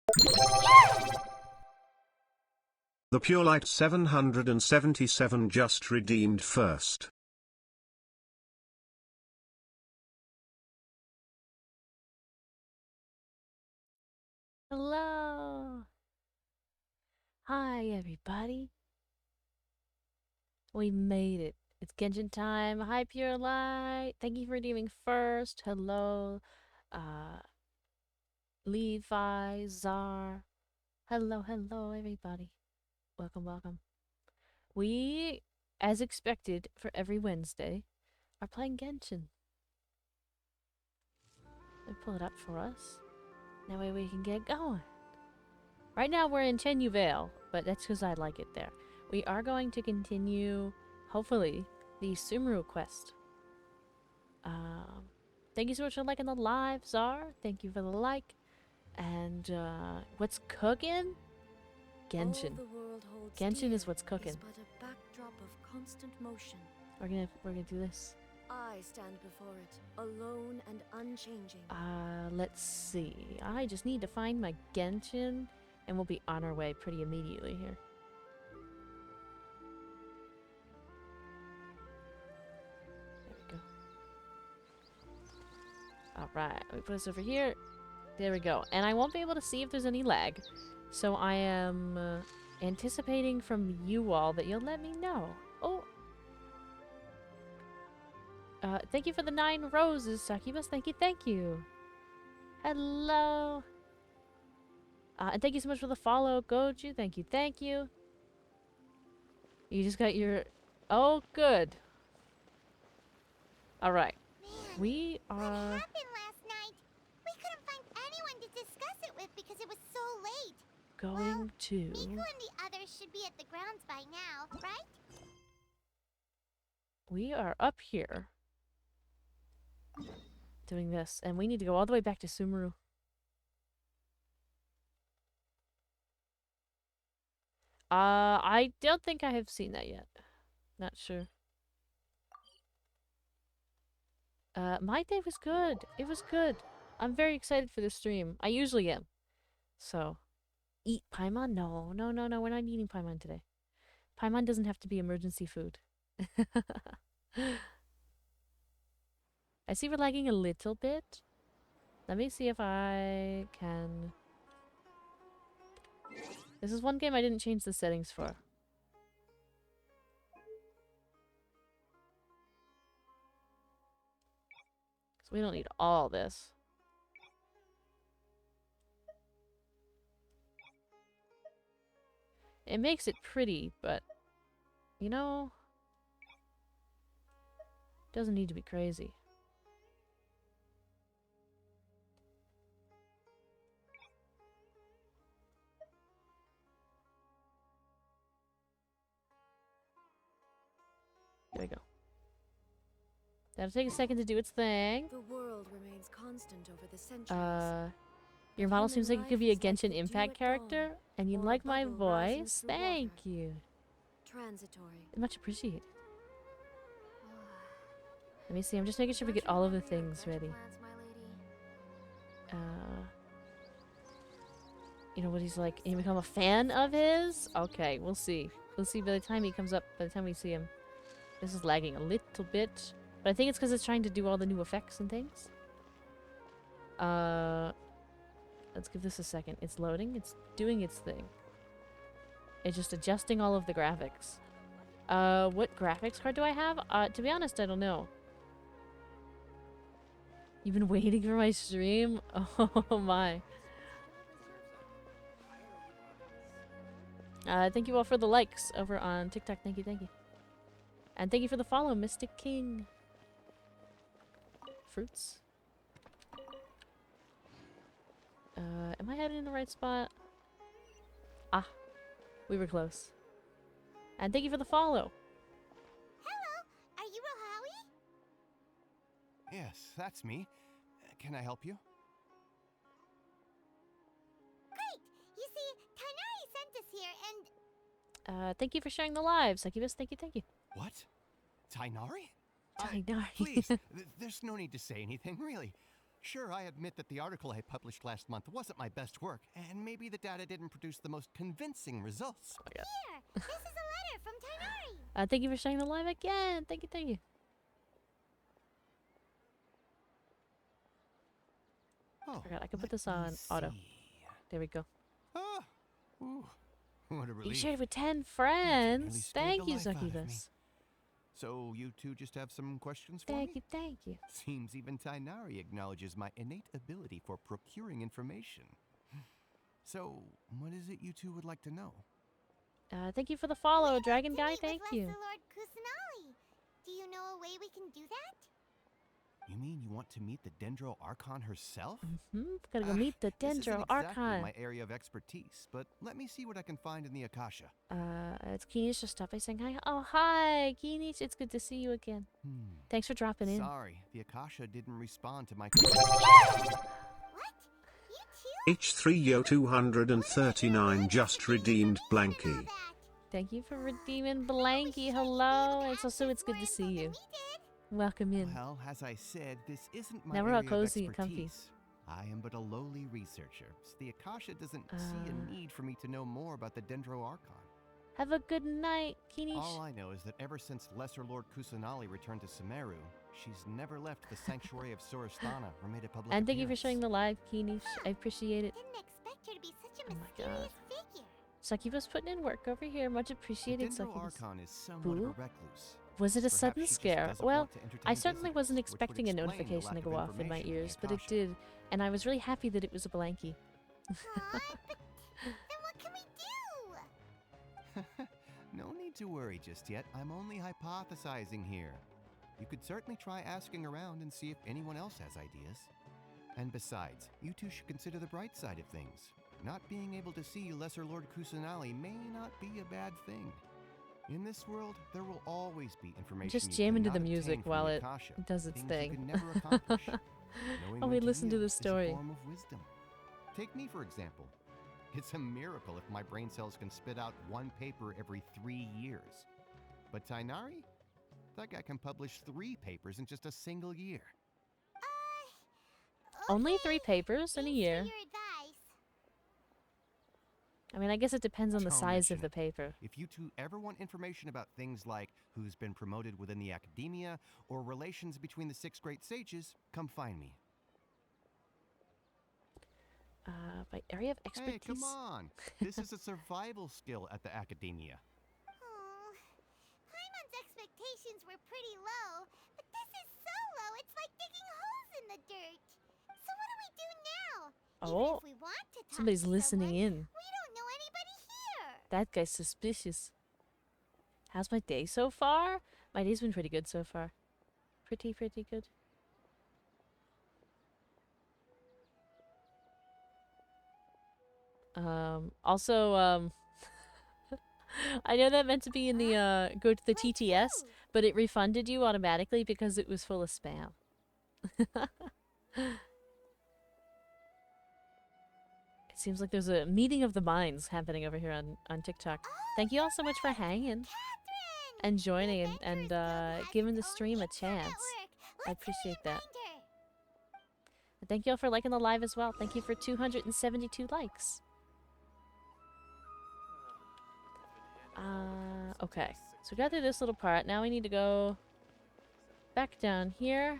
The Pure Light 777 just redeemed first. Hello. Hi, everybody. We made it. It's Genshin time. Hi, Pure Light. Thank you for redeeming first. Hello, Levi, Zar. Hello, everybody. Welcome. We, as expected for every Wednesday, are playing Genshin. They pull it up for us. That way we can get going. Right now we're in Chenyu Vale, but that's because I like it there. We are going to continue, hopefully, the Sumeru quest. Thank you so much for liking the live, Zar. Thank you for the like. And what's cooking? Genshin. Genshin is what's cooking. But a backdrop of constant motion. We're gonna do this. I stand before it, alone and unchanging. Let's see. I just need to find my Genshin, and we'll be on our way pretty immediately here. There we go. Alright, let me put this over here. There we go. And I won't be able to see if there's any lag. So I am anticipating from you all that you'll let me know. Oh! Thank you for the 9 roses, Sakibas. Thank you. Hello. And thank you so much for the follow, Goju. Thank you. You just got your... Oh, good. Alright. We are... What happened last night? We couldn't find anyone to discuss it with because it was so late. Going to... Miku and the others should be at the grounds by now, right? We are up here. Doing this. And we need to go all the way back to Sumeru. I don't think I have seen that yet. Not sure. My day was good. It was good. I'm very excited for this stream. I usually am. So, eat Paimon? No, we're not eating Paimon today. Paimon doesn't have to be emergency food. I see we're lagging a little bit. Let me see if I can... This is one game I didn't change the settings for. So we don't need all this. It makes it pretty, but... You know... Doesn't need to be crazy. There we go. That'll take a second to do its thing. The world remains constant over the centuries. Your model seems like it could be a Genshin Impact character, and you like my voice? Thank you. Transitory. Much appreciated. Let me see, I'm just making sure we get all of the things ready. You know what he's like? You become a fan of his? Okay, we'll see. We'll see by the time he comes up, by the time we see him. This is lagging a little bit. But I think it's because it's trying to do all the new effects and things. Let's give this a second. It's loading. It's doing its thing. It's just adjusting all of the graphics. What graphics card do I have? To be honest, I don't know. You've been waiting for my stream? Oh my. Thank you all for the likes over on TikTok. Thank you. And thank you for the follow, Mystic King. Fruits. Am I headed in the right spot? Ah, we were close. And thank you for the follow. Hello, are you Rohawi? Yes, that's me. Can I help you? Great! You see, Tainari sent us here and... Thank you for sharing the live, Succubus. Thank you. What? Tainari? Tainari. Please, there's no need to say anything, really. Sure, I admit that the article I published last month wasn't my best work, and maybe the data didn't produce the most convincing results. Oh my god. Here, this is a letter from Tainari. Thank you for sharing the live again. Thank you, thank you. Oh, Forgot I could put let this me on auto. see. There we go. Ah, ooh, what a You relief. shared with 10 nearly friends. scared Thank the you, life out of me. Succubus. So you two just have some questions for Thank me? you, thank you. Seems even Tainari acknowledges my innate ability for procuring information. So, what is it you two would like to know? Thank you for the follow, We'd Dragon like to Guy. meet Thank with you. Lesser Lord Kusanali. Do you know a way we can do that? You mean you want to meet the Dendro Archon herself? Gotta go meet the This isn't Dendro exactly Archon. my area of expertise, but let me see what I can find in the Akasha. It's Keenish. Just stop by saying hi. Oh, hi, Keenish. It's good to see you again. Thanks for dropping in. Sorry, the Akasha didn't respond to my. What? You too? H3Yo 239 just redeemed Blanky. Thank you for redeeming Blanky. Hello. It's also it's good to see you. Welcome in. Well, as I said, this isn't my Now we're all area of cozy and comfy. expertise. I am but a lowly researcher, so the Akasha doesn't see a need for me to know more about the Dendro Archon. Have a good night, Keenish. All I know is that ever since Lesser Lord Kusanali returned to Sumeru, she's never left the sanctuary of Surasthana or made a public And thank you for appearance. sharing the live, Keenish. I appreciate it. Didn't expect her to be such a Oh my God. mysterious figure. Succubus putting in work over here. Much The appreciated, Dendro Succubus. Archon is somewhat of Boo? a recluse. Was it a Perhaps sudden she just scare? doesn't Well, want to entertain I certainly visitors, wasn't which would expecting a explain the notification to lack go of off in my information ears, the but it Akasha. did. And I was really happy that it was a blankie. Aw, but then what can we do? No need to worry just yet. I'm only hypothesizing here. You could certainly try asking around and see if anyone else has ideas. And besides, you two should consider the bright side of things. Not being able to see Lesser Lord Kusanali may not be a bad thing. In this world, there will always be information Just you jam into cannot the obtain music from while the it Akasha, does its things thing. you can never accomplish. Knowing Oh, when we listen to yield the is a story. form of wisdom. Take me, for example. It's a miracle if my brain cells can spit out one paper every 3 years. But Tainari? That guy can publish 3 papers in just a single year. Only Okay. 3 papers in a Thanks year. for your advice. I mean, I guess it depends on the Don't size of mention the it. paper. If you two ever want information about things like who's been promoted within the academia or relations between the 6 great sages, come find me. By area of Hey, expertise. come on! This is a survival skill at the academia. Oh, Paimon's expectations were pretty low, but this is so low, it's like digging holes in the dirt. So what do we do now? Even Oh, if we want to talk somebody's to listening someone, in. we don't know anybody here. That guy's suspicious. How's my day so far? My day's been pretty good so far. Pretty good. Also, I know that meant to be in the, go to the Where'd you TTS, go? but it refunded you automatically because it was full of spam. It seems like there's a meeting of the minds happening over here on TikTok. Thank you all so much for hanging Catherine! and joining The and Adventurers Guild has giving the its own stream a intranet chance. network. I Let's hurry appreciate and that. find her. And thank you all for liking the live as well. Thank you for 272 likes. Okay. So we got through this little part. Now we need to go back down here.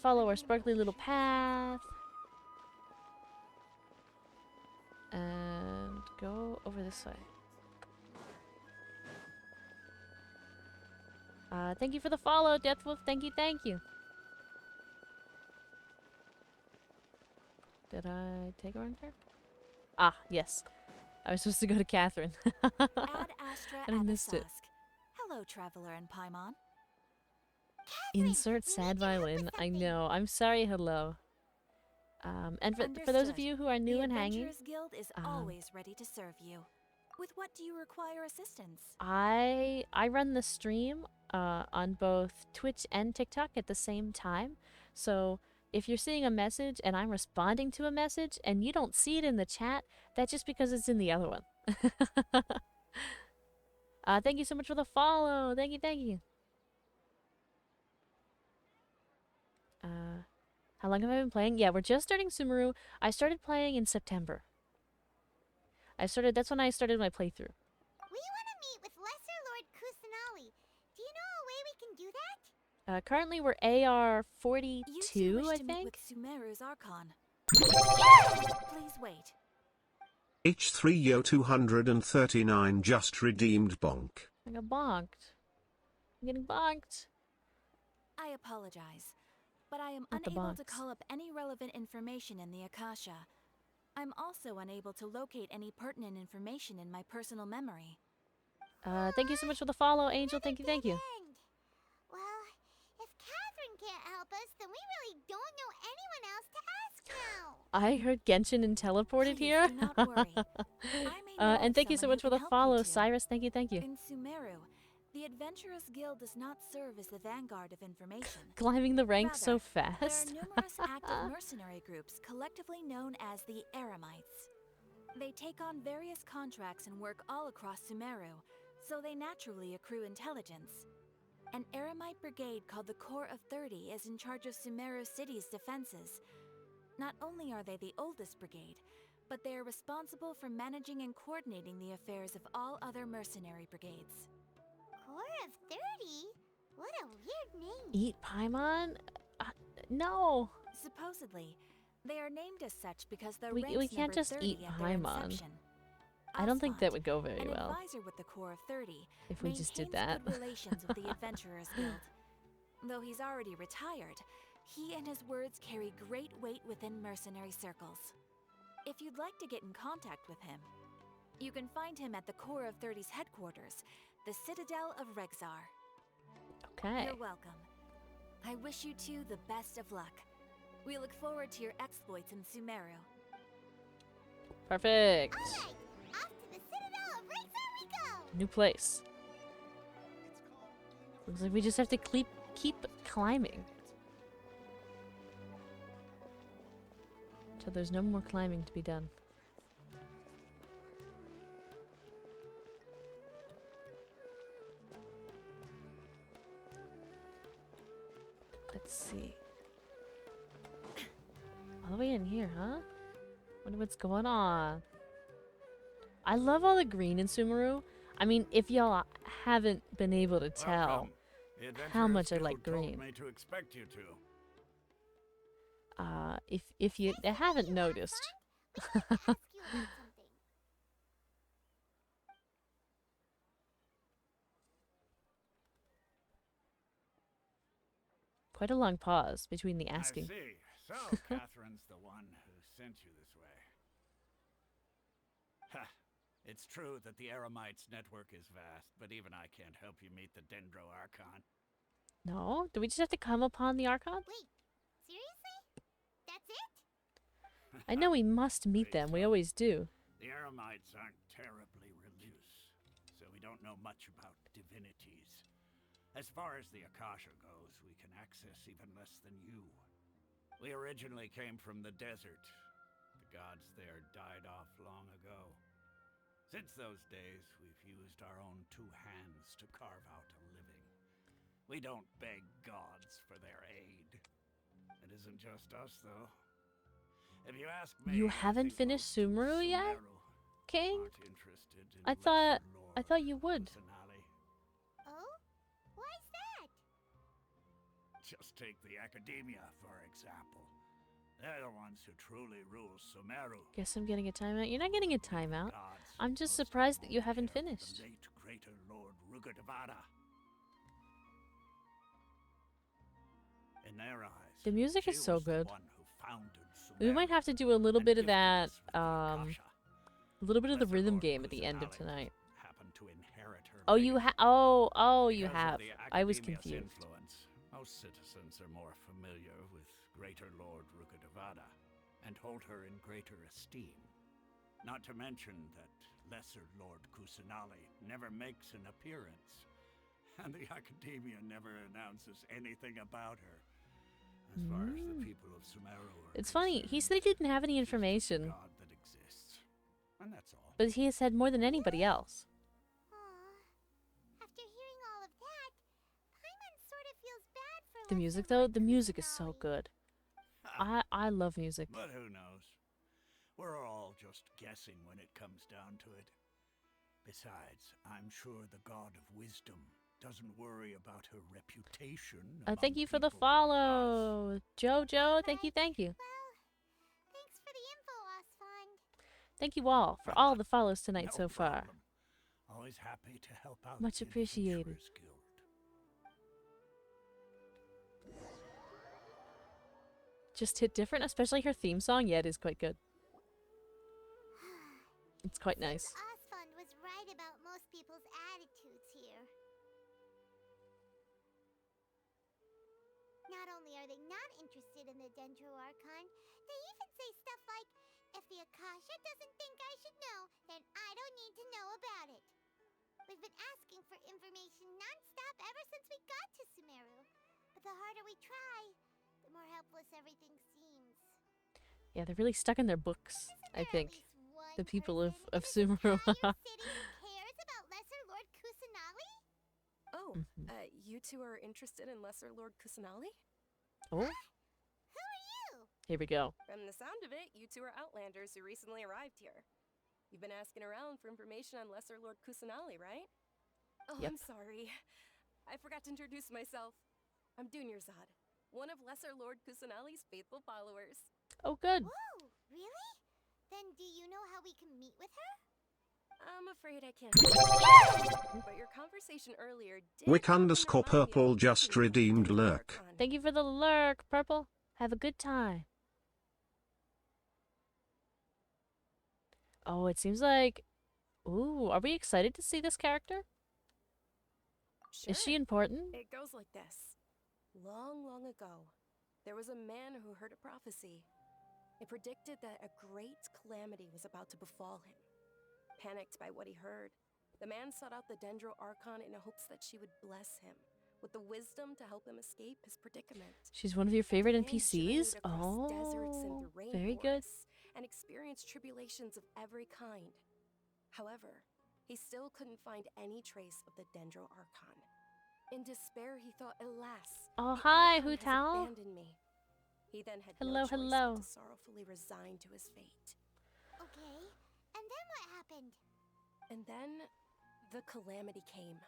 Follow our sparkly little path. And go over this way. Thank you for the follow, Deathwolf. Thank you, thank you. Did I take a wrong turn? Ah, yes. I was supposed to go to Catherine. Ad Astra And I missed it. Abyssosque. Hello, traveler and Paimon. Insert we sad need your help violin. with I something. know. I'm sorry. Hello. And for those of Understood. you who are new the and hanging, Adventurers Guild is always ready to serve you. With what do you require assistance? I run the stream on both Twitch and TikTok at the same time. So if you're seeing a message and I'm responding to a message and you don't see it in the chat, that's just because it's in the other one. Thank you so much for the follow. Thank you, thank you. How long have I been playing? Yeah, we're just starting Sumeru. I started playing in September. That's when I started my playthrough. We want to meet with Lesser Lord Kusanali. Do you know a way we can do that? Currently we're AR You two 42, wish I to meet think. with Sumeru's archon. Please wait. H3Yo 239 just redeemed bonk. I got bonked. I'm getting bonked. I apologize, but I am Not the unable to box. call up any relevant information in the Akasha. I'm also unable to locate any pertinent information in my personal memory. Thank you so much for the follow, Angel. Thank you, thank you. End. Well, if Catherine can't help us, then we really don't know anyone else to ask now. I heard Genshin and teleported Please here. do not worry. I may know And of thank you so someone much who for the can help you follow, two. Cyrus. Thank you, thank you. In Sumeru, the Adventurous Guild does not serve as the vanguard of information. Climbing the ranks so Rather, fast. there are numerous active mercenary groups collectively known as the Eremites. They take on various contracts and work all across Sumeru, so they naturally accrue intelligence. An Eremite brigade called the Corps of 30 is in charge of Sumeru City's defenses. Not only are they the oldest brigade, but they are responsible for managing and coordinating the affairs of all other mercenary brigades. Corps of 30? What a weird name. Eat Paimon? No. Supposedly, they are named as such because their We ranks can't numbered just 30 eat at their Paimon. inception. I don't think that Alphonse, would go very an well. advisor with the Corps of 30, If we just did maintains that. good relations with the Adventurers Guild. Though he's already retired, he and his words carry great weight within mercenary circles. If you'd like to get in contact with him, you can find him at the Corps of 30's headquarters, the Citadel of Rexar. Okay. You're welcome. I wish you two the best of luck. We look forward to your exploits in Sumeru. Perfect. Alright, off to the Citadel of Rexar we go! New place. Looks like we just have to keep climbing. Till there's no more climbing to be done. Let's see. All the way in here, huh? Wonder what's going on. I love all the green in Sumeru. I mean, if y'all haven't been able to tell how much I like green. Me to expect you to. If you haven't noticed. Ask you about something. Quite a long pause between the asking. I see. So, Catherine's the one who sent you this way. Ha! It's true that the Eremites' network is vast, but even I can't help you meet the Dendro Archon. No? Do we just have to come upon the Archon? Wait, seriously? That's it? I know we must meet them. We always do. The Eremites aren't terribly religious, so we don't know much about divinities. As far as the Akasha goes, we can access even less than you. We originally came from the desert. The gods there died off long ago. Since those days, we've used our own two hands to carve out a living. We don't beg gods for their aid. It isn't just us, though. If you ask me, You I haven't think finished most of the Sumeru yet, Sumeru King? aren't interested in I lesser thought you lore would. Kusanali. Oh? Why's that? Just take the Academia, for example. They're the ones who truly rule Sumeru. Guess I'm getting a timeout. You're not getting a timeout. Gods I'm just most surprised that you won't haven't care for finished. The late greater Lord Rugadavada. In their eyes, The music she is so was the good. one who founded We might Sumeru have to do a little and bit of gifted that, us with the Akasha. a little bit of the Lesser rhythm Lord game at the end of Kusanali tonight. happened to inherit her Oh, you legacy. you Because of have. the I was Academia's confused. influence, most citizens are more familiar with Greater Lord Rugadavada and hold her in greater esteem. Not to mention that Lesser Lord Kusanali never makes an appearance, and the Academia never announces anything about her. As far as the people of Sumeru are It's funny. He concerned, said he didn't have any she's just a information, god that exists, and that's all. but he has said more than anybody else. Aw. After hearing all of that, Paimon sort of feels bad for The music though, the music is so good. I love music. But who knows? We're all just guessing when it comes down to it. Besides, I'm sure the god of wisdom doesn't worry about her reputation. Thank among you for the people like follow, Jojo. Thank you, thank you. Well, thanks for the info, Osfond. Thank you all for all the follows us. tonight No so far. problem. Always happy to help out. Much the appreciated. Adventurers Guild. Just hit different, especially her theme song. Yeah, it is quite good. It's quite nice. Osfond was right about most people's attitudes here. Not only are they not interested in the Dendro Archon, they even say stuff like, if the Akasha doesn't think I should know, then I don't need to know about it. We've been asking for information non-stop ever since we got to Sumeru. But the harder we try, the more helpless everything seems. Yeah, they're really stuck in their books, Isn't I there at think. least one The people of person in this Sumeru. entire city who cares about Lesser Lord Kusanali? Oh, Mhm. you two are interested in Lesser Lord Kusanali? Oh, Who are you? here we go. From the sound of it, you two are outlanders who recently arrived here. You've been asking around for information on Lesser Lord Kusanali, right? Oh, Yep. I'm sorry. I forgot to introduce myself. I'm Dunyarzad, one of Lesser Lord Kusanali's faithful followers. Oh, good. Whoa, really? Then do you know how we can meet with her? I'm afraid I can't. But your conversation earlier did Wick happen to underscore remind me of purple a just person who redeemed attended lurk. Archon. Thank you for the lurk, Purple. Have a good time. Oh, it seems like... Ooh, are we excited to see this character? Is she Sure. important? It goes like this. Long, long ago, there was a man who heard a prophecy. It predicted that a great calamity was about to befall him. Panicked by what he heard, the man sought out the Dendro Archon in hopes that she would bless him with the wisdom to help him escape his predicament. She's one of your favorite The man NPCs? journeyed across deserts and Oh, through very good. rainforests and experienced tribulations of every kind. However, he still couldn't find any trace of the Dendro Archon. In despair, he thought, alas, Oh, the hi, Archon Hu has Tao. abandoned me. He then had Hello, no choice hello. but to sorrowfully resign to his fate. Okay, and then what happened? And then, the calamity came.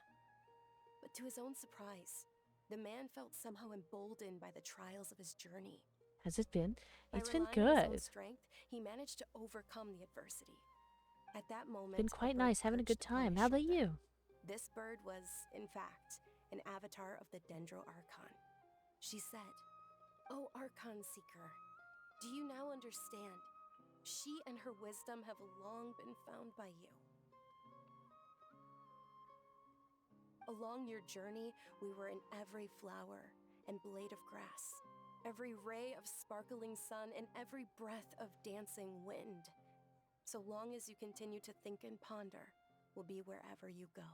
But to his own surprise, the man felt somehow emboldened by the trials of his journey. Has it been? By It's been relying on his own good. strength, he managed to overcome the adversity. At that moment, Been a quite bird nice, having a good perched upon time. his How about shoulder. you? This bird was, in fact, an avatar of the Dendro Archon. She said, "O Archon Seeker, do you now understand? She and her wisdom have long been found by you. Along your journey, we were in every flower and blade of grass, every ray of sparkling sun, and every breath of dancing wind. So long as you continue to think and ponder, we'll be wherever you go."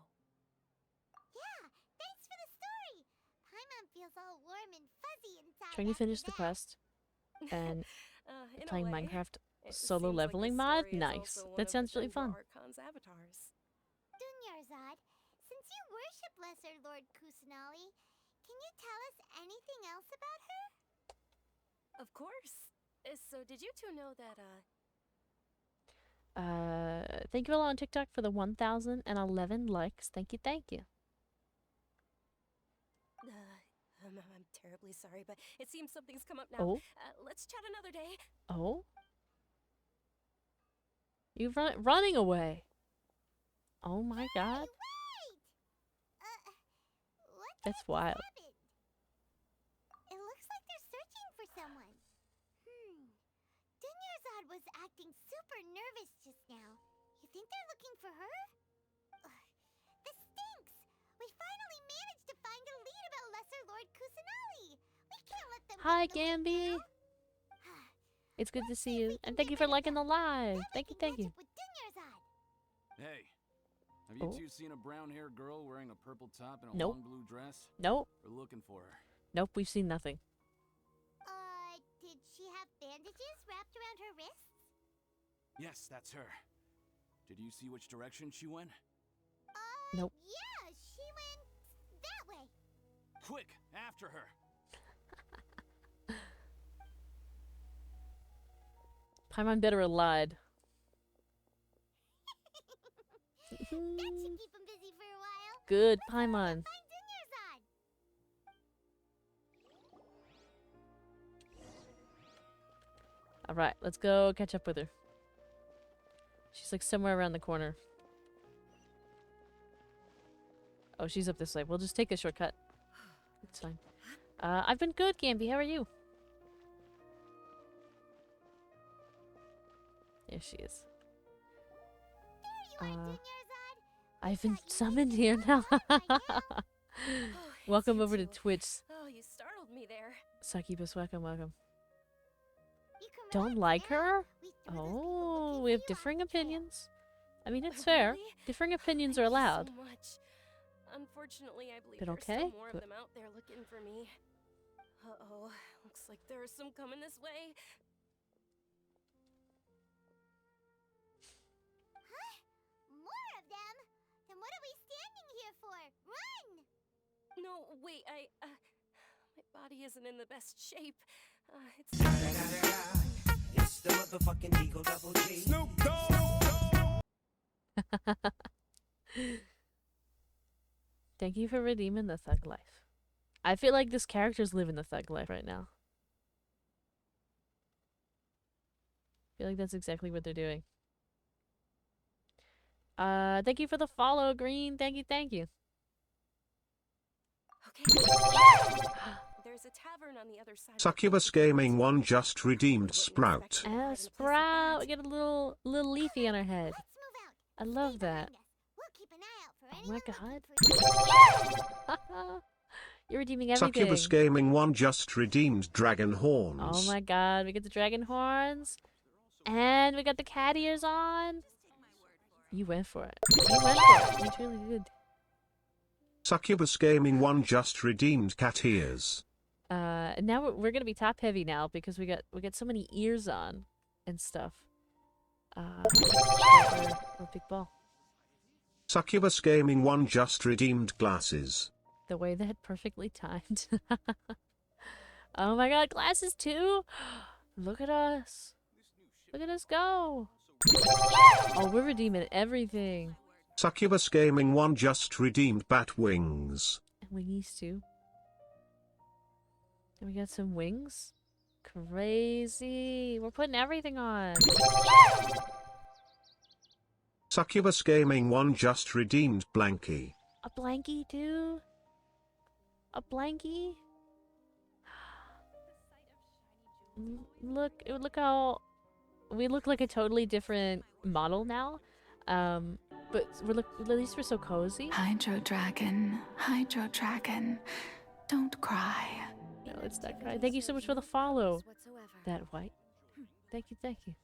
Yeah, thanks for the story. Paimon feels all warm and fuzzy inside. Trying to after finish the that. quest and In a playing way, Minecraft it solo seems like the leveling mod? story is Nice. also one That of sounds the really Dendro fun. Archon's avatars. Dunyarzad, since you worship Lesser Lord Kusanali, can you tell us anything else about her? Of course. So did you two know that, Thank you all on TikTok for the 1,011 likes. Thank you, thank you. I'm terribly sorry, but it seems something's come up now. Oh, Let's chat another day. oh. You're running away. Oh my god. Wait! What That's just wild. happened? It looks like they're searching for someone. Dunyarzad was acting super nervous just now. You think they're looking for her? This stinks! We finally managed to find a lead about Lesser Lord Kusanali. We can't let them Hi, get in the way Gamby. now. It's good to Let's see see if you. we And can thank you get for rid of liking the them. live. Then Thank we you, can thank you. catch up with Dunyarzad. Hey, have you Oh. two seen a brown-haired girl wearing a purple top and a Nope. long blue dress? Nope. We're looking for her. Nope, we've seen nothing. Did she have bandages wrapped around her wrists? Yes, that's her. Did you see which direction she went? Nope. Yeah, she went that way. Quick, after her! Paimon better have lied. That should keep him busy for a while. Good, Let's hurry up, Paimon. find Dunyarzad. Alright, let's go catch up with her. She's like somewhere around the corner. Oh, she's up this way. We'll just take a shortcut. It's fine. I've been good, Gamby. How are you? There she is. There you are, Dunyarzad. I've been summoned here now. Welcome over to Twitch. Oh, you startled me there. Succubus, welcome, welcome. You can Don't relax like now. her? We threw those people Oh, looking we for have you differing off the trail. opinions. I mean, it's fair. Really? Differing opinions are Thank you allowed. so much. Unfortunately, I believe Been there's okay? still more Good. of them out there looking for me. Uh-oh. Looks like there are some coming this way. Huh? More of them? Then what are we standing here for? Run! No, wait, my body isn't in the best shape. It's... It's the motherfucking Eagle Double G. Snoop Thank you for redeeming the thug life. I feel like this character's living the thug life right now. I feel like that's exactly what they're doing. Thank you for the follow, Green. Thank you, thank you. Okay. There's a tavern on the other side. Succubus Gaming 1 just redeemed Sprout. Sprout, we get a little leafy on our head. Let's move out. I love Stay that. behind us. We'll keep an eye out for Oh anyone my looking god. for you. You're redeeming everything. Succubus Gaming 1 just redeemed Dragon Horns. Oh my god, we get the dragon horns. And we got the cat ears on. You went for it. You went for it. You truly did. Succubus Gaming 1 just redeemed cat ears. Now we're gonna be top heavy now because we got so many ears on and stuff. We're big ball. Succubus Gaming 1 just redeemed glasses. The way that perfectly timed. Oh my god, glasses too! Look at us. Look at us go. Oh, we're redeeming everything. Succubus Gaming 1 just redeemed bat wings. And wingies too. And we got some wings. Crazy. We're putting everything on. Succubus Gaming 1 just redeemed Blanky. A blankie too. A blankie. Look how we look like a totally different model now. But at least we're so cozy. Hydro Dragon, don't cry. No, it's not cry. Thank you so much for the follow. Whatsoever. That white. Thank you, thank you.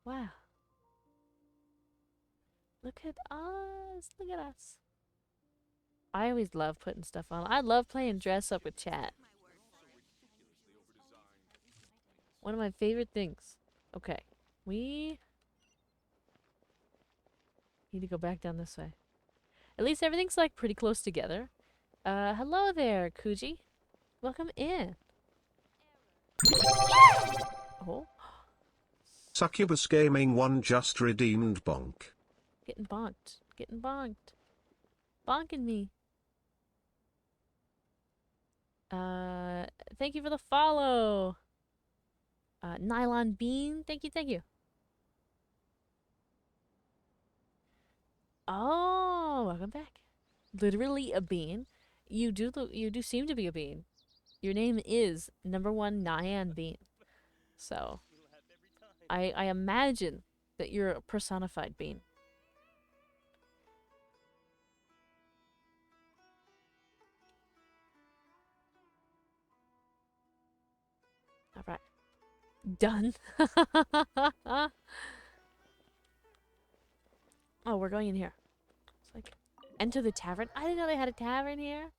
Wow. Look at us. Look at us. I always love putting stuff on. I love playing dress up with chat. One of my favorite things. Okay. We need to go back down this way. At least everything's like pretty close together. Hello there, Kuji. Welcome in. Oh. Succubus Gaming 1 just redeemed Bonk. Getting bonked. Getting bonked. Bonking me. Thank you for the follow. Nylon Bean. Thank you, thank you. Oh, welcome back. Literally a bean. You do seem to be a bean. Your name is #1 Nyan Bean. So I imagine that you're a personified bean. Alright. Done. Oh, we're going in here. It's like, enter the tavern. I didn't know they had a tavern here.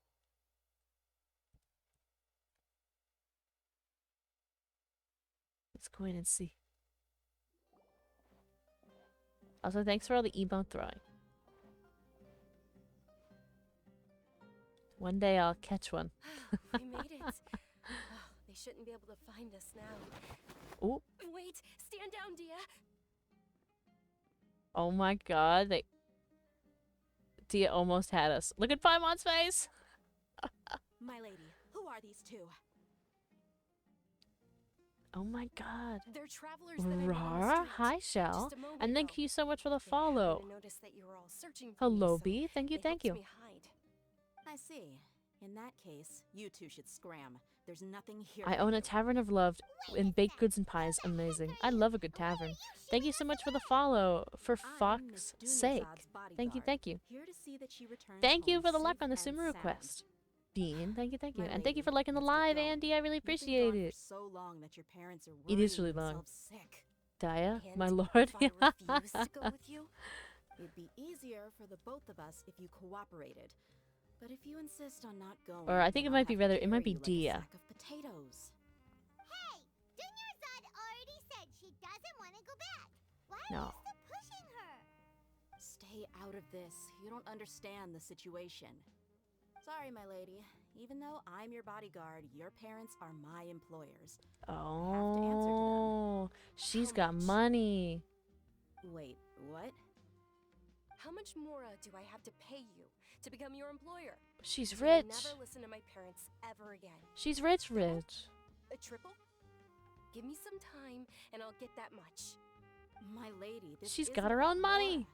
Let's go in and see. Also, thanks for all the emote throwing. One day I'll catch one. We made it. Oh, they shouldn't be able to find us now. Oh. Wait, stand down, Dia. Oh my god, Dia almost had us. Look at Paimon's face! My lady, who are these two? Oh my god. They're travelers that I met on the Rara? street Hi, Shell. just a moment And thank ago. you so much for the They happened follow. to notice that you were all searching for Hello, me, so B. Thank you, they thank helped you. me hide. I see. In that case, you two should scram. There's nothing here. I for own a you. Tavern of Love in baked goods and pies. Amazing. I love a good tavern. Thank you so much for the follow. For I am Miss fuck's sake. Dunazad's Thank you, bodyguard, thank you. Here to see that she returns Thank you home for the luck safe on the and sumeru sound. quest. Bean, thank you, thank you. My And thank you lady, for liking the let's get live, going. Andy. I really You've been appreciate gone it. For so long that your parents are It is worrying really long. themselves sick. Daya, And my lord. if I refuse to go with you, It'd be easier for the both of us if you cooperated. But if you insist on not going, Or I think then it I'll might be have to rather, it might carry be you like a Dia. sack of potatoes. Hey, Dunyarzad already said she doesn't want to go back. Why are No. you still pushing her? Stay out of this. You don't understand the situation. Sorry, my lady. Even though I'm your bodyguard, your parents are my employers. Oh, she's How got much? money. Wait, what? how much more do I have to pay you to become your employer? She's You will rich. never listen to my parents ever again. She's rich, rich. A triple? Give me some time, and I'll get that much. My lady, this She's isn't got her about own money. Mora.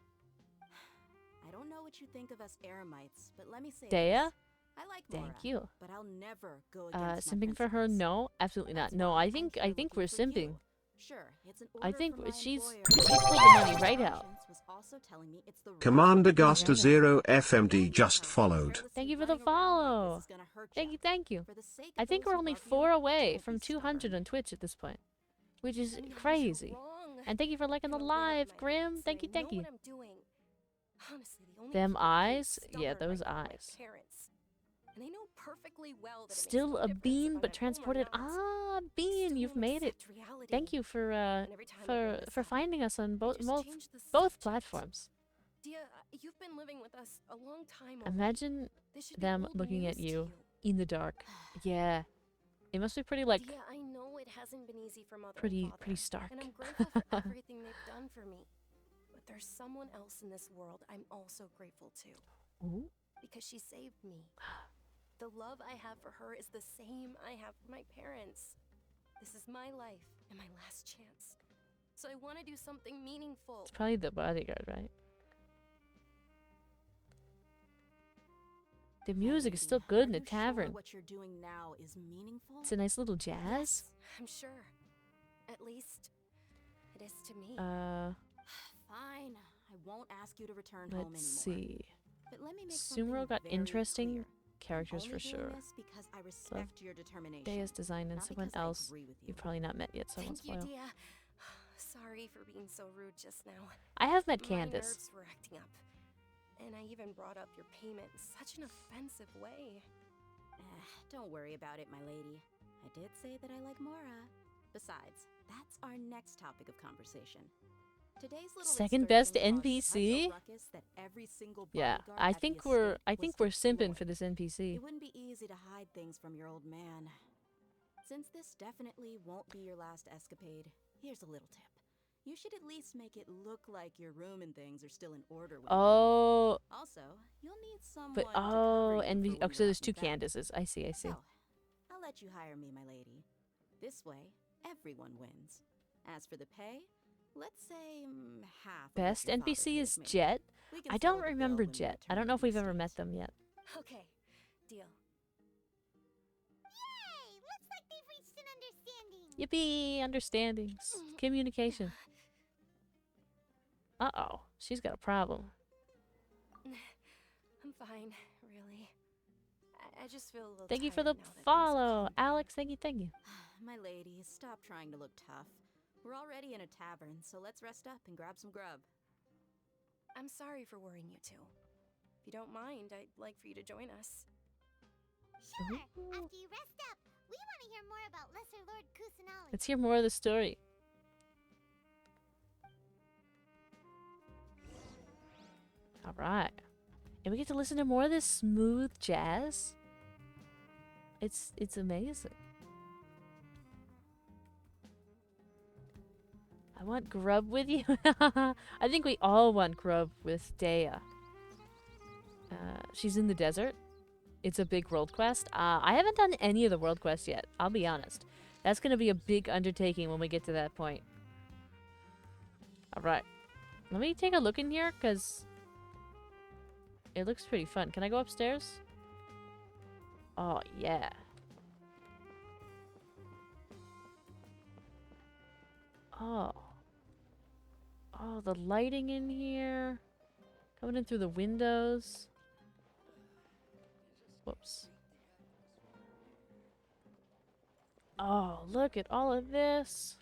I don't know what you think of us Eremites, but let me say Daya? this. I like Mora, Thank you. but I'll never go against my Simping for her? principles. No, absolutely not. That's No, why I I'm think here we're looking for you. simping. Sure, it's an I order think from my she's employer, pulled but the money right out. conscience was also telling me it's the right Commander thing to do. Gusta Zero FMD just followed. Carelessly Thank you for the running around like follow. this is gonna hurt Thank ya. you, thank you. For the sake I of think those we're who only love you, 4 away don't from be 200 stubborn. on Twitch at this point, which is I know you're crazy. wrong. And thank you for liking the I'm aware of live, my Grim. rights, Thank you, and I thank know you. what I'm doing. Honestly, the only Them people being eyes? Yeah, stubborn those right now are my eyes. parents. And I know perfectly well that it makes Still no a difference if bean, I'm but at home or transported. not. Ah, I Bean, still you've won't made it. accept reality. Thank you for And every time I bring this up, finding us on both just change the both subject. platforms. Dia, you've been living with us a long time already. Imagine This should be them old looking at news to you in the dark. Yeah, it must be pretty like Dia, I know it hasn't been easy for mother and pretty father, stark. and I'm grateful for everything they've done for me. But there's someone else in this world I'm also grateful to. Ooh. Because she saved me. The love I have for her is the same I have for my parents. This is my life and my last chance. So I want to do something meaningful. It's probably the bodyguard, right? The music is still good in the tavern. What you're doing now is meaningful? It's a nice little jazz. Yes, I'm sure. At least it is to me. Fine. I won't ask you to return home anymore. Let's see. But let me make something Sumeru got very interesting clear. characters I'm for only doing sure. this because I respect your determination. Daya's design and not someone because I else agree with you. you've probably not met yet, so I won't Thank you, spoil. Dia. Sorry for being so rude just now. I have met My Candace. nerves were acting up. And I even brought up your payment in such an offensive way. Don't worry about it, my lady. I did say that I like Mora. Besides, that's our next topic of conversation. Today's little Second best excursion caused such a NPC? ruckus that every single Yeah, bodyguard I at the think we're estate was simping deployed. for this NPC. It wouldn't be easy to hide things from your old man. Since this definitely won't be your last escapade, here's a little tip. You should at least make it look like your room and things are still in order. When you Oh, leave. Also, you'll need someone but to cover you and for oh, when so you're there's out two and about. Candaces. I see. So, I'll let you hire me, my lady. This way, everyone wins. As for the pay, let's say half. of what Best your father NPC could is have made. Jet. We can I settle don't the bill remember when we Jet. I return don't know to if the we've ever estate. met them yet. Okay, deal. Yay! Looks like they've reached an understanding. Yippee! Understandings. Communication. Uh-oh. She's got a problem. I'm fine, really. I just feel a little Thank you for tired the now that things have follow. calmed down. Alex, thank you, thank you. My lady, stop trying to look tough. We're already in a tavern, so let's rest up and grab some grub. I'm sorry for worrying you two. If you don't mind, I'd like for you to join us. Sure. After you rest up, we want to hear more about Lesser Lord Kusanali. Let's hear more of the story. All right. And we get to listen to more of this smooth jazz. It's amazing. want grub with you. I think we all want grub with Dea. She's in the desert. It's a big world quest. I haven't done any of the world quests yet, I'll be honest. That's gonna be a big undertaking when we get to that point. Alright. Let me take a look in here, because it looks pretty fun. Can I go upstairs? Oh, yeah. Oh. Oh, the lighting in here. Coming in through the windows. Whoops. Oh, look at all of this.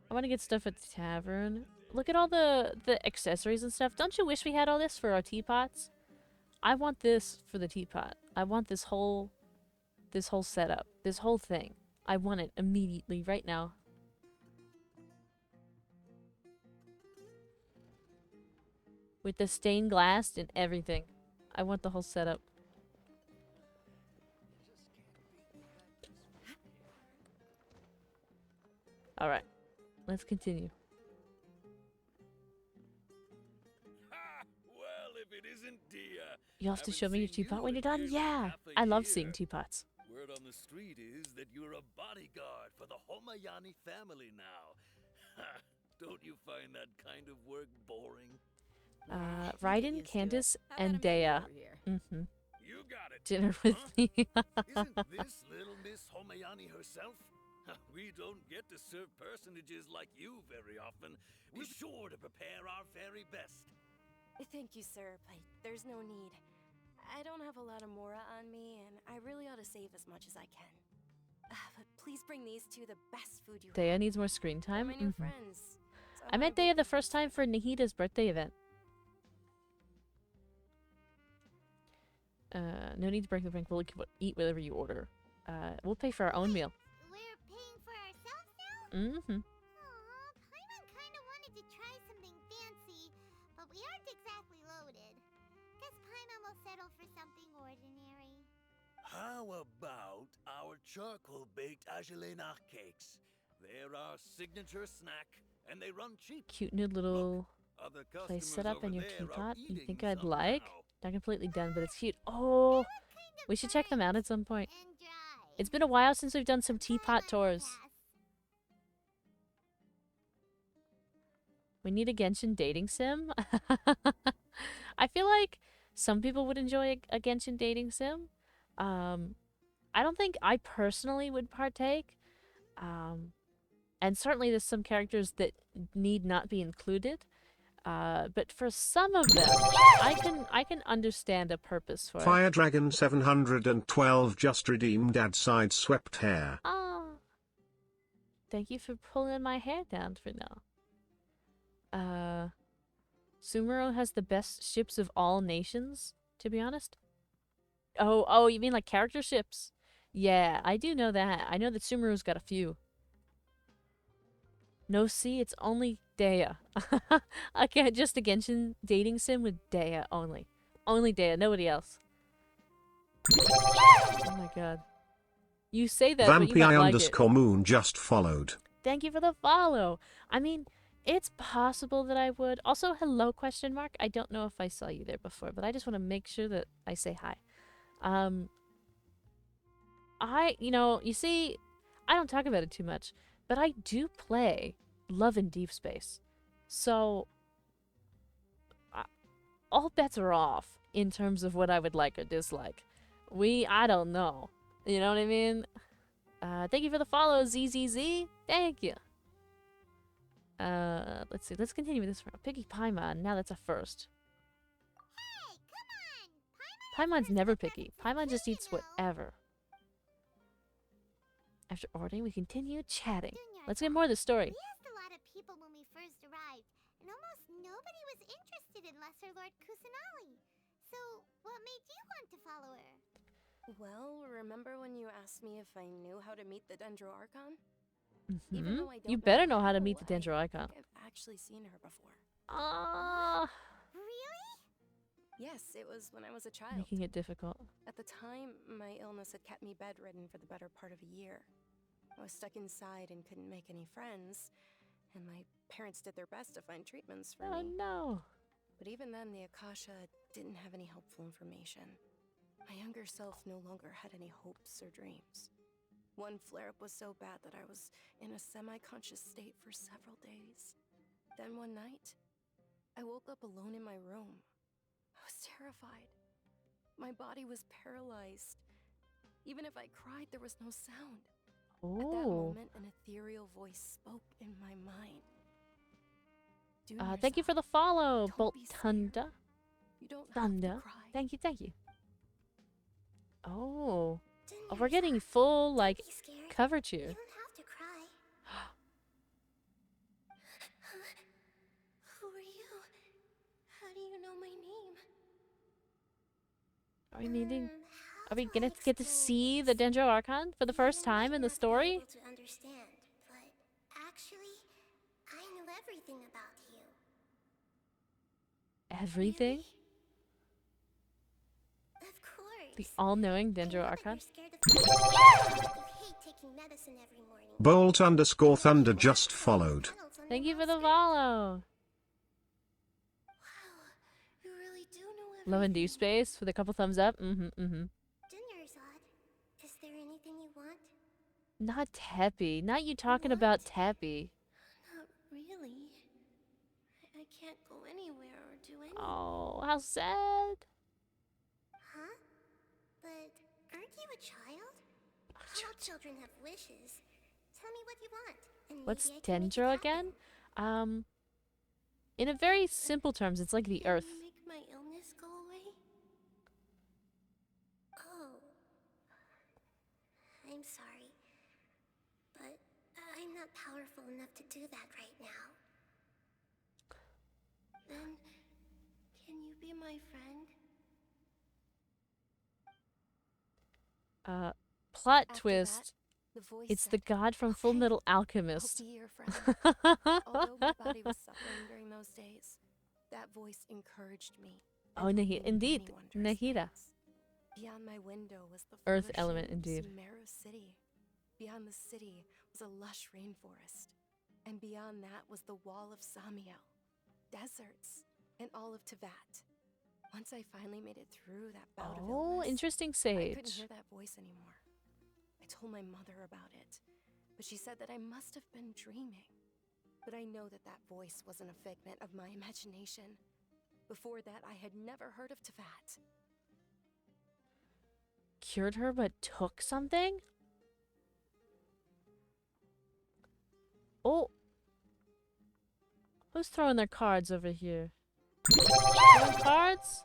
I want to get stuff at the tavern. Look at all the accessories and stuff. Don't you wish we had all this for our teapots? I want this for the teapot. I want this whole setup. This whole thing. I want it immediately, right now. With the stained glass and everything. I want the whole setup. Alright. Let's continue. Well, if it isn't Dia. You'll have to show me your teapot when you're done? Yeah! I love seeing teapots. Word on the street is that you're a bodyguard for the Homayani family now. Don't you find that kind of work boring? Raiden, Candace, and Dea. Mm-hmm. You got it. Dinner with me. Isn't this little Miss Homayani herself? We don't get to serve personages like you very often. Be sure to prepare our very best. Thank you, sir, but there's no need. I don't have a lot of Mora on me, and I really ought to save as much as I can. But please bring these two the best food you Dea have. needs more screen time. They're my new friends. So I met Dea the first time for Nahida's birthday event. No need to break the bank. We'll eat whatever you order. We'll pay for our own meal. We're paying for ourselves now? Mm-hmm. Aw, Paimon kinda wanted to try something fancy, but we aren't exactly loaded. Guess Paimon will settle for something ordinary. How about our charcoal-baked Agelenach cakes? They're our signature snack, and they run cheap. Cute new little Other place customers set up over in your there are teapot. You eating think I'd some like? now. Not completely done, but it's cute. Oh, we should check them out at some point. It's been a while since we've done some teapot tours. We need a Genshin dating sim. I feel like some people would enjoy a Genshin dating sim. I don't think I personally would partake. And certainly there's some characters that need not be included. But for some of them, I can understand a purpose for Fire it. Dragon 712 just redeemed ad side swept hair. Oh, thank you for pulling my hair down for now. Sumeru has the best ships of all nations, to be honest. Oh, you mean like character ships? Yeah, I do know that. I know that Sumeru's got a few. No, see, it's only Dea. Okay, just a Genshin dating sim with Dea only. Only Dea, nobody else. Oh my god. You say that, but you might like it. Vampy_moon just followed. Thank you for the follow. I mean, it's possible that I would. Also, hello, question mark. I don't know if I saw you there before, but I just want to make sure that I say hi. You see, I don't talk about it too much, but I do play Love in Deep Space. So, all bets are off in terms of what I would like or dislike. I don't know. You know what I mean? Thank you for the follow, ZZZ. Thank you. Let's see. Let's continue with this round. Piggy Paimon. Now that's a first. Hey, come on! Paimon's never picky. Paimon just eats whatever. After ordering, we continue chatting. Let's get more of the story. We asked a lot of people when we first arrived, and almost nobody was interested in Lesser Lord Kusanali. So, what made you want to follow her? Well, remember when you asked me if I knew how to meet the Dendro Archon? Mm-hmm. Even though I don't You know better know how to meet the Dendro I Icon. think I've actually seen her before. Really? Yes, it was when I was a child. Making it difficult. At the time, my illness had kept me bedridden for the better part of a year. I was stuck inside and couldn't make any friends, and my parents did their best to find treatments for Oh me. no. But even then, the Akasha didn't have any helpful information. My younger self no longer had any hopes or dreams. One flare-up was so bad that I was in a semi-conscious state for several days. Then one night, I woke up alone in my room. I was terrified. My body was paralyzed. Even if I cried, there was no sound. At that moment, an ethereal voice spoke in my mind. Thank you for the follow, Don't Bolt be scared. Thunder. You don't have Thunder. to cry. Thank you, thank you. Oh. Didn't Oh, we're getting full, like, be scared. coverage You here. don't have to cry. Who are you? How do you know my name? Are we meeting? How Are we do gonna I get to explain see this? the Dendro Archon for the first You time might in the not be story? able to understand, but actually, I know everything about you. Everything? Of course. The all-knowing I know Dendro that Archon? you're scared of you hate taking medicine every morning. Bolt_Thunder just followed. Thank you for the follow. Wow, you really do know everything. Love and Deep Space with a couple thumbs up. Dinner's odd. Is there anything you want? Not Teppy. Not you talking What? about Teppy. Not really. I can't go anywhere or do anything. Oh, how sad. Huh? But aren't you a child? All children have wishes. Tell me what you want, and What's maybe I can make it Dendro happen. again? In a very simple terms, it's like the Can Earth. you make my illness go away? Oh. I'm sorry. But I'm not powerful enough to do that right now. Then, can you be my friend? Plot After twist. that, the voice It's said, the god from Full "Okay, Metal I'll Alchemist. be your friend." Although my body was suffering during those days, that voice encouraged me. Oh, and told me indeed, many wondrous Nahida. things. Beyond my window was the Earth flourishing element, indeed. Sumeru city. Beyond the city was a lush rainforest. And beyond that was the wall of Samiel, deserts, and all of Teyvat. Once I finally made it through that bout of Oh, illness, interesting I couldn't sage. hear that voice anymore. I told my mother about it, but she said that I must have been dreaming. But I know that that voice wasn't a figment of my imagination. Before that, I had never heard of Teyvat. Cured her but took something? Oh. Who's throwing their cards over here? Throwing cards?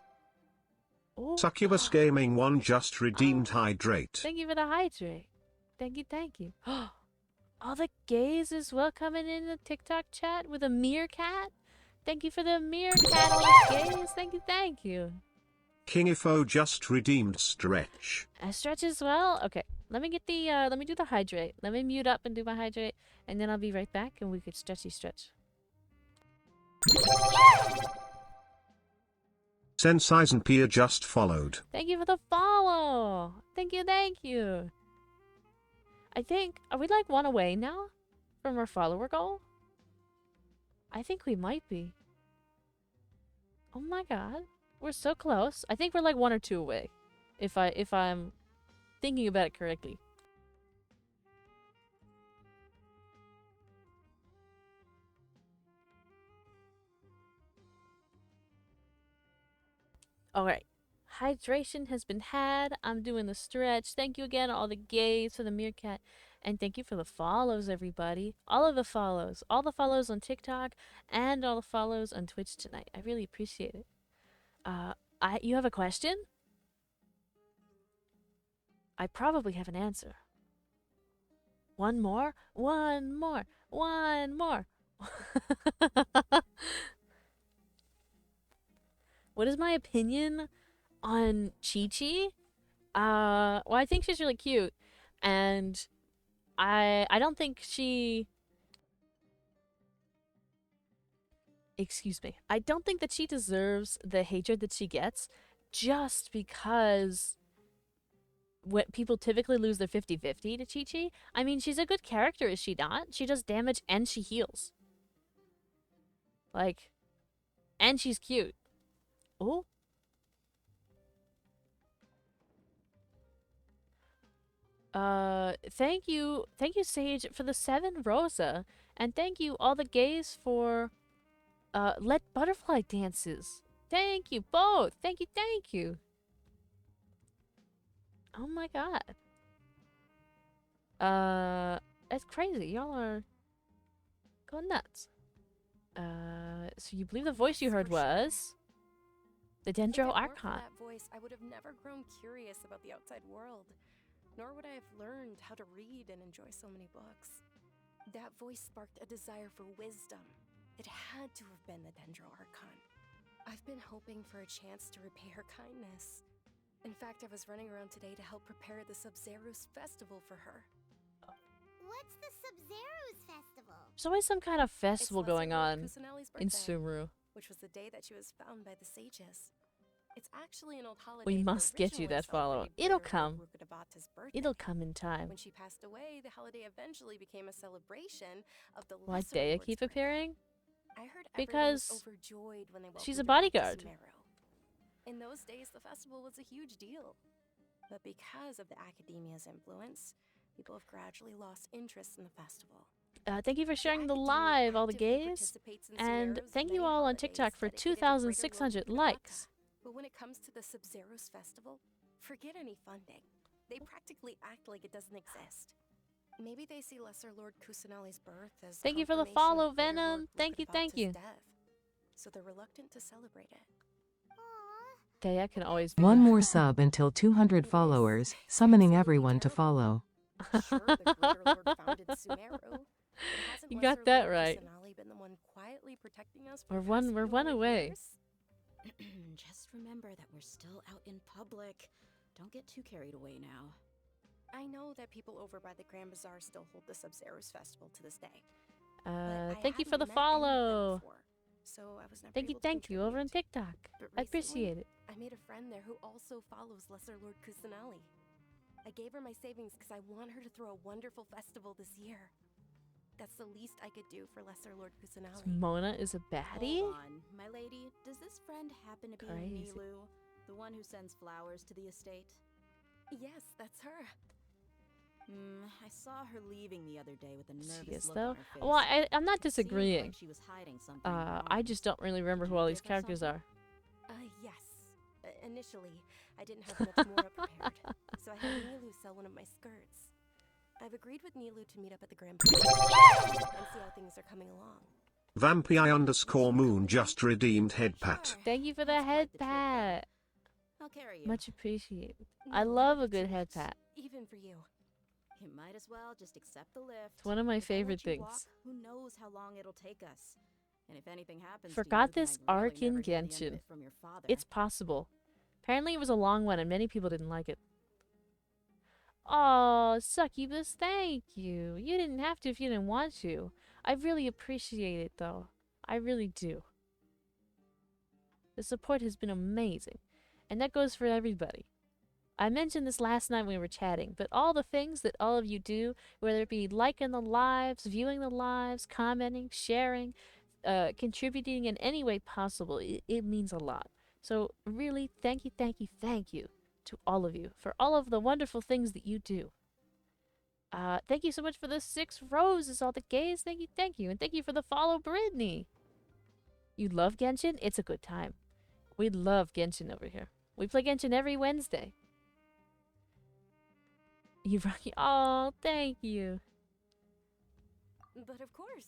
Oh. Succubus Gaming 1 just redeemed hydrate. Thank you for the hydrate. Thank you, thank you. All the gays as well coming in the TikTok chat with a meerkat. Thank you for the meerkat, all the gays. Thank you, thank you. Kingifo just redeemed stretch. A stretch as well? Okay. Let me get the let me do the hydrate. Let me mute up and do my hydrate, and then I'll be right back and we could stretchy stretch. Senseizen Pier just followed. Thank you for the follow. Thank you, thank you. I think, are we like one away now from our follower goal? I think we might be. Oh my god. We're so close. I think we're like 1 or 2 away. If I'm thinking about it correctly. Alright. Hydration has been had. I'm doing the stretch. Thank you again, all the gays for the meerkat. And thank you for the follows, everybody. All of the follows. All the follows on TikTok and all the follows on Twitch tonight. I really appreciate it. You have a question? I probably have an answer. One more? One more. One more. What is my opinion on Chi-Chi? Well, I think she's really cute. And I don't think she... Excuse me. I don't think that she deserves the hatred that she gets just because what people typically lose their 50-50 to Chi-Chi. I mean, she's a good character, is she not? She does damage and she heals. Like, and she's cute. Oh. Thank you, Sage, for the 7 Rosa, and thank you all the gays for let butterfly dances. Thank you both. Thank you. Oh my god. That's crazy. Y'all are going nuts. So you believe the voice you heard was the Dendro Archon. That voice, I would have never grown curious about the outside world, nor would I have learned how to read and enjoy so many books. That voice sparked a desire for wisdom. It had to have been the Dendro Archon. I've been hoping for a chance to repay her kindness. In fact, I was running around today to help prepare the Sub-Zero's festival for her. What's the Sub-Zero's festival? There's always some kind of festival going Lord on Kusanali's in birthday, Sumeru. which was the day that she was found by the sages. It's actually an old holiday. We that must get you originally that follow. celebrated It'll Lord come. Rukkhadevata's birthday. It'll come in time. When she passed away, the holiday eventually became a celebration of the Why lesser Dea Lord's keep birthday. appearing? I heard Because everyone was overjoyed when they she's welcomed a her back to bodyguard. Sumeru. In those days, the festival was a huge deal. But because of the academia's influence, people have gradually lost interest in the festival. Thank you for sharing the Academia live, all the actively gays. participates in And Sumeru's thank you many all on holidays TikTok for dedicated to greater Lord 2,600 Rukkhadevata. likes. But when it comes to the Sub-Zero's festival, forget any funding. They practically act like it doesn't exist. Maybe they see Lesser Lord Kusanali's birth as Thank you for the confirmation follow, of Greater Venom. Lord Thank you. Rukkhadevata's death, so they're reluctant to celebrate it. Dea can always be One more sub until 200 followers, summoning everyone to follow. Sure, the Greater Lord founded Sumeru. But hasn't You Lesser got that Lord right. Kusanali been the one quietly protecting us for We're the past one few hundred away. years? Just remember that we're still out in public. Don't get too carried away now. I know that people over by the Grand Bazaar still hold the Sub-Zero's festival to this day. But I Thank you for the hadn't met any of them follow. before, so I was never Thank you, able to over on contribute. TikTok. But I recently, appreciate it. I made a friend there who also follows Lesser Lord Kusanali. I gave her my savings because I want her to throw a wonderful festival this year. That's the least I could do for Lesser Lord So Kusanali. Mona is a baddie? Hold on, my lady. Does this friend happen to be Crazy. Nilu, the one who sends flowers to the estate? Yes, that's her. I saw her leaving the other day with a nervous She is, look though. on her face. Well, I'm not It seemed disagreeing. like she was hiding something I important. just don't really remember who all these characters are. Yes. Initially, I didn't have much more prepared, so I had Nilu sell one of my skirts. I've agreed with Nilu to meet up at the Grand Bazaar and see how things are coming along. Vampii_moon just redeemed head pat. Thank you for the head pat. I'll carry you. Much appreciated. No, I love not a good too head much, pat. even for you. You might as well just accept the lift. It's one of my If I let favorite you things. walk, who knows how long it'll take us? And if anything happens Forgot to you, this then I'd really arc in never hear the end of Genshin. it from your father. It's possible. Apparently it was a long one and many people didn't like it. Oh, Succubus, thank you. You didn't have to if you didn't want to. I really appreciate it though. I really do. The support has been amazing. And that goes for everybody. I mentioned this last night when we were chatting, but all the things that all of you do, whether it be liking the lives, viewing the lives, commenting, sharing, contributing in any way possible, it means a lot. So really, thank you to all of you for all of the wonderful things that you do. Thank you so much for the 6 roses, all the gays. Thank you. And thank you for the follow, Brittany. You love Genshin? It's a good time. We love Genshin over here. We play Genshin every Wednesday. You rocky. Oh, thank you. But of course,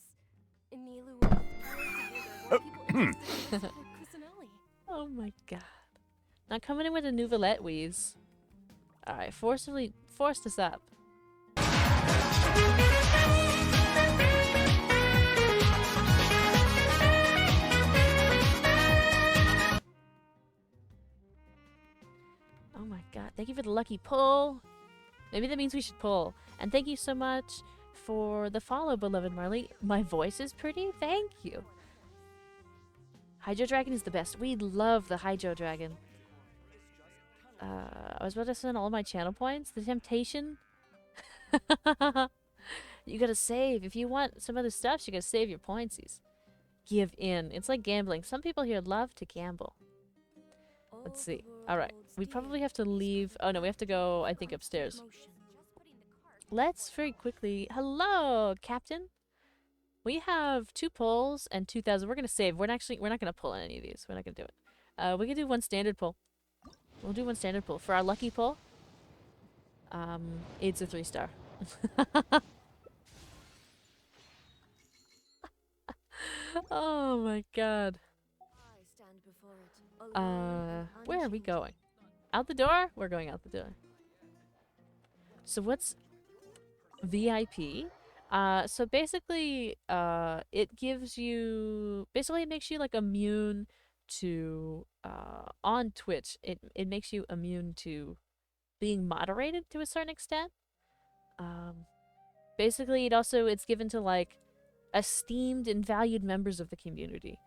Nilu was thrilled to hear there were people interested in Lesser Lord Kusanali. Oh my god. Not coming in with a Nouvellette wheeze. Alright, forced us up. Oh my god. Thank you for the lucky pull. Maybe that means we should pull. And thank you so much for the follow, beloved Marley. My voice is pretty? Thank you. Hydro Dragon is the best. We love the Hydro Dragon. I was about to spend all my channel points. The temptation. You gotta save. If you want some other stuff, you gotta save your pointsies. Give in. It's like gambling. Some people here love to gamble. Let's see. Alright. We probably have to leave. Oh no, we have to go, I think, upstairs. Let's very quickly. Hello, Captain. We have 2 pulls and 2,000. We're gonna save. We're not gonna pull any of these. We're not gonna do it. We can do 1 standard pull. We'll do 1 standard pull. For our lucky pull, it's a 3-star. Oh my god. Where are we going? Out the door? We're going out the door. So what's VIP? So basically, it gives you... Basically, it makes you, like, immune to... on Twitch, it makes you immune to being moderated to a certain extent. Basically, it's given to, like, esteemed and valued members of the community.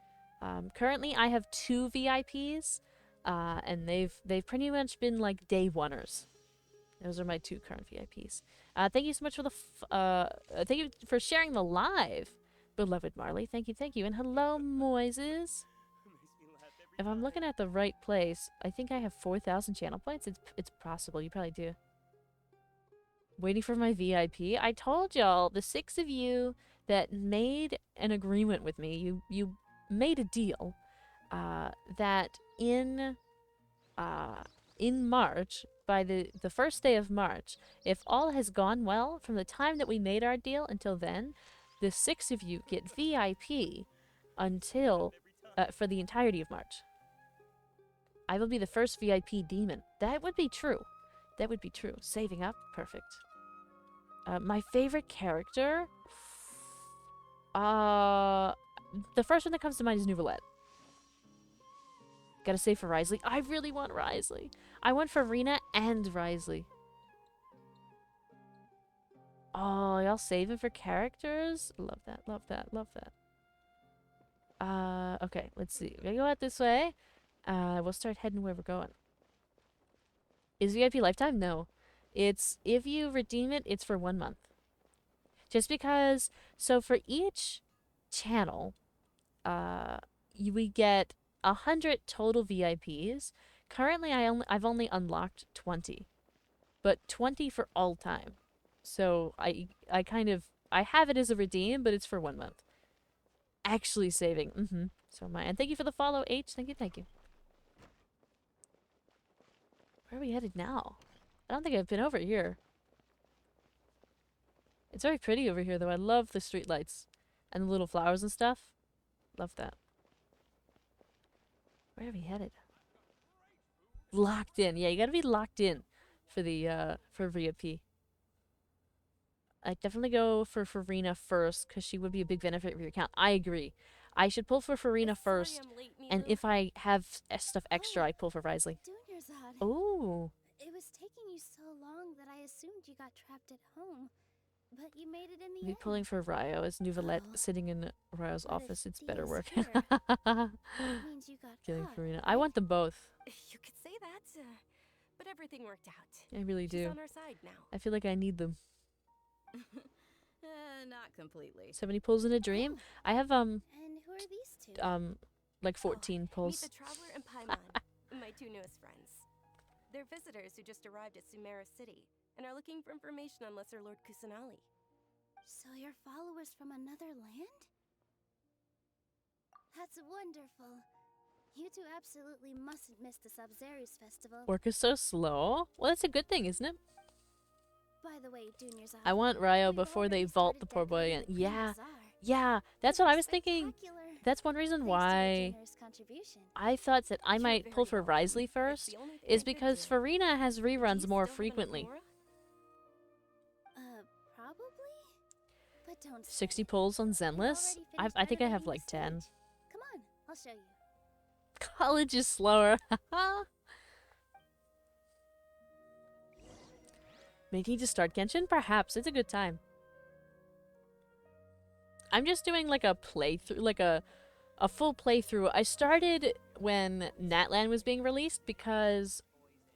Currently, I have 2 VIPs, and they've pretty much been, like, day oneers. Those are my 2 current VIPs. Thank you so much for the thank you for sharing the live, beloved Marley. Thank you. And hello, Moises. If I'm looking at the right place, I think I have 4,000 channel points. It's possible. You probably do. Waiting for my VIP. I told y'all, the 6 of you that made an agreement with me, you made a deal, that in March, by the first day of March, if all has gone well from the time that we made our deal until then, the 6 of you get VIP until for the entirety of March. I will be the first VIP demon. That would be true. That would be true. Saving up, perfect. My favorite character, the first one that comes to mind is Nouvellette. Gotta save for Risley. I really want Risley. I want Farina and Risley. Oh, y'all saving for characters? Love that, love that, love that. Okay, let's see. We're gonna go out this way. We'll start heading where we're going. Is VIP lifetime? No. It's, if you redeem it, it's for 1 month. Just because, so for each channel, we get 100 total VIPs. Currently, I've only unlocked 20, but 20 for all time. So I have it as a redeem, but it's for 1 month. Actually saving. So am I. And thank you for the follow, H. Thank you. Where are we headed now? I don't think I've been over here. It's very pretty over here, though. I love the street lights and the little flowers and stuff. Love that. Where are we headed? Locked in. Yeah, you gotta be locked in for the for VIP. I'd definitely go for Farina first, because she would be a big benefit for your account. I agree. I should pull for Farina first, and if I have stuff extra, I pull for Risley. Oh. It was taking you so long that I assumed you got trapped at home, but you made it in the Be end. pulling for Ryo as Nouvellette sitting in Ryo's office. It's better work. Means you got Killing caught, Farina. I want them both. You could say that, but everything worked out. I really She's do. on our side now. I feel like I need them. Not completely. 70 pulls in a dream. I have And who are these 2? like 14 pulls. Meet the Traveler and Paimon, my 2 newest friends. They're visitors who just arrived at Sumeru City and are looking for information on Lesser Lord Kusanali. So you're followers from another land? That's wonderful. You 2 absolutely mustn't miss the Sub-Zerius festival. Work is so slow. Well, that's a good thing, isn't it? By the way, Junior's I want Ryo before they vault the poor boy in. Yeah, that's what I was thinking. That's one reason why I thought that I might pull for Risley first, is because Farina has reruns more frequently. Probably? But don't 60 pulls on Zenless? I think I have like 10. Come on, I'll show you. College is slower. Making to start Genshin? Perhaps. It's a good time. I'm just doing like a playthrough, like a full playthrough. I started when Natlan was being released because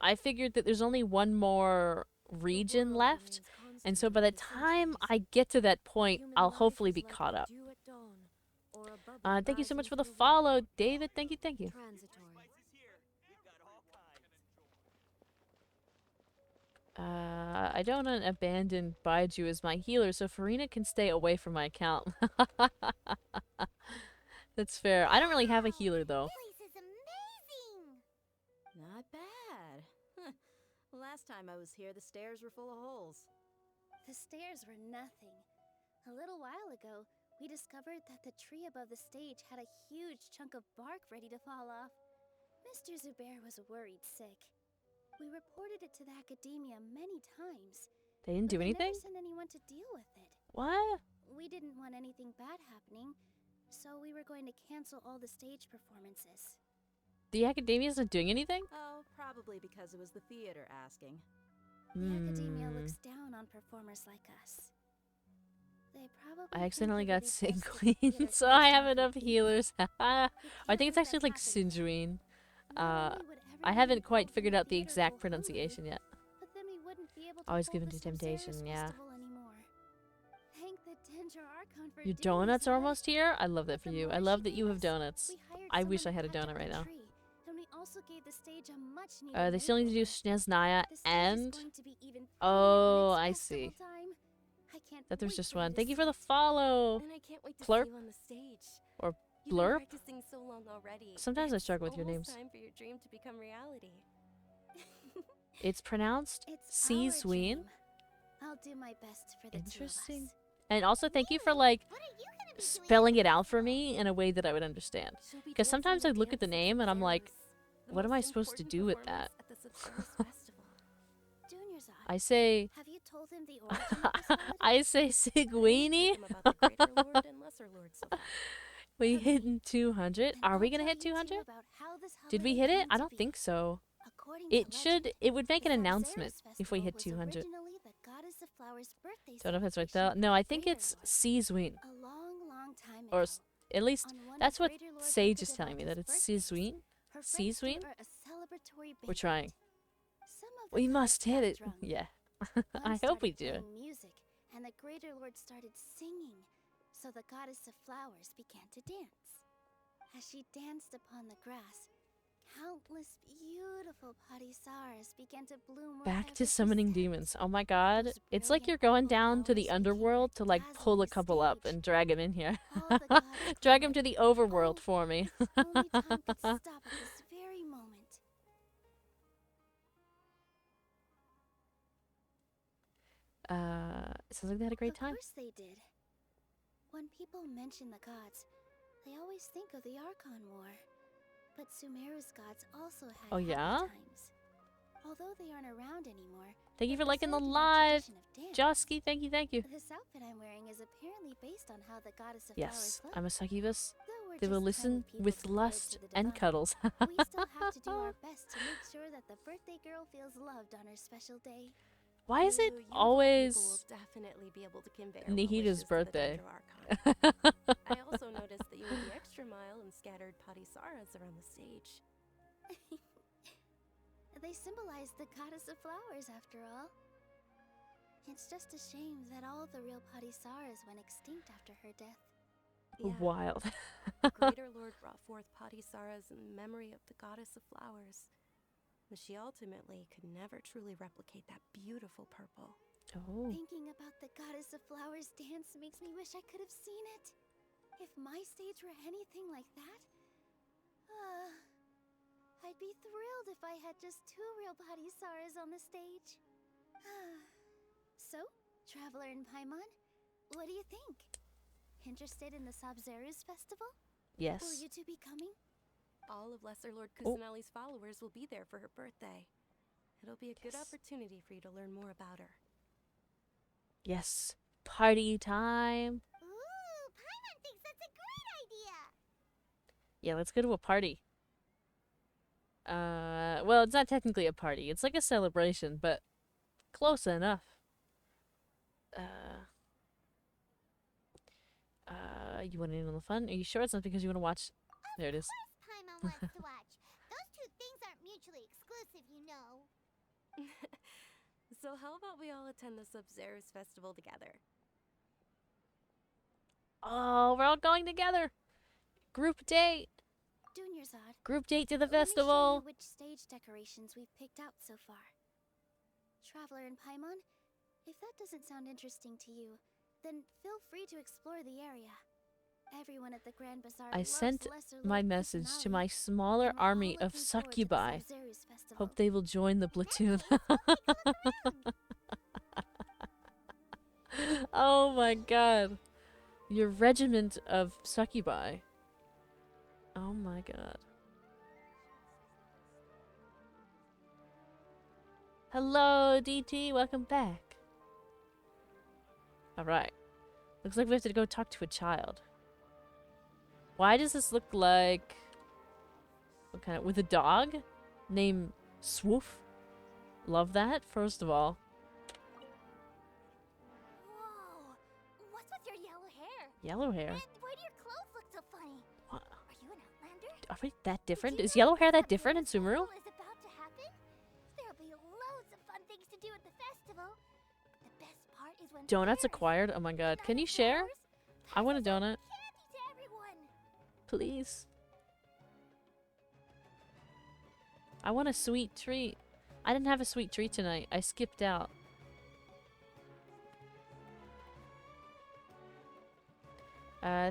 I figured that there's only one more region left, and so by the time I get to that point, I'll hopefully be caught up. Thank you so much for the follow, David. Thank you, thank you. I don't want to abandon Baiju as my healer, so Farina can stay away from my account. That's fair. I don't really have a healer, though. This is amazing! Not bad. Last time I was here, the stairs were full of holes. The stairs were nothing. A little while ago, we discovered that the tree above the stage had a huge chunk of bark ready to fall off. Mr. Zubair was worried sick. We reported it to the academia many times. They didn't do anything? Never sent anyone to deal with it. What? We didn't want anything bad happening, so we were going to cancel all the stage performances. The academia isn't doing anything? Oh, probably because it was the theater asking. The academia looks down on performers like us. They probably I accidentally think it got would be Sin best if the Queen, theater so closed I down have enough completely. healers. I We think it's can't actually let like that happen. Sinjuin. Not only would I everyone haven't involved quite in figured the out the theater exact go pronunciation hungry, yet. but then we wouldn't be able to Always hold given the to temptation, Samsara's yeah. festival anymore. Thank the Dendro Archon for Your doing donuts this, are bud. almost here? I love that for With the you. I more love she that you gave have us, donuts. we hired I someone wish to I had a patch up donut the right now. tree, and we also gave the stage a much-needed They still need to do makeover. Sneznaya The stage is and... going to be even Oh, prettier when I it's see. festival time. I can't That there's wait just for you one. to Thank you see for the it. follow. And I can't wait to Plurp? see you on the stage. Or You've been blurp? practicing so long already. Sometimes I It's struggle with your almost names. time for your dream to become reality. It's pronounced It's C our Sween. dream. I'll do my best for the Interesting. two of us. And also thank you for like What are you gonna be doing spelling with it out this for one? me in a way that I would understand. She'll be Because dancing sometimes the I look at the dance of name and I'm like, Samsaras, the what am I most supposed to important do with that? performance at the Samsaras festival. Junior's I say, Have you told him the origin of this god? I say I Seguini. told them about the Greater Lord and Lesser Lord so far. We hit 200. Then Are we I'll gonna tell hit you two 200? about how this Did we holiday hit it? came I to don't be. think so. According to It should. legend, It would make the an Sabzeruz announcement if we festival hit was 200. originally the goddess of flowers' birthday Don't know if that's right celebration though. No, for I think Greater it's Lord. Sizween. A long, long time Or ago, at least on one that's of what Greater Lord Sage is telling me, that Biddebaba's it's birthdays, Sizween. her friends threw Sizween? her a celebratory We're banquet. trying. Some of the We gods must hit got it. drunk. Yeah. One I hope we started do. playing music, and the Greater Lord started singing, so the goddess of flowers began to dance. As she danced upon the grass, countless beautiful padisaras began to bloom Back wherever to she summoning stepped. demons. Oh my god. Those It's like brilliant you're going purple down to the flowers became underworld to like pull a dazzling couple up stage. and drag him in here. All the gods Drag him to clamored, the overworld "Oh, for me. if only time could stop at this very moment." It sounds like they had a great time. Of course they did. When people mention the gods, they always think of the Archon War. But Sumeru's gods also had Oh, yeah? happy times. Although they aren't around anymore. Thank you for they're liking the preserved in our live. tradition of dance. Josky, thank you, thank you. This outfit I'm wearing is apparently based on how the goddess of Yes, flowers I'm a looked. succubus. Though we're They will just tiny listen people with devoted lust to the and divine, cuddles. we still have to do our best to make sure that the birthday girl feels loved on her special day. Why is it You people always will definitely be able to convey our well Nihida's wishes to the birthday? Dendro Archon. I also noticed that you went the extra mile and scattered padisaras around the stage. They symbolize the goddess of flowers, after all. It's just a shame that all the real padisaras went extinct after her death. Yeah, Wild. the Greater Lord brought forth padisaras in memory of the goddess of flowers. But she ultimately could never truly replicate that beautiful purple. Oh. Thinking about the goddess of flowers dance makes me wish I could have seen it. If my stage were anything like that, I'd be thrilled if I had just 2 real padisaras on the stage. So, Traveler and Paimon, what do you think? Interested in the Sabzeruz festival? Yes. Will you two be coming? All of Lesser Lord Kusanali's followers will be there for her birthday. It'll be a good opportunity for you to learn more about her. Yes. Party time. Ooh, Paimon thinks that's a great idea. Yeah, let's go to a party. Well, it's not technically a party. It's like a celebration, but close enough. You want in on the fun? Are you sure it's not because you want to watch? There it is. Of course Paimon wants to watch. Those two things aren't mutually exclusive, you know. So how about we all attend the Sub-Zero's festival together? Oh, we're all going together. Group date. Dunyarzad, Group date to the let me show festival. you which stage decorations we've picked out so far. Traveler and Paimon, if that doesn't sound interesting to you, then feel free to explore the area. Everyone at the Grand Bazaar I loves sent Lesser my Lord message to Kusanali, my smaller and we're army all of looking forward to the succubi. Sub-Zero's festival. Hope they will join the platoon. Oh my god. Your regiment of succubi. Oh my god. Hello, DT. Welcome back. Alright. Looks like we have to go talk to a child. Why does this look like... What kind of... With a dog? Named Swoof? Love that, first of all. Whoa! What's with your yellow hair? Yellow hair? And why do your clothes look so funny? What? Are you an outlander? Are we that different? Do you Is know yellow hair that the different in Sumeru? festival is about to happen? There'll be loads of fun things to do at the festival. But the best part is when Donuts parents acquired? Oh my god. Can you share? I want a donut. candy to everyone. Please. I want a sweet treat. I didn't have a sweet treat tonight. I skipped out.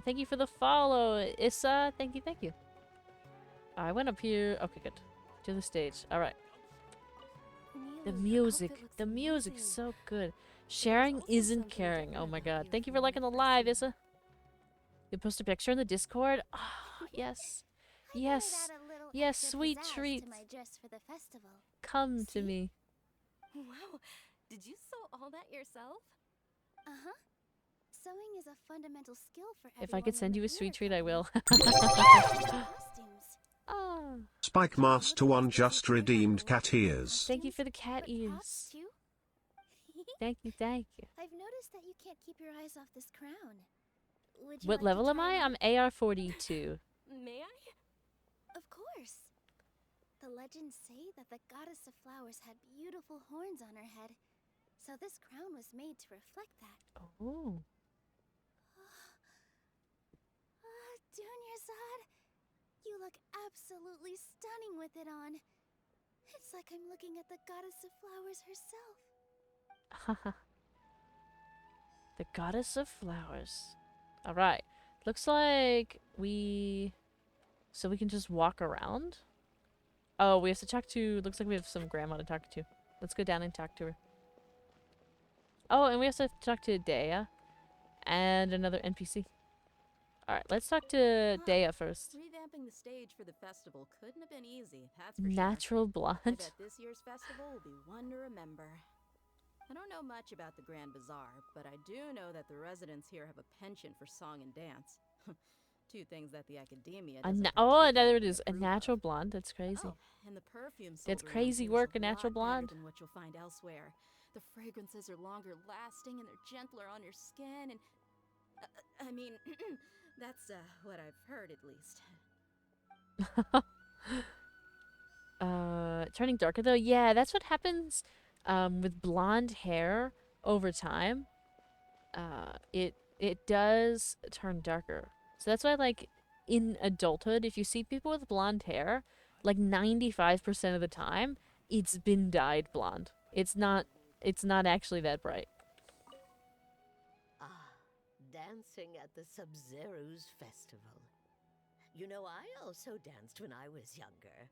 Thank you for the follow, Issa. Thank you, thank you. I went up here. Okay, good. To the stage. Alright. The music. The music's so good. Sharing isn't caring. Oh my god. Thank you for liking the live, Issa. You post a picture in the Discord? Ah, yes. Yes. Yes, sweet treats. To my dress for the festival. Come to me. Wow, did you sew all that yourself? Uh-huh. Sewing is a fundamental skill for If I could send you a sweet treat, I will. Costumes. Oh. Spike Master 1 just redeemed cat ears. Thank you for the cat ears. Thank you, thank you. I've noticed that you can't keep your eyes off this crown. Would you What like to level am try I? it I'm on? AR42. May I? Of course. The legends say that the goddess of flowers had beautiful horns on her head, so this crown was made to reflect that. Oh. Dunyarzad, you look absolutely stunning with it on. It's like I'm looking at the goddess of flowers herself. The goddess of flowers. Alright. Looks like so we can just walk around? Oh, we have to talk to... Looks like we have some grandma to talk to. Let's go down and talk to her. Oh, and we also have to talk to Dea. And another NPC. Alright, let's talk to Dea first. Revamping the stage for the festival couldn't have been easy, that's for Natural sure. I blonde. bet this year's festival will be one to remember. I don't know much about the Grand Bazaar, but I do know that the residents here have a penchant for song and dance. Two things that the academia doesn't Oh, there it particularly is. A approve natural of. blonde. That's crazy. Oh, and the perfume That's sold around crazy here is work, a lot natural better blonde. than what you'll find elsewhere. The fragrances are longer lasting and they're gentler on your skin and... I mean, that's what I've heard at least. Turning darker though? Yeah, that's what happens with blonde hair over time. It does turn darker. So that's why, like, in adulthood, if you see people with blonde hair, like 95% of the time, it's been dyed blonde. It's not actually that bright. Ah, dancing at the Sub-Zero's festival. You know, I also danced when I was younger.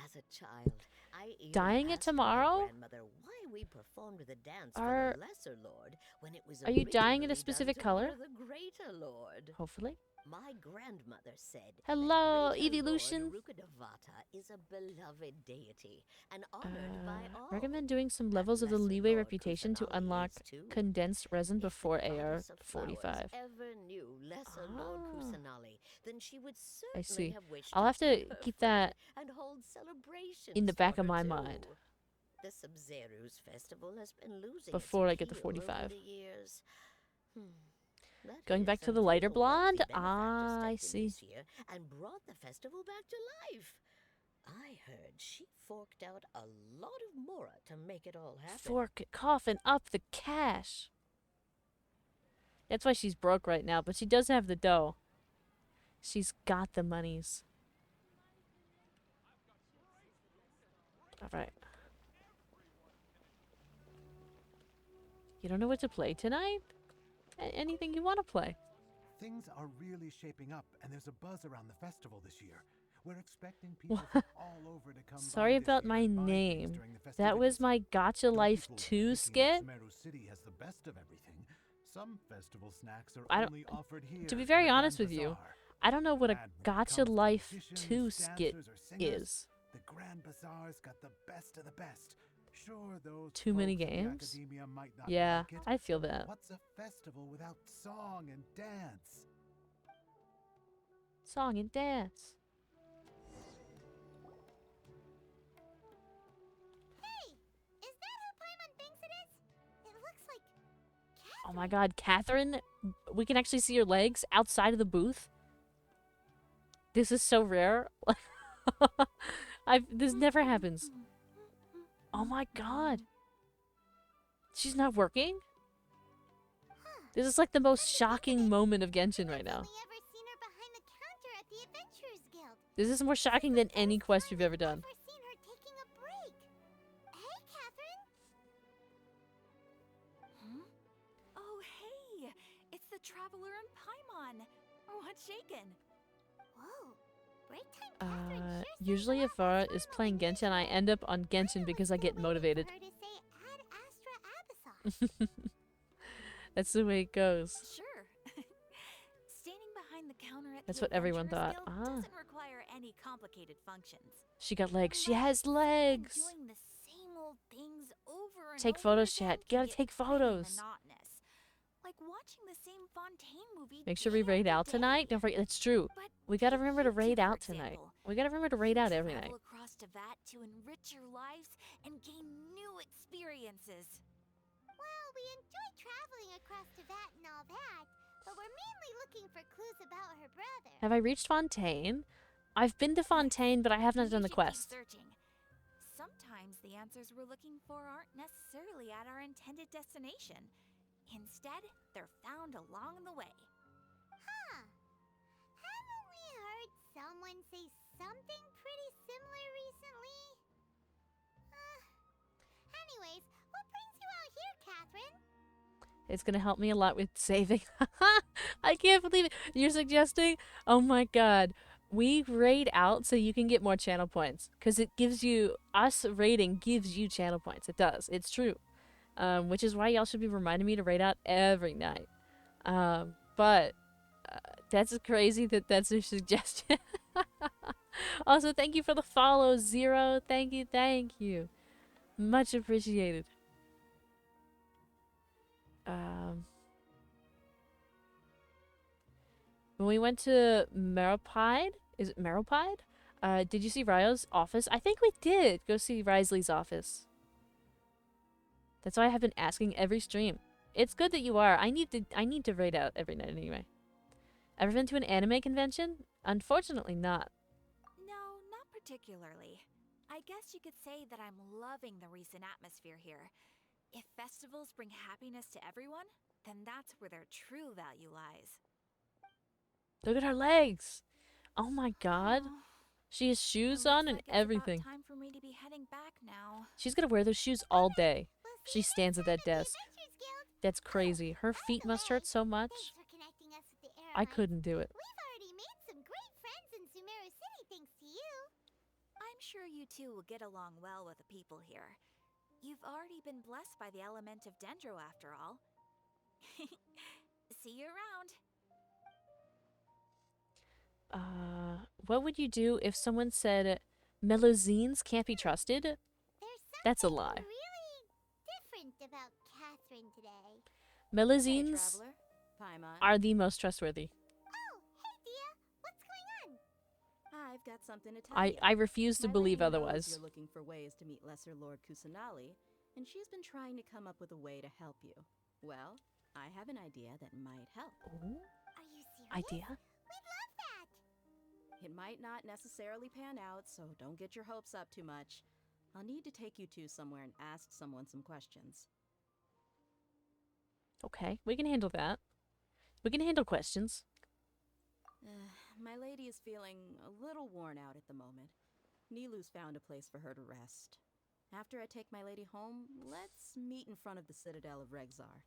As a child, I even Dyeing it asked my tomorrow? grandmother why we performed the dance Are- for the Lesser Lord when it was are you dyeing it a originally specific done to honor color? the Greater Lord. Hopefully. My grandmother said Hello, that Greater Evolution. Lord Rukkhadevata is a beloved deity and honored by all. Recommend doing some levels of the leeway reputation to unlock condensed resin before AR 45. Ever knew Lesser Lord Ah. Kusanali, then she would I certainly see. have wished I'll have to see her keep free that and hold celebrations in the back for of her my too. mind. The Sub-Zero's festival has been losing Before its I get to appeal over 45. the years. That Going is back to the until lighter a wealthy blonde? benefactor Ah, I stepped in see. this year and brought the festival back to life. I heard she forked out a lot of mora to make it all happen. Fork coughing up the cash. That's why she's broke right now, but she does have the dough. She's got the monies. Alright. You don't know what to play tonight? Anything you want to play? Things are really shaping up, and there's a buzz around the festival this year. We're expecting people from all over to come. Sorry about my name. That was my Gotcha Life 2 skit. Sumeru City has the best of everything. Some festival snacks are only offered here. To be very honest with you, I don't know what a Gotcha Life 2 skit is. The Grand Bazaar's got the best of the best. Sure, those too many games? Yeah, I feel that. What's a festival without song and dance? Song and dance. Hey, is that who Paimon thinks it is? It looks like Catherine. Oh my god, Catherine, we can actually see your legs outside of the booth. This is so rare. This never happens. Oh my god. She's not working? This is like the most shocking moment of Genshin right now. This is more shocking than any quest we've ever done. Oh, hey! It's the Traveler and Paimon. What's shaken? Whoa. Break time, Catherine. Usually if Vara is playing Genshin, I end up on Genshin because I get motivated. That's the way it goes. Sure. Standing behind the counter at That's the what everyone thought. Adventurers Guild doesn't require any complicated functions. She got legs. She has legs. Doing the same old things over and Take over photos, again chat. can Gotta get take pretty photos. monotonous. Like watching the same Fontaine movie. Make sure we raid out tonight. Don't forget, that's true. We gotta remember to raid out tonight. We gotta remember to raid out every night. Travel across Teyvat to enrich your lives and gain new experiences. Well, we enjoy traveling across Teyvat and all that, but we're mainly looking for clues about her brother. Have I reached Fontaine? I've been to Fontaine, but I have not done the quest. Searching. Sometimes the answers we're looking for aren't necessarily at our intended destination. Instead, they're found along the way. Huh. Haven't we heard someone say something pretty similar recently? Anyways, what brings you out here, Catherine? It's gonna help me a lot with saving. I can't believe it. You're suggesting? Oh my god. We raid out so you can get more channel points. Because it gives you, us raiding gives you channel points. It does. It's true. Which is why y'all should be reminding me to raid out every night. But that's crazy that that's a suggestion. Also, thank you for the follow, Zero. Thank you, thank you. Much appreciated. When we went to Meropide, is it Meropide? Did you see Ryo's office? I think we did go see Risley's office. That's why I have been asking every stream. It's good that you are. I need to raid out every night anyway. Ever been to an anime convention? Unfortunately not. No, not particularly. I guess you could say that I'm loving the recent atmosphere here. If festivals bring happiness to everyone, then that's where their true value lies. Look at her legs. Oh my god. She has shoes on and everything. Time for me to be heading back now. She's gonna wear those shoes all day. She stands at that desk. That's crazy. Her feet must hurt so much. I couldn't do it. We've already made some great friends in Sumeru City thanks to you. I'm sure you two will get along well with the people here. You've already been blessed by the element of Dendro after all. See you around. What would you do if someone said Melusines can't be trusted? That's a lie. Really different about Catherine today. Melusines are the most trustworthy. Oh, hey Dia, what's going on? I've got something to tell you. I refuse to My believe lady knows otherwise. You're looking for ways to meet Lesser Lord Kusanali, and she's been trying to come up with a way to help you. Well, I have an idea that might help. Ooh. Are you serious? Idea? We'd love that. It might not necessarily pan out, so don't get your hopes up too much. I'll need to take you two somewhere and ask someone some questions. Okay, we can handle that. We can handle questions. My lady is feeling a little worn out at the moment. Nilu's found a place for her to rest. After I take my lady home, let's meet in front of the Citadel of Regzar.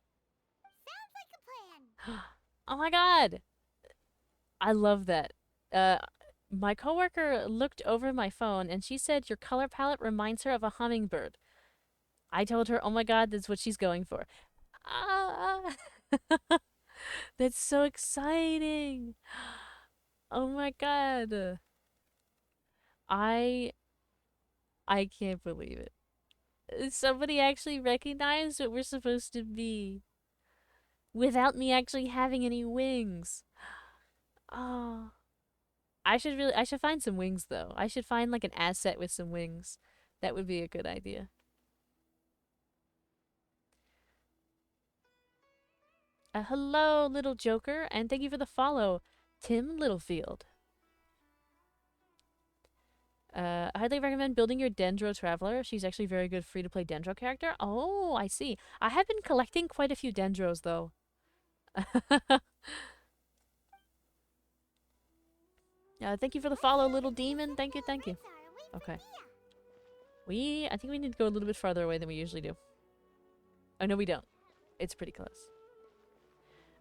Sounds like a plan. Oh my god! I love that. My coworker looked over my phone and she said your color palette reminds her of a hummingbird. I told her, oh my god, that's what she's going for. Ah! That's so exciting! Oh my god. I can't believe it. Somebody actually recognized what we're supposed to be. Without me actually having any wings. Oh. I should find some wings though. I should find like an asset with some wings. That would be a good idea. Hello, little Joker, and thank you for the follow, Tim Littlefield. I highly recommend building your Dendro Traveler. She's actually a very good free-to-play Dendro character. Oh, I see. I have been collecting quite a few Dendros, though. Thank you for the follow, little demon. Thank you, thank you. Okay. I think we need to go a little bit farther away than we usually do. Oh, no, we don't. It's pretty close.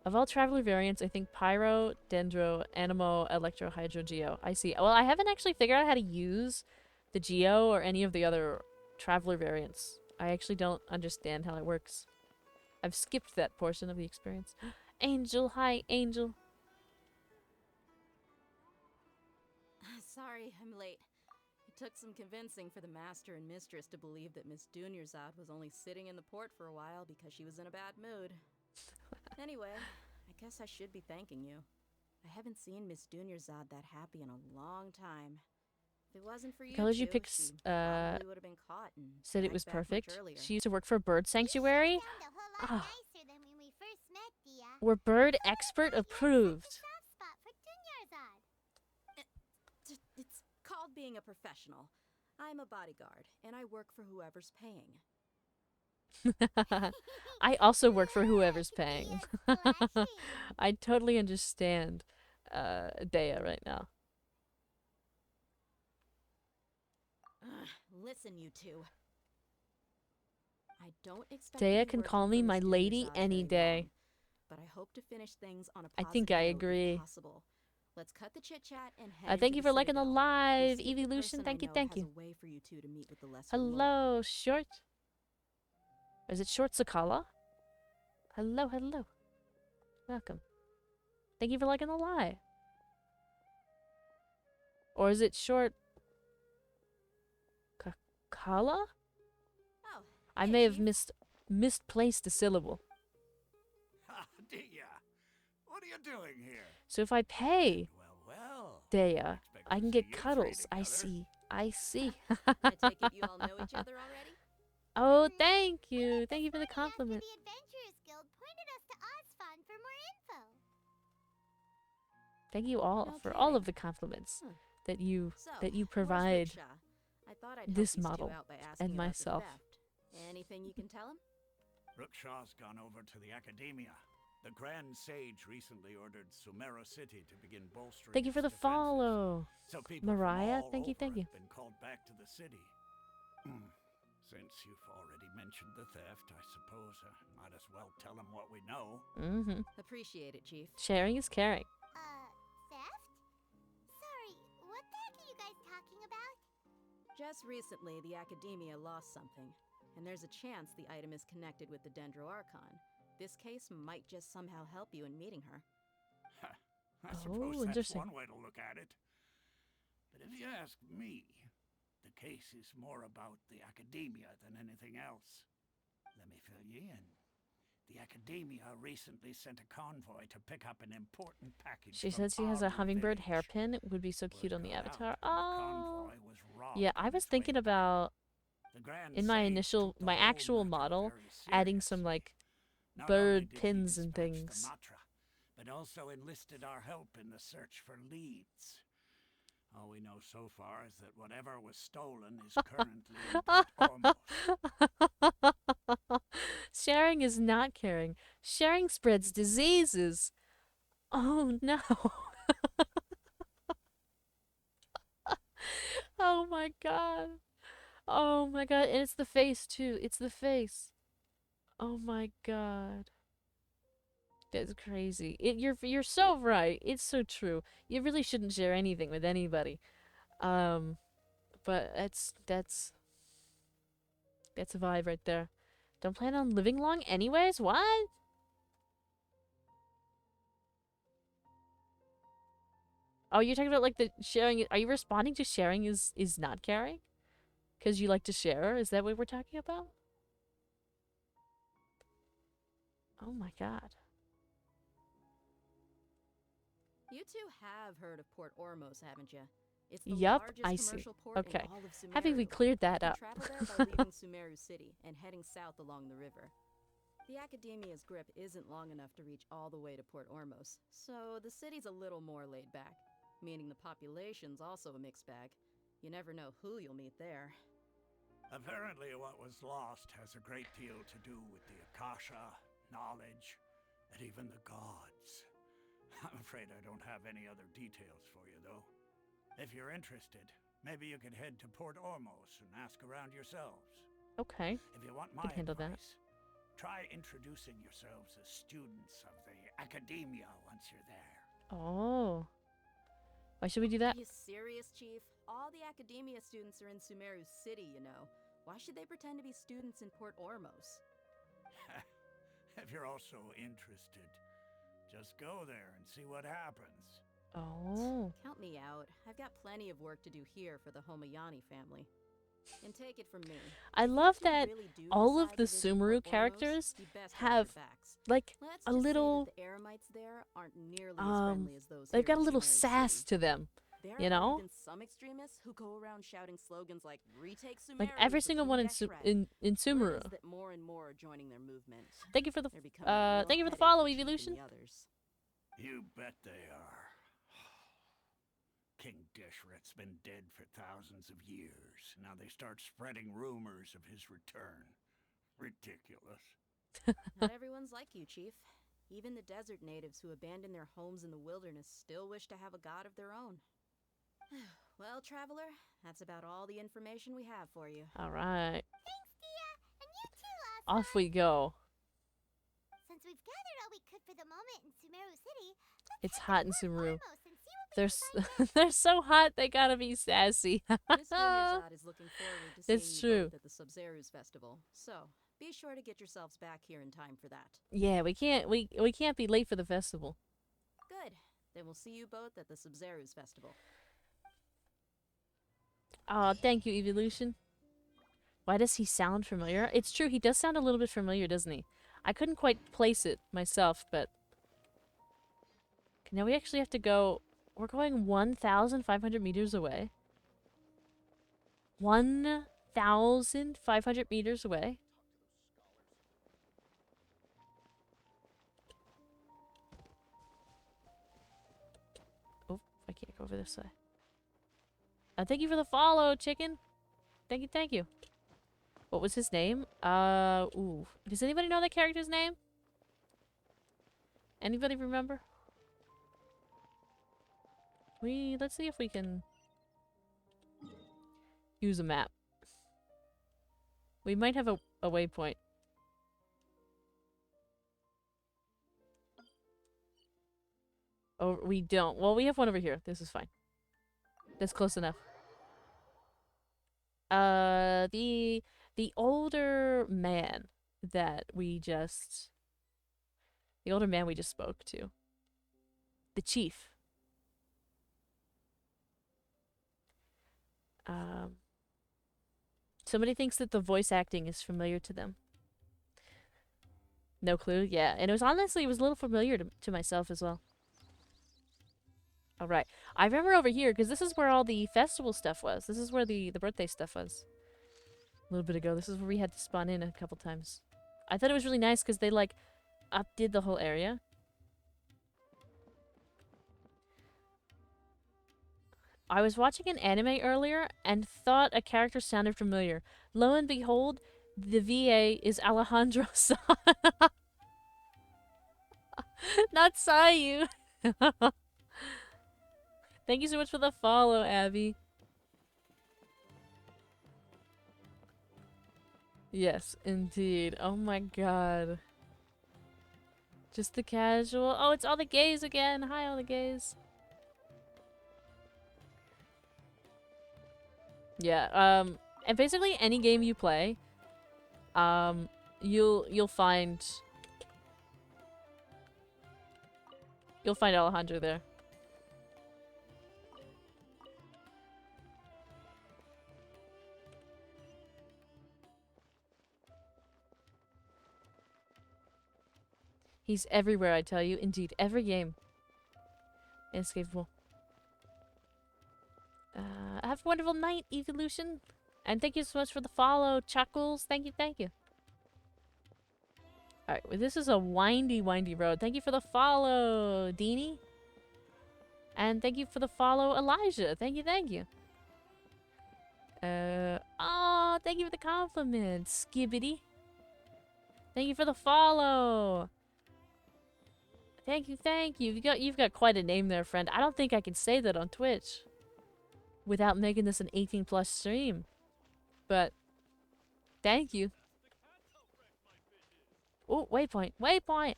Of all Traveler variants, I think Pyro, Dendro, Animo, Electro, Hydro, Geo. I see. Well, I haven't actually figured out how to use the Geo or any of the other Traveler variants. I actually don't understand how it works. I've skipped that portion of the experience. Angel, hi, Angel. Sorry, I'm late. It took some convincing for the master and mistress to believe that Miss Dunyarzad was only sitting in the port for a while because she was in a bad mood. Anyway, I guess I should be thanking you. I haven't seen Miss Dunyarzad that happy in a long time. If it wasn't for you Colors you two, picked, she probably would have been caught and said it was dragged back perfect. much earlier. She used to work for a bird sanctuary. Sound a whole lot nicer than when we first met, Dia. We're bird expert approved. Soft spot for Dunyarzad. It's called being a professional. I'm a bodyguard, and I work for whoever's paying. I also work for whoever's paying. I totally understand Dea right now. Listen, you two. I don't expect Dea can call me my lady any day. But I hope to finish things on a I positive think I note if agree. possible. Let's cut the chit-chat and head Thank into you the for liking the Citadel. live, We'll see if the Evolution. person Thank you, I know thank has you. a way for you two to meet with the lesser Hello, Short. Is it Short Sakala? Hello, hello. Welcome. Thank you for liking the live. Or is it Short Kala? Oh, I may have misplaced a syllable. Ha, Dia! What are you doing here? So if I pay Well, Dea, expect I to can see get you three cuddles. I together. see. I see. I take it you all know each other already? Oh, thank you. Thank you for the compliment. The Adventurers Guild pointed us to Ozfon for more info. Thank you all No for all kidding. of the compliments Huh. that you So, that you where's provide Rickshaw? I thought I'd help this these two model out by asking and about the myself. theft. Anything you can tell him? Rookshaw's gone over to the Academia. The Grand Sage recently ordered Sumeru City to begin bolstering. Thank you for the its defenses. follow. So people from Mariah, all thank you, over thank you. have been called back to the city. Since you've already mentioned the theft, I suppose I might as well tell them what we know. Mm-hmm. Appreciate it, Chief. Sharing is caring. Theft? Sorry, what the heck are you guys talking about? Just recently, the Academia lost something, and there's a chance the item is connected with the Dendro Archon. This case might just somehow help you in meeting her. I suppose that's interesting. one way to look at it. But if you ask me, the case is more about the Academia than anything else. Let me fill you in. The Academia recently sent a convoy to pick up an important package. She from said she has a Aru hummingbird village. hairpin. It would be so cute on the Word got avatar. out, and the Oh. convoy was robbed Yeah, I on was its way thinking back. about The Grand in my Sage initial took the my whole actual matter model very adding some seriously. like Not only bird did he pins and dispatch things. the Matra, but also enlisted our help in the search for leads. All we know so far is that whatever was stolen is currently in Port Ormos. Sharing is not caring. Sharing spreads diseases. Oh no. Oh my god. Oh my god. And it's the face too. It's the face. Oh my god. That's crazy. You're so right. It's so true. You really shouldn't share anything with anybody. But that's a vibe right there. Don't plan on living long anyways? What? Oh, you're talking about like the sharing. Are you responding to sharing is not caring? Because you like to share? Is that what we're talking about? Oh my god. You two have heard of Port Ormos, haven't you? It's the Yup, largest I see. commercial port Okay. in all of Sumeru. Having we cleared that You up. can travel there by leaving Sumeru City and heading south along the river. The Academia's grip isn't long enough to reach all the way to Port Ormos, so the city's a little more laid back, meaning the population's also a mixed bag. You never know who you'll meet there. Apparently what was lost has a great deal to do with the Akasha, knowledge, and even the gods. I'm afraid I don't have any other details for you, though. If you're interested, maybe you could head to Port Ormos and ask around yourselves. Okay. If you want my Can handle that. advice, try introducing yourselves as students of the Academia once you're there. Oh. Why should we do that? Are you serious, Chief? All the Academia students are in Sumeru City, you know. Why should they pretend to be students in Port Ormos? If you're also interested, just go there and see what happens. Oh. Count me out. I've got plenty of work to do here for the Homayani family. And take it from me. I love If you that really do all of decide the to visit Sumeru Port Ormos, characters you best watch have your backs. like Let's a just say little that the Eremites there aren't nearly as friendly as those they've here got a in little Sumeru sass City. to them. There You are know? even some extremists who go around shouting slogans like "Retake Sumeru." Like every for single King one in Deshret. in Word Sumeru. is that more and more are joining their movement. Thank you for the They're becoming a real thank you for the headache follow, Chief and Evolution. the others. You bet they are. King Deshret's been dead for thousands of years. Now they start spreading rumors of his return. Ridiculous. Not everyone's like you, Chief. Even the desert natives who abandon their homes in the wilderness still wish to have a god of their own. Well, Traveler, that's about all the information we have for you. All right. Thanks, Dia! And you too, Off we go. Since we've gathered all we could for the moment in Sumeru City, It's hot in Sumeru. Ormos and see what we They're so hot they gotta be sassy. Miss Vineyard is looking forward to seeing It's you true. both at the Sub-Zeru's festival. So, be sure to get yourselves back here in time for that. Yeah, we can't be late for the festival. Good. Then we'll see you both at the Sub-Zeru's festival. Oh, thank you, Evolution. Why does he sound familiar? It's true, he does sound a little bit familiar, doesn't he? I couldn't quite place it myself, but... Okay, now we actually have to go... We're going 1,500 meters away. 1,500 meters away. Oh, I can't go over this way. Thank you for the follow, chicken. Thank you, thank you. What was his name? Ooh. Does anybody know that character's name? Anybody remember? Let's see if we can use a map. We might have a waypoint. Oh, we don't. Well, we have one over here. This is fine. That's close enough. The older man that we just... The older man we just spoke to. The chief. Somebody thinks that the voice acting is familiar to them. No clue? Yeah. And it was honestly, it was a little familiar to myself as well. Alright. I remember over here, because this is where all the festival stuff was. This is where the birthday stuff was. A little bit ago. This is where we had to spawn in a couple times. I thought it was really nice because they, like, updid the whole area. I was watching an anime earlier and thought a character sounded familiar. Lo and behold, the VA is Alejandro-san. Not Sayu. Thank you so much for the follow, Abby. Yes, indeed. Oh my god. Just the casual. Oh, it's all the gays again. Hi, all the gays. Yeah, and basically any game you play, you'll find Alejandro there. He's everywhere, I tell you. Indeed, every game. Inescapable. Have a wonderful night, Evolution. And thank you so much for the follow, Chuckles. Thank you, thank you. Alright, well, this is a windy, windy road. Thank you for the follow, Deanie. And thank you for the follow, Elijah. Thank you, thank you. Oh, thank you for the compliment, Skibbity. Thank you for the follow. Thank you, thank you. You've got quite a name there, friend. I don't think I can say that on Twitch without making this an 18+ stream. But thank you. Oh, waypoint, waypoint.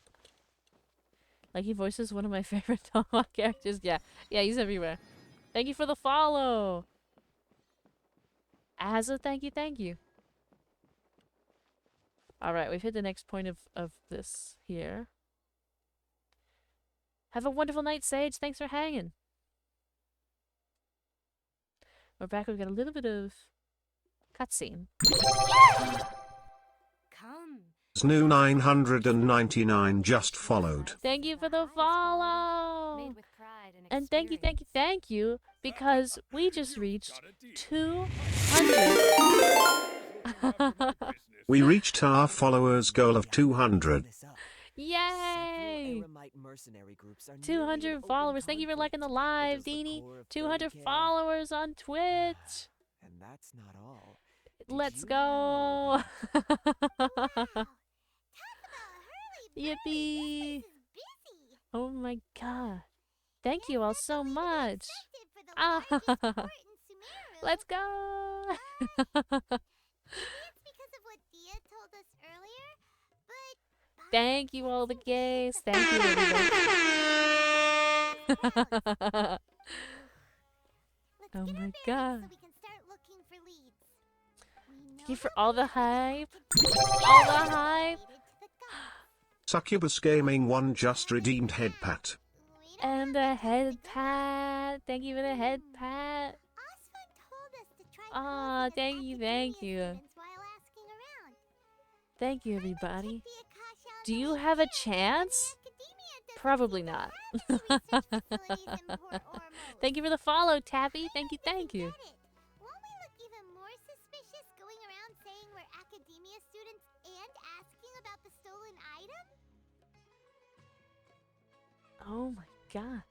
Like he voices one of my favorite Toma characters. Yeah, he's everywhere. Thank you for the follow. Azza, thank you, thank you. Alright, we've hit the next point of this here. Have a wonderful night, Sage. Thanks for hanging. We're back. We've got a little bit of cutscene. Come. New 999 just followed. Thank you for the follow. And thank you, thank you, thank you, because we just reached 200. We reached our followers goal of 200. Yay! 200 followers. Thank you for liking the live, Deanie. 200 followers on Twitch. And that's not all. Let's go. Yippee. Oh my god. Thank you all so much. Ah. Let's go. Thank you, all the gays. Thank you, everybody. Oh my god. Thank you for all the hype. All the hype. Succubus Gaming 1 just redeemed head pat. And the head pat. Thank you for the head pat. Ah, thank you, thank you. Thank you, everybody. Do you have a chance? Probably not. Thank you for the follow, Tappy. Thank you, thank you. Won't we look even more suspicious going around saying we're academia students and asking about the stolen item? Oh my god.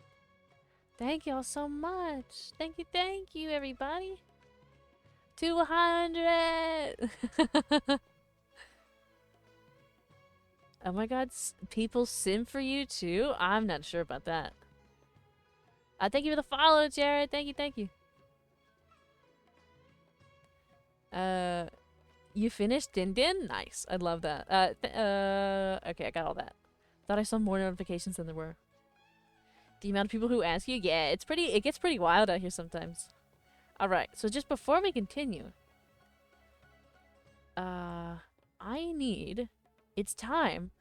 Thank y'all so much. Thank you, everybody. 200! Oh my god, people sim for you too? I'm not sure about that. Thank you for the follow, Jared. Thank you, thank you. You finished Din Din? Nice. I love that. Okay, I got all that. Thought I saw more notifications than there were. The amount of people who ask you? Yeah, it gets pretty wild out here sometimes. Alright, so just before we continue, it's time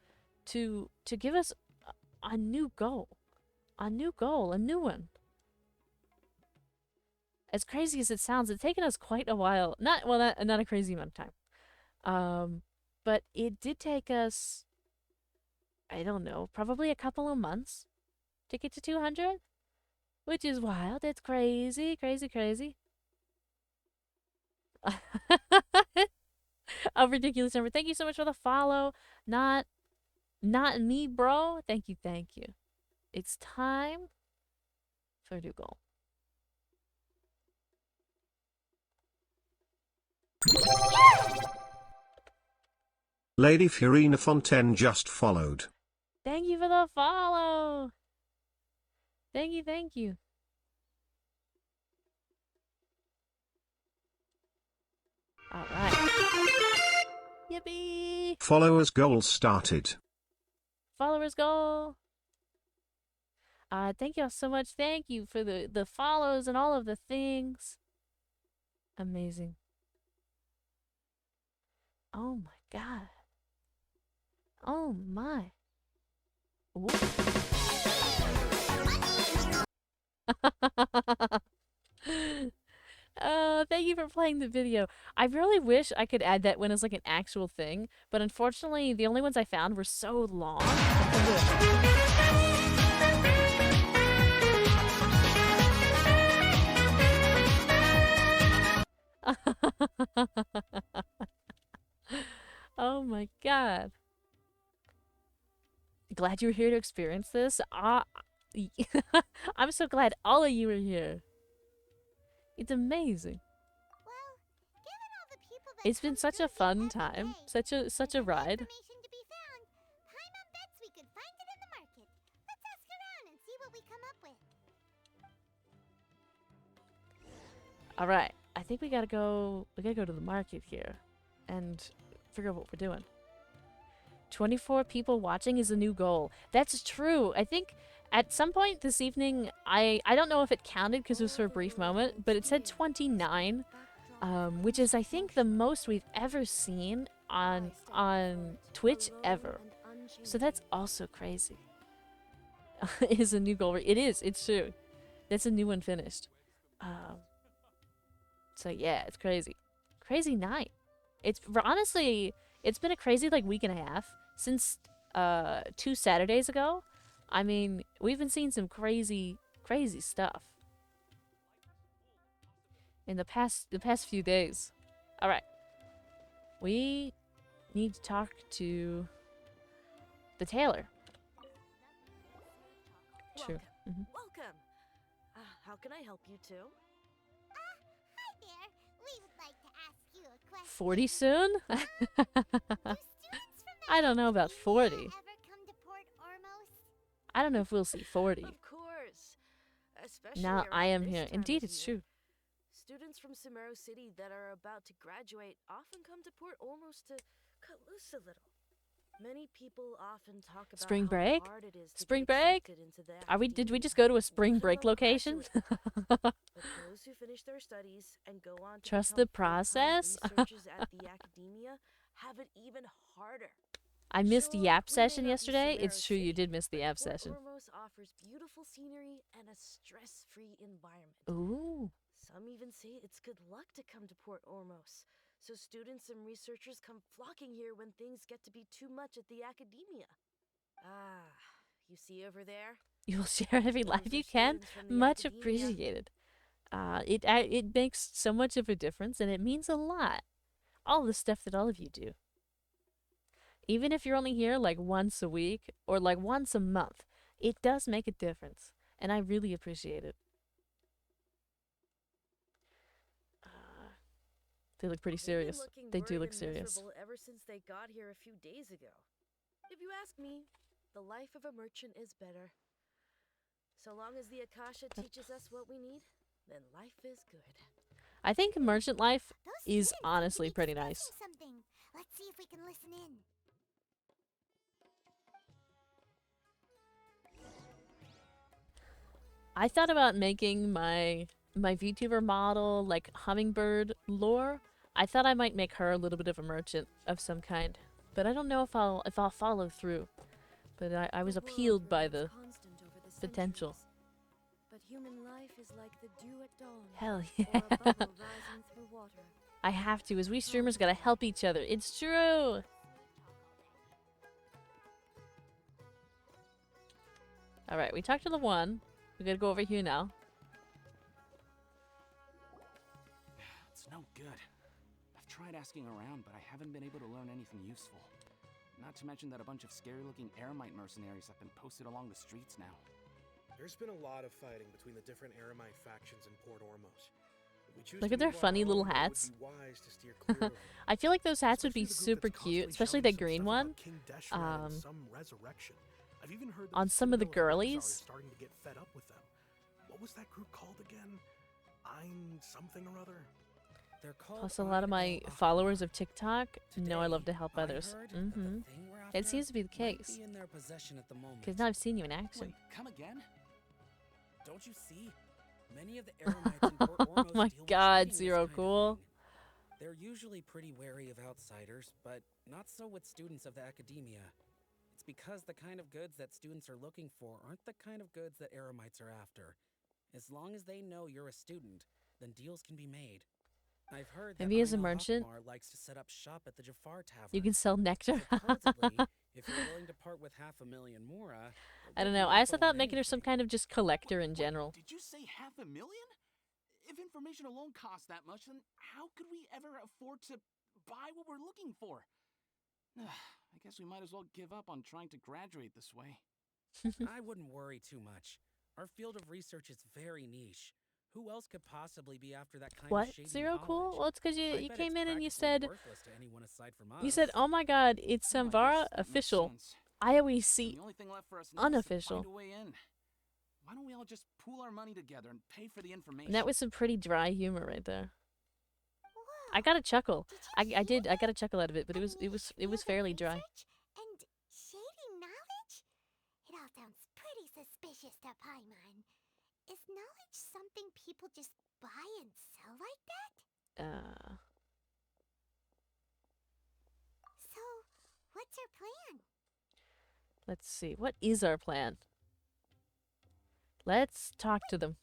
to give us a new goal. A new one. As crazy as it sounds, it's taken us quite a while. Not a crazy amount of time. But it did take us, I don't know, probably a couple of months to get to 200, which is wild. It's crazy, crazy, crazy. A ridiculous number. Thank you so much for the follow. Not me, bro. Thank you. It's time for a new goal. Lady Fiorina Fontaine just followed. Thank you for the follow. Thank you, thank you. All right. Yippee! Followers goal started. Followers goal. Thank y'all so much. Thank you for the follows and all of the things. Amazing. Oh my god. Oh my. Thank you for playing the video. I really wish I could add that one as like an actual thing, but unfortunately the only ones I found were so long. Oh my god. Glad you were here to experience this. I'm so glad all of you are here. It's amazing. Well, given all the people that It's been such a fun time. Such a ride. information to be found, Paimon bets we could find it in the market. Let's ask around and see what we come up with. All right. I think we gotta go to the market here and figure out what we're doing. 24 people watching is a new goal. That's true. I think at some point this evening, I don't know if it counted because it was for a brief moment, but it said 29, which is I think the most we've ever seen on Twitch ever. So that's also crazy. It is a new goal. It is. It's true. That's a new one finished. So yeah, it's crazy. Crazy night. Honestly, it's been a crazy like week and a half since 2 Saturdays ago. I mean, we've been seeing some crazy stuff in the past few days. All right. We need to talk to the tailor. True. Welcome. How can I help you too? Hi there. We would like to ask you a question. 40 soon? I don't know about 40. Ever come to Port Ormos? I don't know if we'll see 40. Of course. Especially Now I am around here. this time Indeed, of it's year. true. Students from Sumeru City that are about to graduate often come to Port Ormos to cut loose a little. Many people often talk about Spring how break? hard it is to Spring get break? accepted into the Did we just go to a spring break location? But those who finish their studies and go on to Trust become the process? full-time researchers at the academia have it even harder. I missed Yap we may session not be yesterday. Sumeru It's true, you City, did miss the but Yap Port session. Ormos offers beautiful scenery and a stress-free environment. Ooh. Some even say it's good luck to come to Port Ormos, so students and researchers come flocking here when things get to be too much at the academia. Ah, you see over there? You'll share every Those life are you can. students from the Much academia. appreciated. It makes so much of a difference, and it means a lot. All the stuff that all of you do. Even if you're only here like once a week or like once a month, it does make a difference, and I really appreciate it. They look pretty serious. They do look serious. Ever since they got here a few days ago. If you ask me, the life of a merchant is better. So long as the Akasha teaches us what we need, then life is good. I think merchant life is honestly pretty nice. Something. Let's see if we can listen in. I thought about making my VTuber model like hummingbird lore. I thought I might make her a little bit of a merchant of some kind, but I don't know if I'll follow through. But I was appealed by the potential. But human life is like the dew at dawn. Hell or yeah! a bubble rising through water. I have to, as we streamers gotta help each other. It's true. All right, we talked to the one. We gotta go over here now. It's no good. I've tried asking around, but I haven't been able to learn anything useful. Not to mention that a bunch of scary-looking Eremite mercenaries have been posted along the streets now. There's been a lot of fighting between the different Eremite factions in Port Ormos. Look at their funny little hats. I feel like those hats would be super cute, especially the green one. On some of the girlies. Starting to get fed up with them. What was that group called again? I'm something or other. They're called. Plus, a lot of my followers of TikTok know I love to help others. It seems to be the case. Because now I've seen you in action. Wait, come again? Don't you see? Many of the Eremites in Port Ormos Oh my deal with god, trading this Zero kind of Cool. thing. They're usually pretty wary of outsiders, but not so with students of the academia. It's because the kind of goods that students are looking for aren't the kind of goods that Eremites are after. As long as they know you're a student, then deals can be made. I've heard that Maybe as a Einal merchant, Hafmar likes to set up shop at the Jafar Tavern. you can sell nectar. Supposedly, if you're willing to part with 500,000 mora, I don't know. I also thought making her some kind of just collector in general. Did you say 500,000? If information alone costs that much, then how could we ever afford to buy what we're looking for? I guess we might as well give up on trying to graduate this way. I wouldn't worry too much. Our field of research is very niche. Who else could possibly be after that kind What? of shady Zero knowledge? Cool? Well, it's because you bet came it's in and you practically said, worthless to anyone aside from you us. said, oh my god, it's Samvara official. I always see The only thing left for us now is to unofficial. find a way in. Why don't we all just pool our money together and pay for the information? And that was some pretty dry humor right there. I got a chuckle. I got a chuckle out of it, but it was fairly dry. And shady knowledge? It all sounds pretty suspicious to Paimon. Is knowledge something people just buy and sell like that? So, what's our plan? Let's see. What is our plan? Let's talk to them.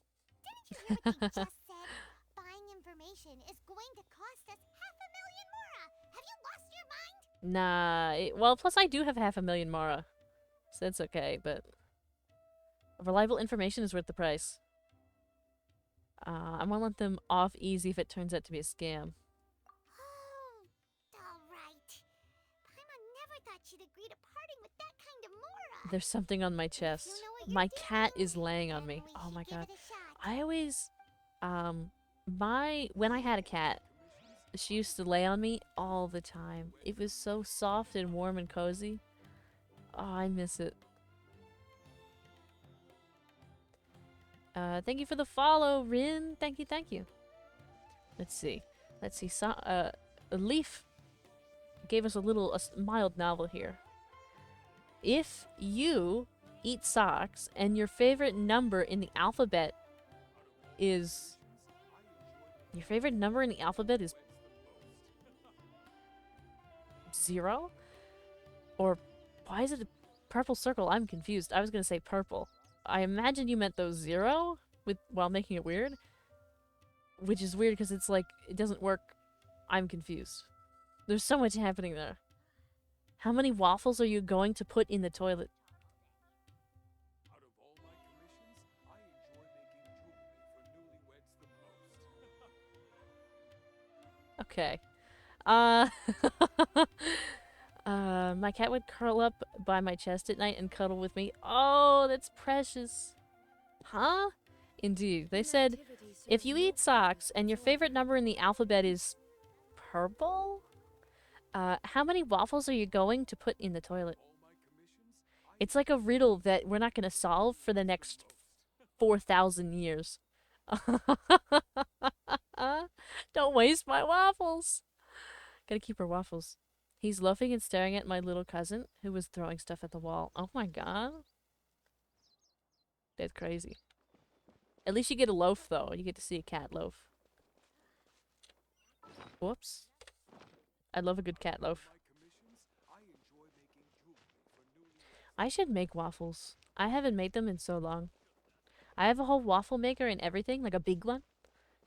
Didn't you hear what they just said? Buying information is going to cost us 500,000 mora. Have you lost your mind? Nah. Well, plus I do have 500,000 Mara. So that's okay, but... reliable information is worth the price. I'm gonna let them off easy if it turns out to be a scam. Alright. Paimon never thought she'd agree to parting with that kind of mora. There's something on my chest. My cat is laying on me. Oh my god. I always... when I had a cat, she used to lay on me all the time. It was so soft and warm and cozy. Oh, I miss it. Thank you for the follow, Rin. Thank you, thank you. Let's see. Leaf gave us a mild novel here. If you eat socks and your favorite number in the alphabet is... your favorite number in the alphabet is 0? Or why is it a purple circle? I'm confused. I was gonna say purple. I imagine you meant those 0 while making it weird. Which is weird because it's like, it doesn't work. I'm confused. There's so much happening there. How many waffles are you going to put in the toilet? Okay. My cat would curl up by my chest at night and cuddle with me. Oh, that's precious. Huh? Indeed. They said, if you eat socks and your favorite number in the alphabet is purple, how many waffles are you going to put in the toilet? It's like a riddle that we're not going to solve for the next 4,000 years. Don't waste my waffles. Gotta keep her waffles. He's laughing and staring at my little cousin, who was throwing stuff at the wall. Oh my god. That's crazy. At least you get a loaf, though. You get to see a cat loaf. Whoops. I love a good cat loaf. I should make waffles. I haven't made them in so long. I have a whole waffle maker and everything, like a big one.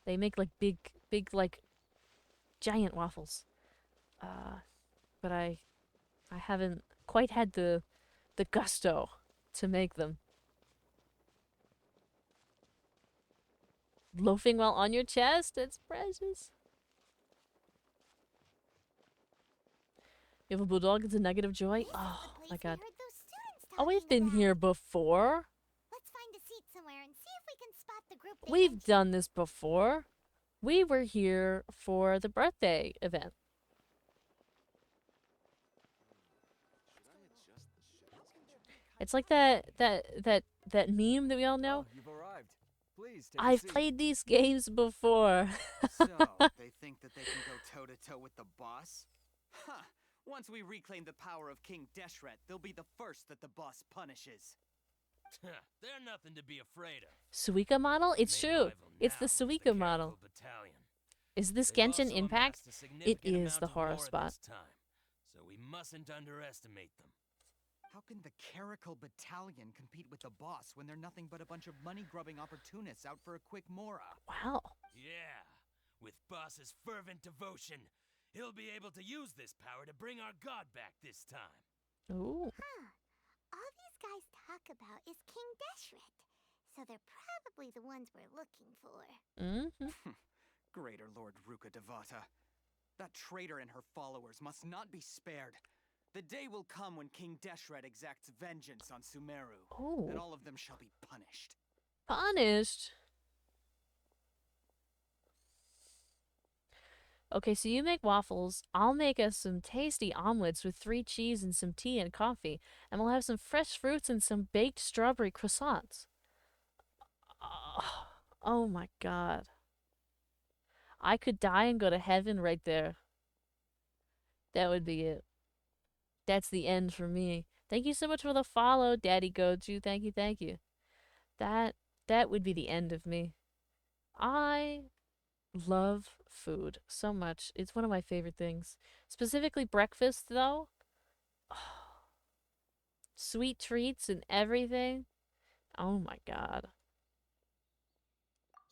They make like big, like giant waffles. But I haven't quite had the gusto to make them. Loafing while on your chest? It's precious. You have a bulldog, it's a nugget of joy? Oh my god. Oh, we've been here before. Let's find a seat somewhere and see if we can spot the group. We've done this before. We were here for the birthday event. It's like that meme that we all know. Oh, you've arrived. Please take a I've seat. played these games before. So, they think that they can go toe-to-toe with the boss? Huh. Once we reclaim the power of King Deshret, they'll be the first that the boss punishes. They're nothing to be afraid of. Suika model? It's true. It's the Suika model. Is this Genshin Impact? It is the horror spot. So we mustn't underestimate them. How can the Caracal Battalion compete with the boss when they're nothing but a bunch of money-grubbing opportunists out for a quick mora? Wow. Yeah. With boss's fervent devotion, he'll be able to use this power to bring our god back this time. Ooh. Huh. All these guys talk about is King Deshret, so they're probably the ones we're looking for. Mm-hmm. Greater Lord Ruka Devata. That traitor and her followers must not be spared. The day will come when King Deshret exacts vengeance on Sumeru, and all of them shall be punished. Punished? Okay, so you make waffles. I'll make us some tasty omelets with 3 cheese and some tea and coffee. And we'll have some fresh fruits and some baked strawberry croissants. Oh my god. I could die and go to heaven right there. That would be it. That's the end for me. Thank you so much for the follow, Daddy Goju. Thank you, thank you. That would be the end of me. I love food so much. It's one of my favorite things. Specifically breakfast, though. Oh, sweet treats and everything. Oh my god.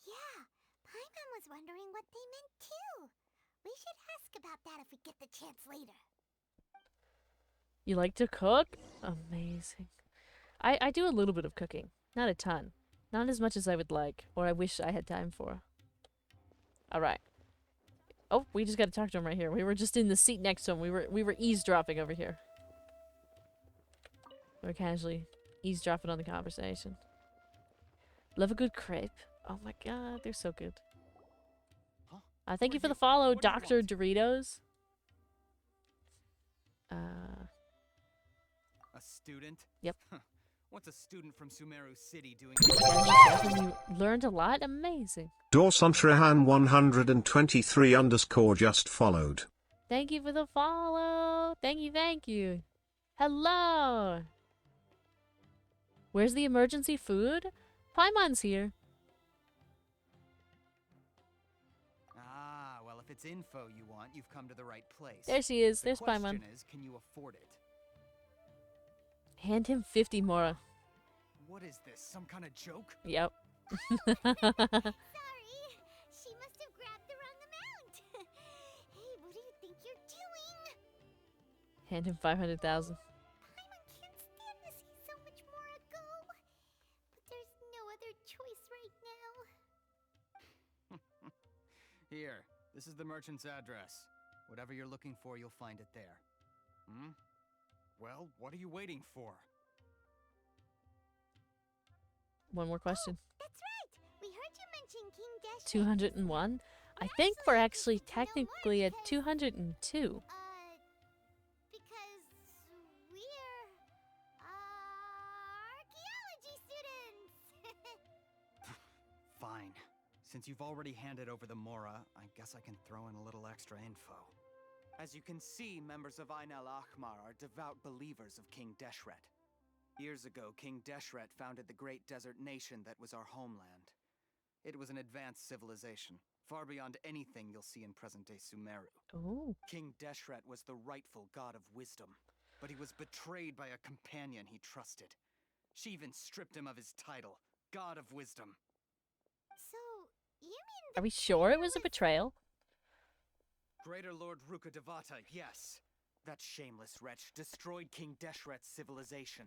Yeah, Paimon was wondering what they meant too. We should ask about that if we get the chance later. You like to cook? Amazing. I do a little bit of cooking. Not a ton. Not as much as I would like, or I wish I had time for. Alright. Oh, we just gotta talk to him right here. We were just in the seat next to him. We were eavesdropping over here. We're casually eavesdropping on the conversation. Love a good crepe. Oh my god, they're so good. Thank you for the follow, Dr. Doritos. A student? Yep. What's a student from Sumeru City doing? You learned a lot? Amazing. Dorsontrehan 123 _ just followed. Thank you for the follow. Thank you, thank you. Hello. Where's the emergency food? Paimon's here. Ah, well, if it's info you want, you've come to the right place. There she is. There's the Paimon. question is, can you afford it? Hand him 50 Mora. What is this? Some kind of joke? Yep. Sorry, she must have grabbed the wrong amount. Hey, what do you think you're doing? Hand him 500,000. Paimon can't stand to see so much more go. But there's no other choice right now. Here, this is the merchant's address. Whatever you're looking for, you'll find it there. Hmm? Well, what are you waiting for? One more question. That's right. We heard you mention King Deshret. 201? I think we're actually technically at 202. Because we're archaeology students. Fine. Since you've already handed over the Mora, I guess I can throw in a little extra info. As you can see, members of Ain al-Ahmar are devout believers of King Deshret. Years ago, King Deshret founded the great desert nation that was our homeland. It was an advanced civilization, far beyond anything you'll see in present-day Sumeru. Ooh. King Deshret was the rightful god of wisdom, but he was betrayed by a companion he trusted. She even stripped him of his title, God of Wisdom. So, you mean Are we sure it was a betrayal? Greater Lord Ruka Devata, yes. That shameless wretch destroyed King Deshret's civilization,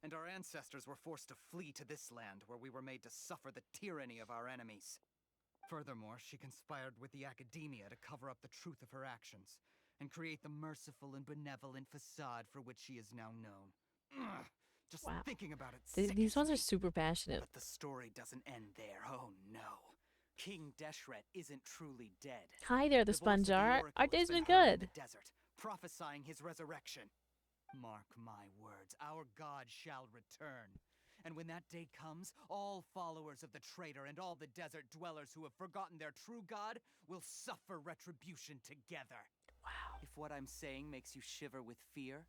and our ancestors were forced to flee to this land where we were made to suffer the tyranny of our enemies. Furthermore, she conspired with the academia to cover up the truth of her actions, and create the merciful and benevolent facade for which she is now known. Ugh, just thinking about it These ones are sickens me. super passionate. But the story doesn't end there, oh no. King Deshret isn't truly dead. Hi there, the voice of sponge art. oracle Our has day's been been heard in good. the desert, prophesying his resurrection. Mark my words, our god shall return. And when that day comes, all followers of the traitor and all the desert dwellers who have forgotten their true god will suffer retribution together. Wow. If what I'm saying makes you shiver with fear,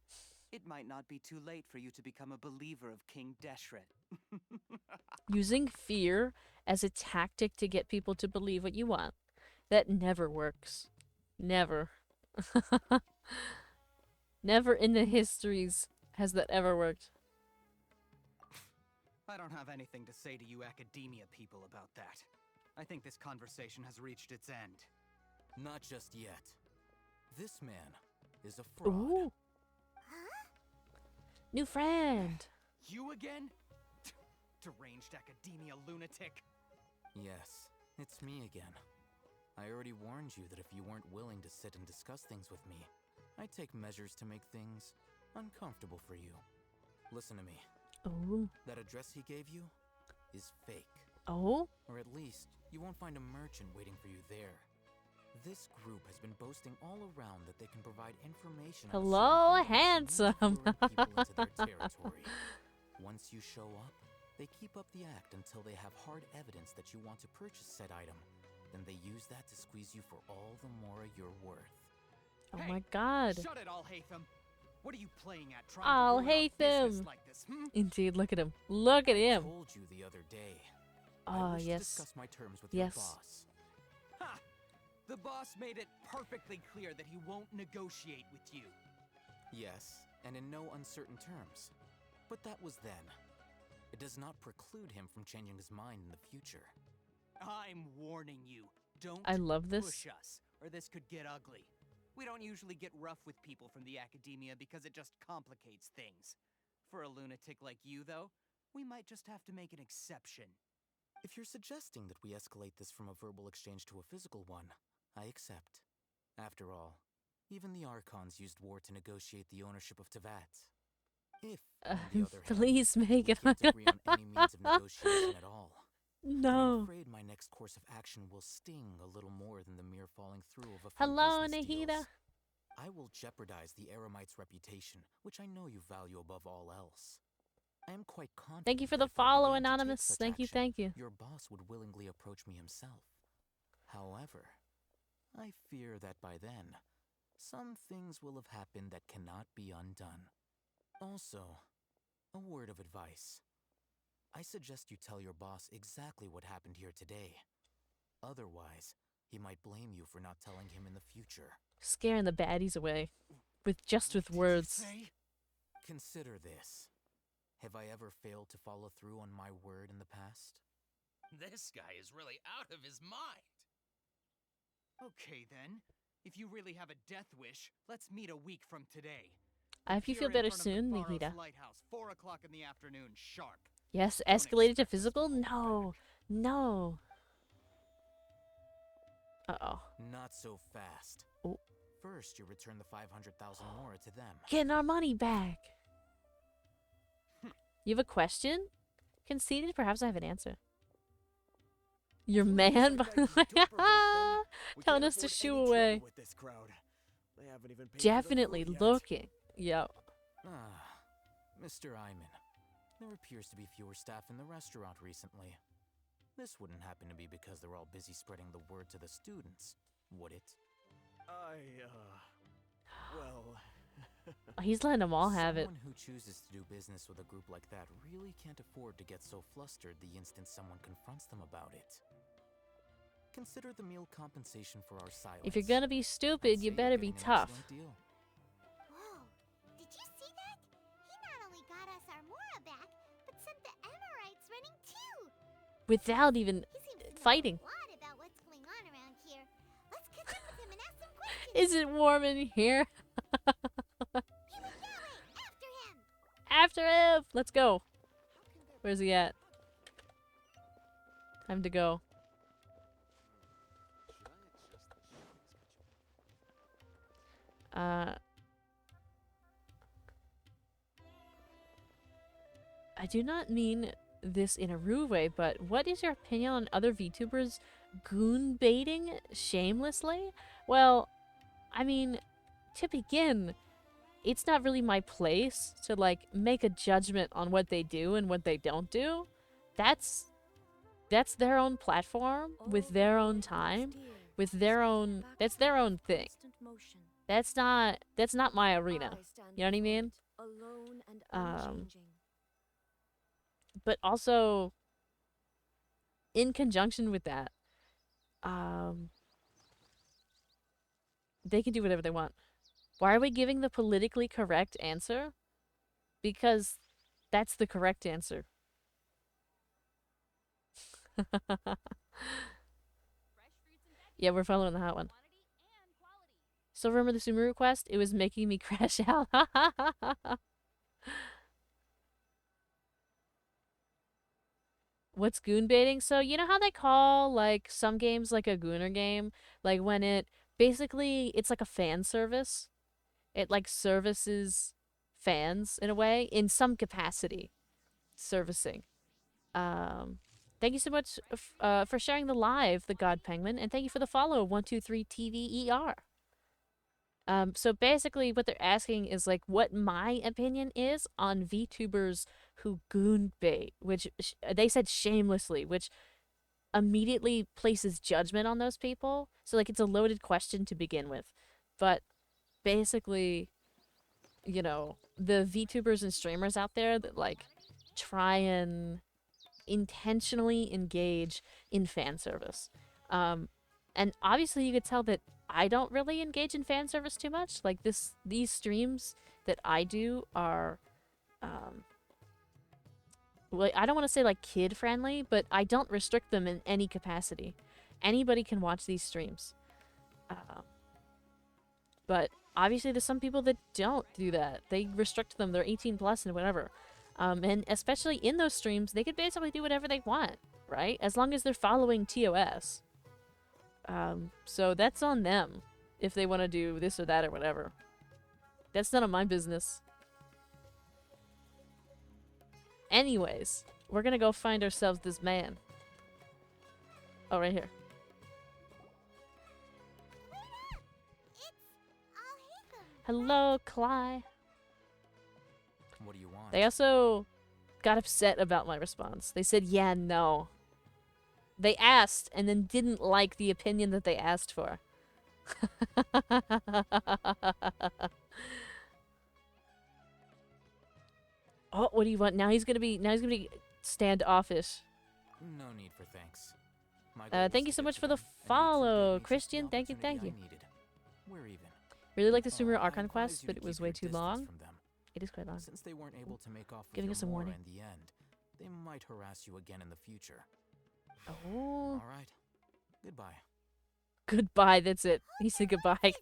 it might not be too late for you to become a believer of King Deshret. Using fear as a tactic to get people to believe what you want. That never works. Never. Never in the histories has that ever worked. I don't have anything to say to you academia people about that. I think this conversation has reached its end. Not just yet. This man is a fraud. Ooh. New friend. You again? Deranged academia lunatic. Yes, it's me again. I already warned you that if you weren't willing to sit and discuss things with me, I'd take measures to make things uncomfortable for you. Listen to me. Oh. That address he gave you is fake. Oh? Or at least, you won't find a merchant waiting for you there. This group has been boasting all around that they can provide information. Hello, handsome. People into their territory. Once you show up, they keep up the act until they have hard evidence that you want to purchase said item. Then they use that to squeeze you for all the more you're worth. Oh hey, my god. Shut it, Al-Haytham. What are you playing at? Trying I'll to ruin hate our them. business like this, Indeed, look at him. Look at him. I told you the other day. Ah, I wish yes. to discuss my terms with Yes. your boss. Ha! The boss made it perfectly clear that he won't negotiate with you. Yes, and in no uncertain terms. But that was then. It does not preclude him from changing his mind in the future. I'm warning you. Don't I love this. push us, or this could get ugly. We don't usually get rough with people from the academia because it just complicates things. For a lunatic like you, though, we might just have to make an exception. If you're suggesting that we escalate this from a verbal exchange to a physical one, I accept. After all, even the archons used war to negotiate the ownership of Tevat. If, on the other hand, please make it. we can't agree on any means of negotiation at all, then I'm No. afraid my next course of action will sting a little more than the mere falling through of a few Hello, business Nahida. deals. I will jeopardize the Eremite's reputation, which I know you value above all else. I am quite confident. Thank you for that the if I follow, began to take Anonymous. such Thank you, action, thank you. Your boss would willingly approach me himself. However, I fear that by then, some things will have happened that cannot be undone. Also, a word of advice. I suggest you tell your boss exactly what happened here today. Otherwise, he might blame you for not telling him in the future. Scaring the baddies away. With words. Consider this. Have I ever failed to follow through on my word in the past? This guy is really out of his mind. Okay, then. If you really have a death wish, let's meet a week from today. I hope you feel Appear in better front of soon, the Faros Nahida. Lighthouse, 4 o'clock in the afternoon, sharp. Yes, Don't escalated to expect us physical? No. No. Uh-oh. Not so fast. Oh. First, you return the 500,000 more to them. Getting our money back. You have a question? Conceded? Perhaps I have an answer. Your man telling us to shoo away. With this crowd. They haven't even paid Definitely for the food yet. looking. Yep. Ah, Mr. Iman. There appears to be fewer staff in the restaurant recently. This wouldn't happen to be because they're all busy spreading the word to the students, would it? Well... He's letting them all have it. Someone who chooses to do business with a group like that really can't afford to get so flustered the instant someone confronts them about it. Consider the meal compensation for our silence. If you're gonna be stupid, you better be tough. Deal. Whoa, did you see that? He not only got us our Mora back, but sent the Amorites running too. Without even fighting. A lot about what's going on around here. Let's catch up with him and ask some questions. Is it warm in here? After him! Let's go. Where's he at? Time to go. I do not mean this in a rude way, but what is your opinion on other VTubers goon baiting shamelessly? Well, I mean, to begin, it's not really my place to like make a judgment on what they do and what they don't do. That's their own platform with their own time, with their own that's their own thing. That's not my arena. You know what I mean? Alone and unchanging. But also in conjunction with that, they can do whatever they want. Why are we giving the politically correct answer? Because that's the correct answer. Yeah, we're following the hot one. So remember the sumeru quest? It was making me crash out. What's goon baiting? So you know how they call like some games like a gooner game? Like when it's like a fan service. It like services fans in a way, in some capacity. Servicing. Thank you so much for sharing the live, the God Penguin, and thank you for the follow, 123TVER. So basically what they're asking is like what my opinion is on VTubers who goon bait, which they said shamelessly, which immediately places judgment on those people. So like it's a loaded question to begin with. But basically, you know, the VTubers and streamers out there that like try and intentionally engage in fan service. And obviously you could tell that I don't really engage in fan service too much. Like these streams that I do are, well, I don't want to say like kid friendly, but I don't restrict them in any capacity. Anybody can watch these streams. But obviously there's some people that don't do that. They restrict them. They're 18 plus and whatever. And especially in those streams, they could basically do whatever they want, right? As long as they're following TOS. So that's on them if they want to do this or that or whatever. That's none of my business. Anyways, we're gonna go find ourselves this man. Oh, right here. Hello, Cly. What do you want? They also got upset about my response. They said, yeah, no. They asked and then didn't like the opinion that they asked for. Oh, what do you want? Now he's gonna be standoffish. No need for thanks. Thank you so much for the follow, Christian. Thank you. We're even. Really like the sumeru archon quest, but it was way too long. It is quite long. Since they weren't able to make off with Giving your us a Mora warning. in the end, they might harass you again in the future. Oh. All right. Goodbye. Goodbye, that's it. He said goodbye.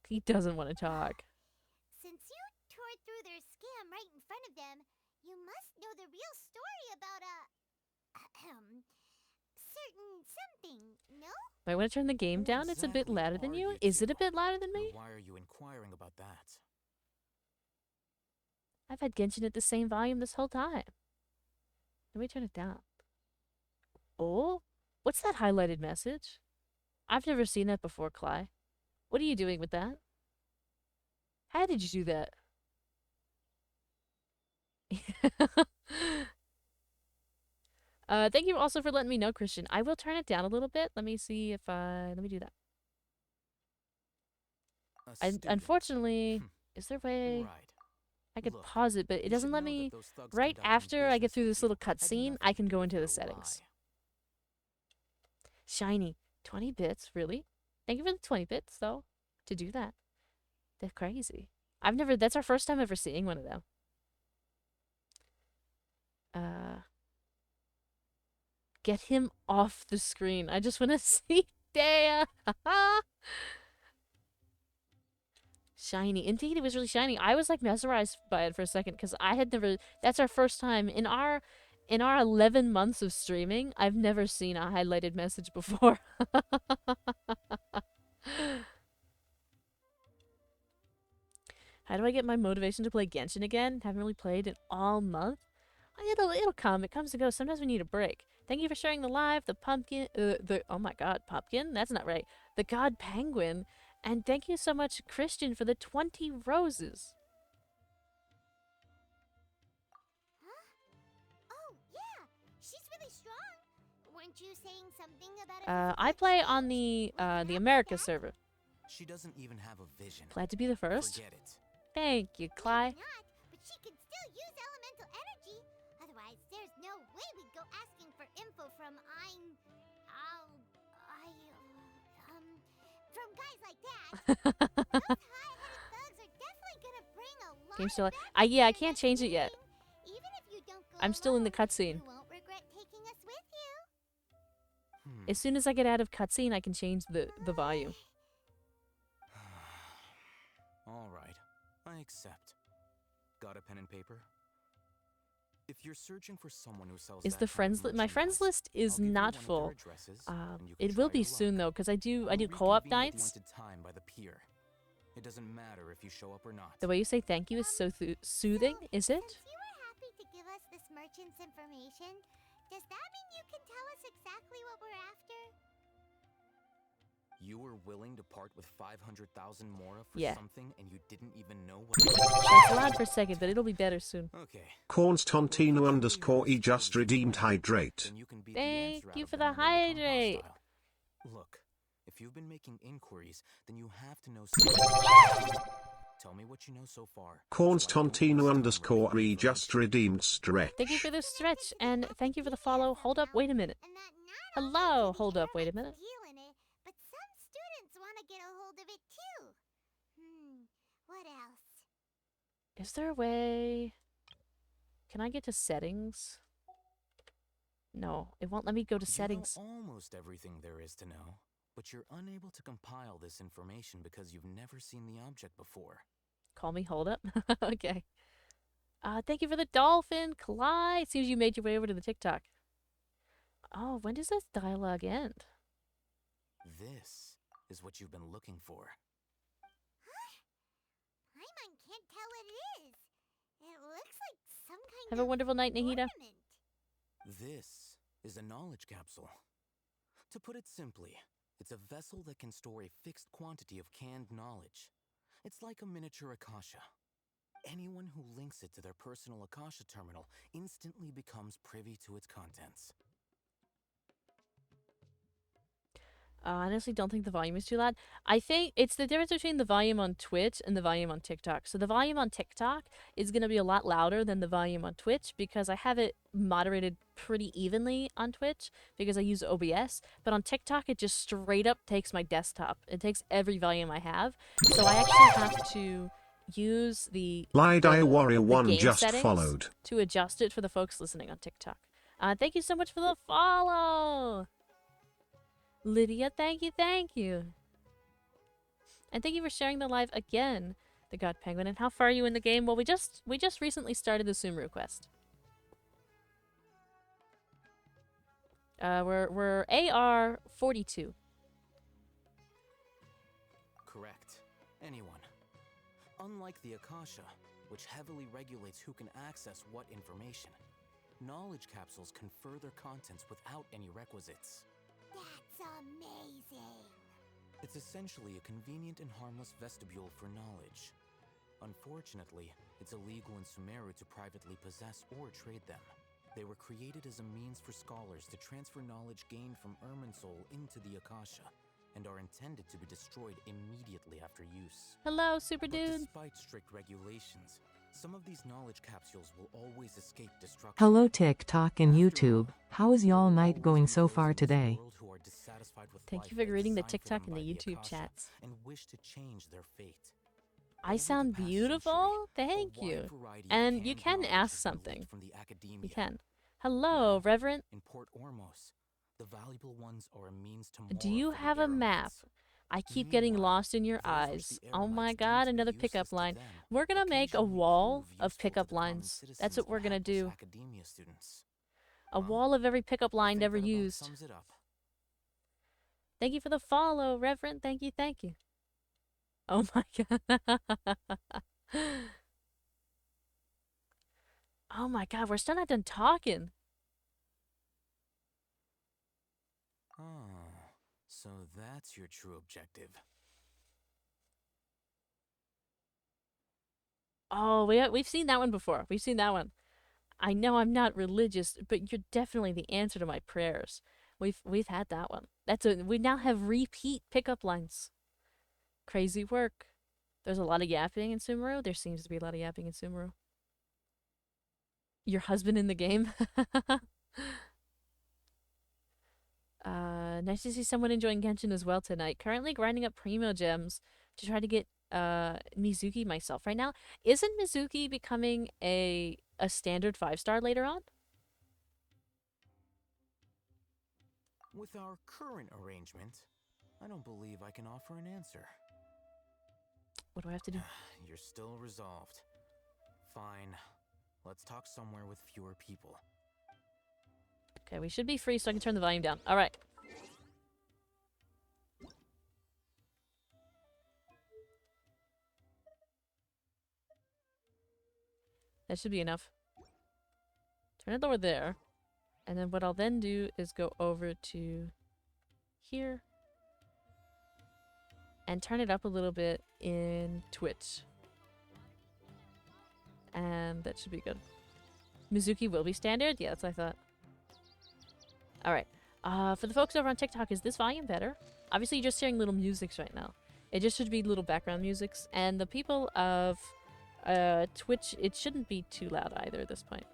He doesn't want to talk. Since you tore through their scam right in front of them, you must know the real story about certain something, no? Might want to turn the game down. It's a bit louder than you. Is it a bit louder than me? Why are you inquiring about that? I've had Genshin at the same volume this whole time. Let me turn it down. Oh? What's that highlighted message? I've never seen that before, Cly. What are you doing with that? How did you do that? Thank you also for letting me know, Christian. I will turn it down a little bit. Let me see if let me do that. Unfortunately, is there a way I could pause it, but it doesn't let me. Right after I get through this little cutscene, I can go into the settings. Shiny. 20 bits, really? Thank you for the 20 bits, though, to do that. That's crazy. That's our first time ever seeing one of them. Get him off the screen. I just want to see Dea. Shiny. Indeed, it was really shiny. I was like mesmerized by it for a second because I had never. That's our first time in our 11 months of streaming. I've never seen a highlighted message before. How do I get my motivation to play Genshin again? Haven't really played in all month. It'll come. It comes and goes. Sometimes we need a break. Thank you for sharing the live. The pumpkin. Oh my God, pumpkin. That's not right. The God Penguin. And thank you so much, Christian, for the 20 roses. Oh, yeah. She's really strong. Weren't you saying something about I play on the America server. She doesn't even have a vision. Glad to be the first. Forget it. Thank you, Cly. not, but she can still use elemental energy. Otherwise, there's no way we'd go asking for info from from guys like that. Those high-headed thugs are definitely gonna bring a lot. Game still. Yeah, I can't change it yet. Even if you don't go I'm still in the cutscene. you won't regret taking us with you. As soon as I get out of cutscene, I can change the volume. All right, I accept. Got a pen and paper? If you're searching for someone who sells Is that the kind of friends my friends list is I'll give you not one of their full. addresses, and you can It will try be your soon luck. though, because I do We'll co-op reconvene at the nights. appointed time by the pier. It doesn't matter if you show up or not. The way you say thank you is so soothing, is it? Since you were happy to give us this merchant's information, does that mean you can tell us exactly what we're after? You were willing to part with 500,000 mora for Yeah. something, and you didn't even know what. That's loud for a second, but it'll be better soon. Okay. Constantino_E just redeemed hydrate. Thank you for the hydrate. Look, if you've been making inquiries, then you have to know. Tell me what you know so far. Constantino_E just redeemed stretch. Thank you for the stretch, and thank you for the follow. Hold up, wait a minute. Hello, hold up, wait a minute. But some students want to get a hold of it too. What else? Is there a way? Can I get to settings? No, it won't let me go to settings. You know almost everything there is to know, but you're unable to compile this information because you've never seen the object before. Call me hold up. Okay. Thank you for the dolphin, Clyde. Seems you made your way over to the TikTok. Oh, when does this dialogue end? This is what you've been looking for. Paimon can't tell what it is. It looks like some kind Have a wonderful night, Nahida. This is a knowledge capsule. To put it simply, it's a vessel that can store a fixed quantity of canned knowledge. It's like a miniature Akasha. Anyone who links it to their personal Akasha terminal instantly becomes privy to its contents. I honestly don't think the volume is too loud. I think it's the difference between the volume on Twitch and the volume on TikTok. So the volume on TikTok is going to be a lot louder than the volume on Twitch because I have it moderated pretty evenly on Twitch because I use OBS. But on TikTok, it just straight up takes my desktop. It takes every volume I have. So I actually have to use the Warrior 1 game just settings followed. to adjust it for the folks listening on TikTok. Thank you so much for the follow. Lydia, thank you, thank you. And thank you for sharing the live again, the God Penguin. And how far are you in the game? Well, we just recently started the sumeru quest. We're AR 42. Correct. Anyone. Unlike the Akasha, which heavily regulates who can access what information, knowledge capsules confer their contents without any requisites. That's amazing. It's essentially a convenient and harmless vestibule for knowledge. Unfortunately, it's illegal in Sumeru to privately possess or trade them. They were created as a means for scholars to transfer knowledge gained from Irminsul into the Akasha, and are intended to be destroyed immediately after use. Hello, Super But Dude. despite strict regulations, some of these knowledge capsules will always escape destruction. Hello TikTok and YouTube. How is y'all night going so far today? Thank you for reading the TikTok and the YouTube chats. And wish to change their fate. I sound beautiful? Thank you. And you can ask something. You can. Hello, Reverend. In Port Ormos, the valuable ones are a means to Do you have a map? I keep getting lost in your eyes. Oh my god, another pickup line. We're gonna make a wall of pickup lines. That's what we're gonna do. A wall of every pickup line ever used. Thank you for the follow, Reverend. Thank you, thank you. Oh my god. Oh my god, we're still not done talking. Oh, so that's your true objective. Oh, we've seen that one before. We've seen that one. I know I'm not religious, but you're definitely the answer to my prayers. We've had that one. We now have repeat pickup lines. Crazy work. There's a lot of yapping in Sumeru. There seems to be a lot of yapping in Sumeru. Your husband in the game? Nice to see someone enjoying Genshin as well tonight. Currently grinding up Primo Gems to try to get Mizuki myself right now. Isn't Mizuki becoming a standard 5-star later on? With our current arrangement, I don't believe I can offer an answer. What do I have to do? You're still resolved. Fine. Let's talk somewhere with fewer people. Okay, we should be free so I can turn the volume down. Alright. That should be enough. Turn it over there. And then what I'll then do is go over to here. And turn it up a little bit in Twitch. And that should be good. Mizuki will be standard? Yeah, that's what I thought. Alright. For the folks over on TikTok, is this volume better? Obviously, you're just hearing little musics right now. It just should be little background musics. And the people of Twitch, it shouldn't be too loud either at this point.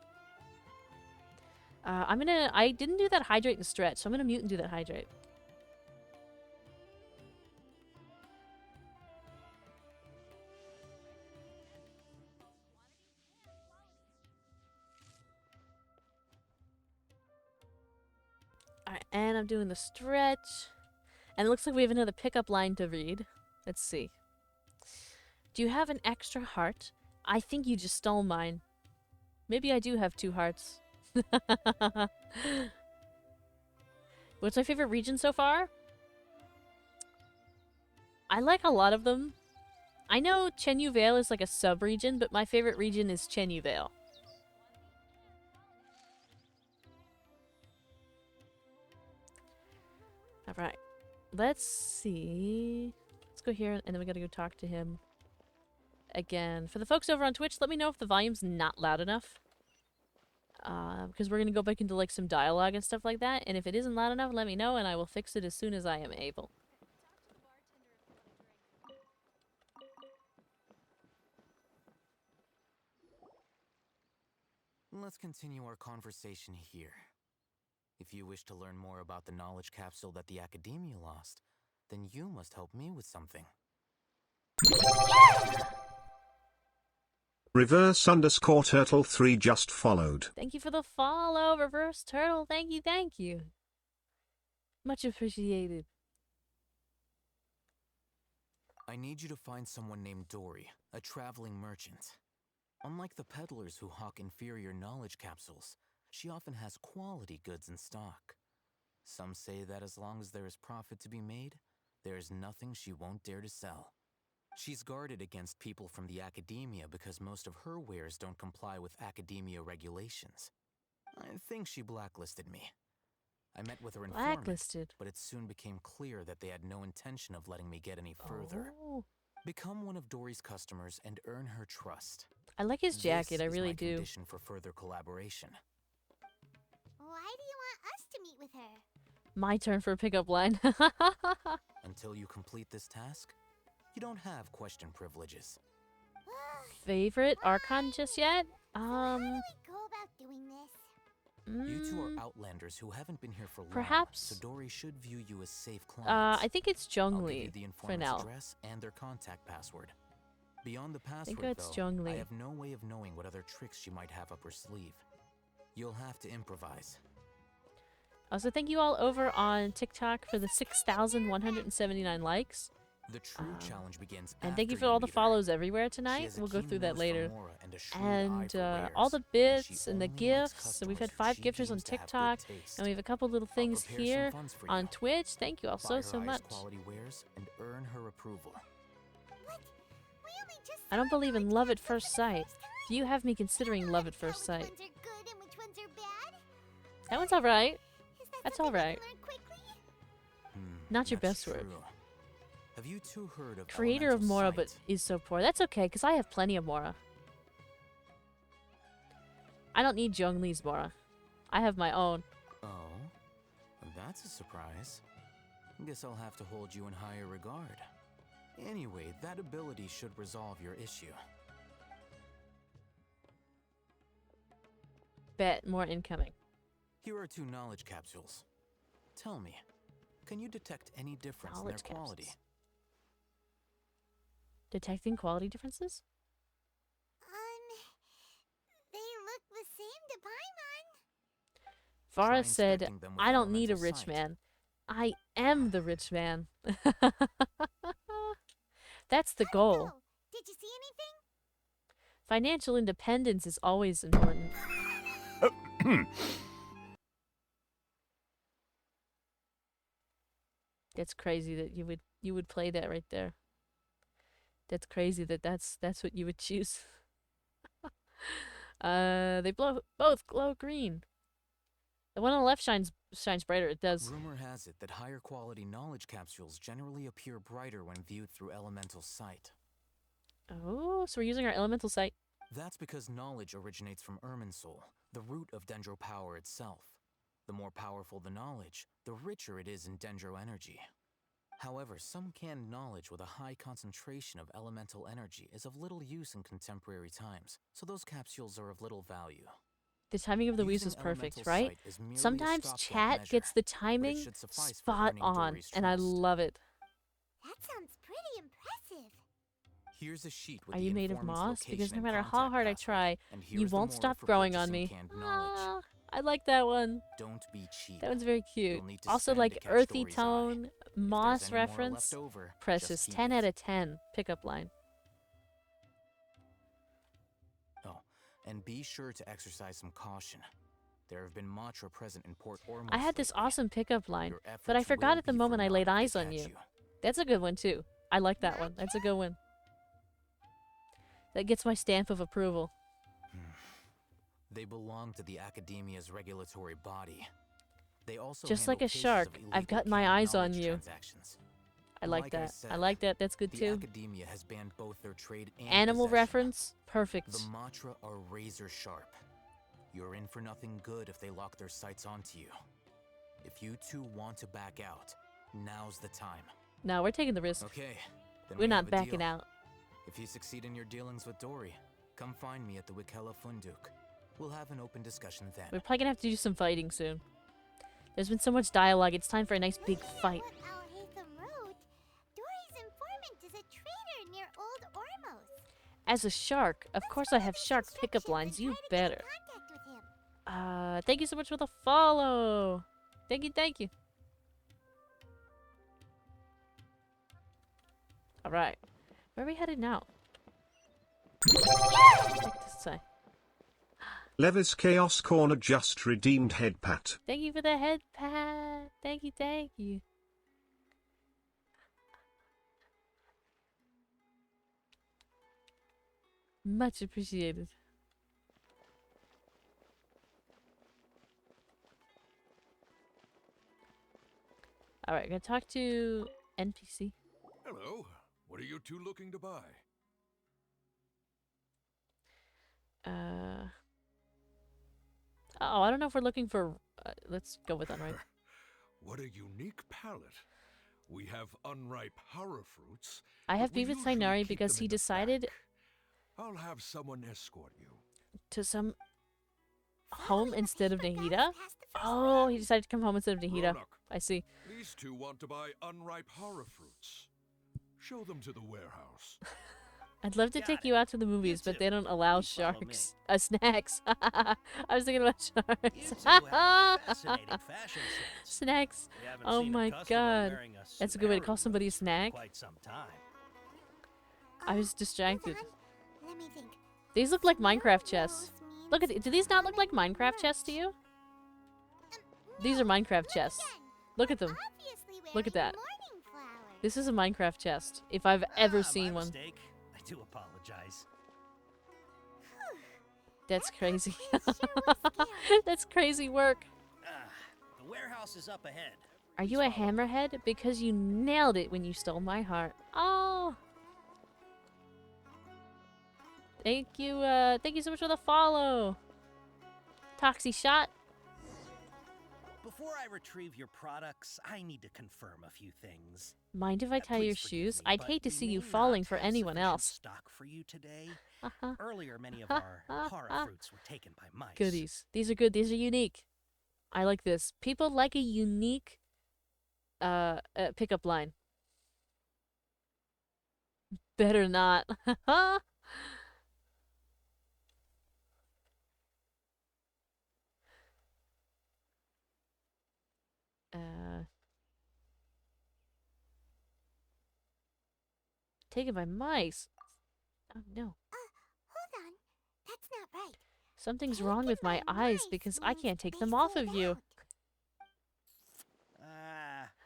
I didn't do that hydrate and stretch, so I'm gonna mute and do that hydrate. Alright, and I'm doing the stretch. And it looks like we have another pickup line to read. Let's see. Do you have an extra heart? I think you just stole mine. Maybe I do have 2 hearts. What's my favorite region so far? I like a lot of them. I know Chenyu Vale is like a sub-region, but my favorite region is Chenyu Vale. Alright. Let's see. Let's go here, and then we gotta go talk to him again. For the folks over on Twitch, let me know if the volume's not loud enough. Because we're gonna go back into like some dialogue and stuff like that, and if it isn't loud enough, let me know and I will fix it as soon as I am able. Let's continue our conversation here. If you wish to learn more about the knowledge capsule that the Academia lost, then you must help me with something. Reverse_turtle3 just followed. Thank you for the follow, Reverse Turtle. Thank you, thank you. Much appreciated. I need you to find someone named Dory, a traveling merchant. Unlike the peddlers who hawk inferior knowledge capsules, she often has quality goods in stock. Some say that as long as there is profit to be made, there is nothing she won't dare to sell. She's guarded against people from the Academia because most of her wares don't comply with Academia regulations. I think she blacklisted me. I met with her informant, but it soon became clear that they had no intention of letting me get any further. Oh. Become one of Dory's customers and earn her trust. I like his jacket, I really do. do. Condition for further collaboration. Why do you want us to meet with her? My turn for a pickup line. Until you complete this task, you don't have question privileges. Favorite Archon just yet? How do we go about doing this? You two are outlanders who haven't been here for long, perhaps. So Dory should view you as safe clients. I think it's Zhongli the for now. Address and their contact password. Beyond the password, I think it's though, Zhongli. I have no way of knowing what other tricks she might have up her sleeve. You'll have to improvise. Also, thank you all over on TikTok for the 6,179 likes. The true challenge begins and thank you for all the follows everywhere tonight. We'll go through that later. And all the bits and the gifts. So we've had 5 gifters on TikTok, and we have a couple little things here on Twitch. Thank you all so much. Wares and earn her approval. I don't believe in love at first sight. If you have me considering love at first sight. Which ones are good and which ones are bad? That one's alright. Is that That's something I alright. can learn quickly? Not your That's best work. true. Have you two heard of Creator of elemental Mora, sight? but is so poor. That's okay, because I have plenty of Mora. I don't need Zhongli's Mora. I have my own. Oh, that's a surprise. Guess I'll have to hold you in higher regard. Anyway, that ability should resolve your issue. Bet more incoming. Here are 2 knowledge capsules. Tell me, can you detect any difference Knowledge in their quality? capsules. Detecting quality differences? They look the same to Paimon. Farah said, inspecting them with I don't need a elemental rich sight. man. I am the rich man. That's the goal. Did you see anything? Financial independence is always important. That's crazy that you would play that right there. That's crazy that that's what you would choose. They both glow green. The one on the left shines brighter. It does. Rumor has it that higher quality knowledge capsules generally appear brighter when viewed through elemental sight. Oh, so we're using our elemental sight. That's because knowledge originates from Irminsul, the root of Dendro power itself. The more powerful the knowledge, the richer it is in Dendro energy. However, some canned knowledge with a high concentration of elemental energy is of little use in contemporary times, so those capsules are of little value. The timing of the wheeze Using was perfect, elemental right? sight is merely a Sometimes stopgap chat measure, gets the but it timing should suffice for spot earning on, Dory's and I trust. love it. That sounds pretty impressive. Here's a sheet with Are the you made of informant's moss? Because location no and matter how contact hard I password, try, and you here's the won't moral stop for growing on purchasing me. canned knowledge. Ah, I like that one. Don't be cheap. That one's very cute. You'll need to Also, spend like to catch earthy Dory's eye. tone, moss any more reference. left over, Precious. just keep 10 it. out of 10. Pickup line. Oh, and be sure to exercise some caution. There have been Matra present in Port Ormuz. I had this lately. awesome pickup line, Your but I efforts forgot will at the be for moment I laid naught if eyes they on catch you. That's a good one, too. I like that one. That's a good one. That gets my stamp of approval. They belong to the Academia's regulatory body. They also Just handle like a cases shark, of I've illegal got my canned eyes on knowledge you. transactions. I like that. I said, like that. That's good, the too. Academia has banned both their trade and Animal possession. reference? Perfect. The Matra are razor sharp. You're in for nothing good if they lock their sights onto you. If you two want to back out, now's the time. No, we're taking the risk. Okay, then We're we not have a backing deal. out. If you succeed in your dealings with Dory, come find me at the Wikela Funduk. We'll have an open discussion then. We're probably gonna have to do some fighting soon. There's been so much dialogue, it's time for a nice big fight. What Al-Haytham wrote, Dory's informant is a trader near Old Ormuz. As a shark, of course I have shark pickup lines, you better. Contact with him. Thank you so much for the follow. Thank you, thank you. Alright. Where are we headed now? This way. Levis Chaos Corner just redeemed head pat. Thank you for the head pat. Thank you, thank you. Much appreciated. Alright, gonna talk to NPC. Hello. What are you two looking to buy? Oh, I don't know if we're looking for... let's go with unripe. What a unique palette. We have unripe horror fruits. I have but we beef with usually Sainari keep because them he in the decided back. I'll have someone escort you. to some home instead of Nahida. Oh, he decided to come home instead of Nahida. Roanoke, I see. These two want to buy unripe horror fruits. Show them to the warehouse. I'd love to take you out to the movies, but they don't allow sharks. Snacks. I was thinking about sharks. Snacks. Oh my god. That's a good way to call somebody a snack. I was distracted. Let me think. These look like Minecraft chests. Look at do these not look like Minecraft chests to you? These are Minecraft chests. Look at them. Look at that. This is a Minecraft chest, if I've ever seen one. I do apologize. That's crazy. Sure was scary. That's crazy work. The warehouse is up ahead. Are you a hammerhead? Because you nailed it when you stole my heart. Oh. Thank you so much for the follow. Toxie shot. Before I retrieve your products, I need to confirm a few things. Mind if I tie your Please forgive shoes? me, I'd but hate to we see may you not falling for have anyone sufficient else. Stock for you today. Earlier, many of our hara fruits were taken by mice. Goodies. These are good. These are unique. I like this. People like a unique pickup line. Better not. Taken by mice. Oh no. Hold on. That's not right. Something's wrong with my eyes because I can't take them off of you.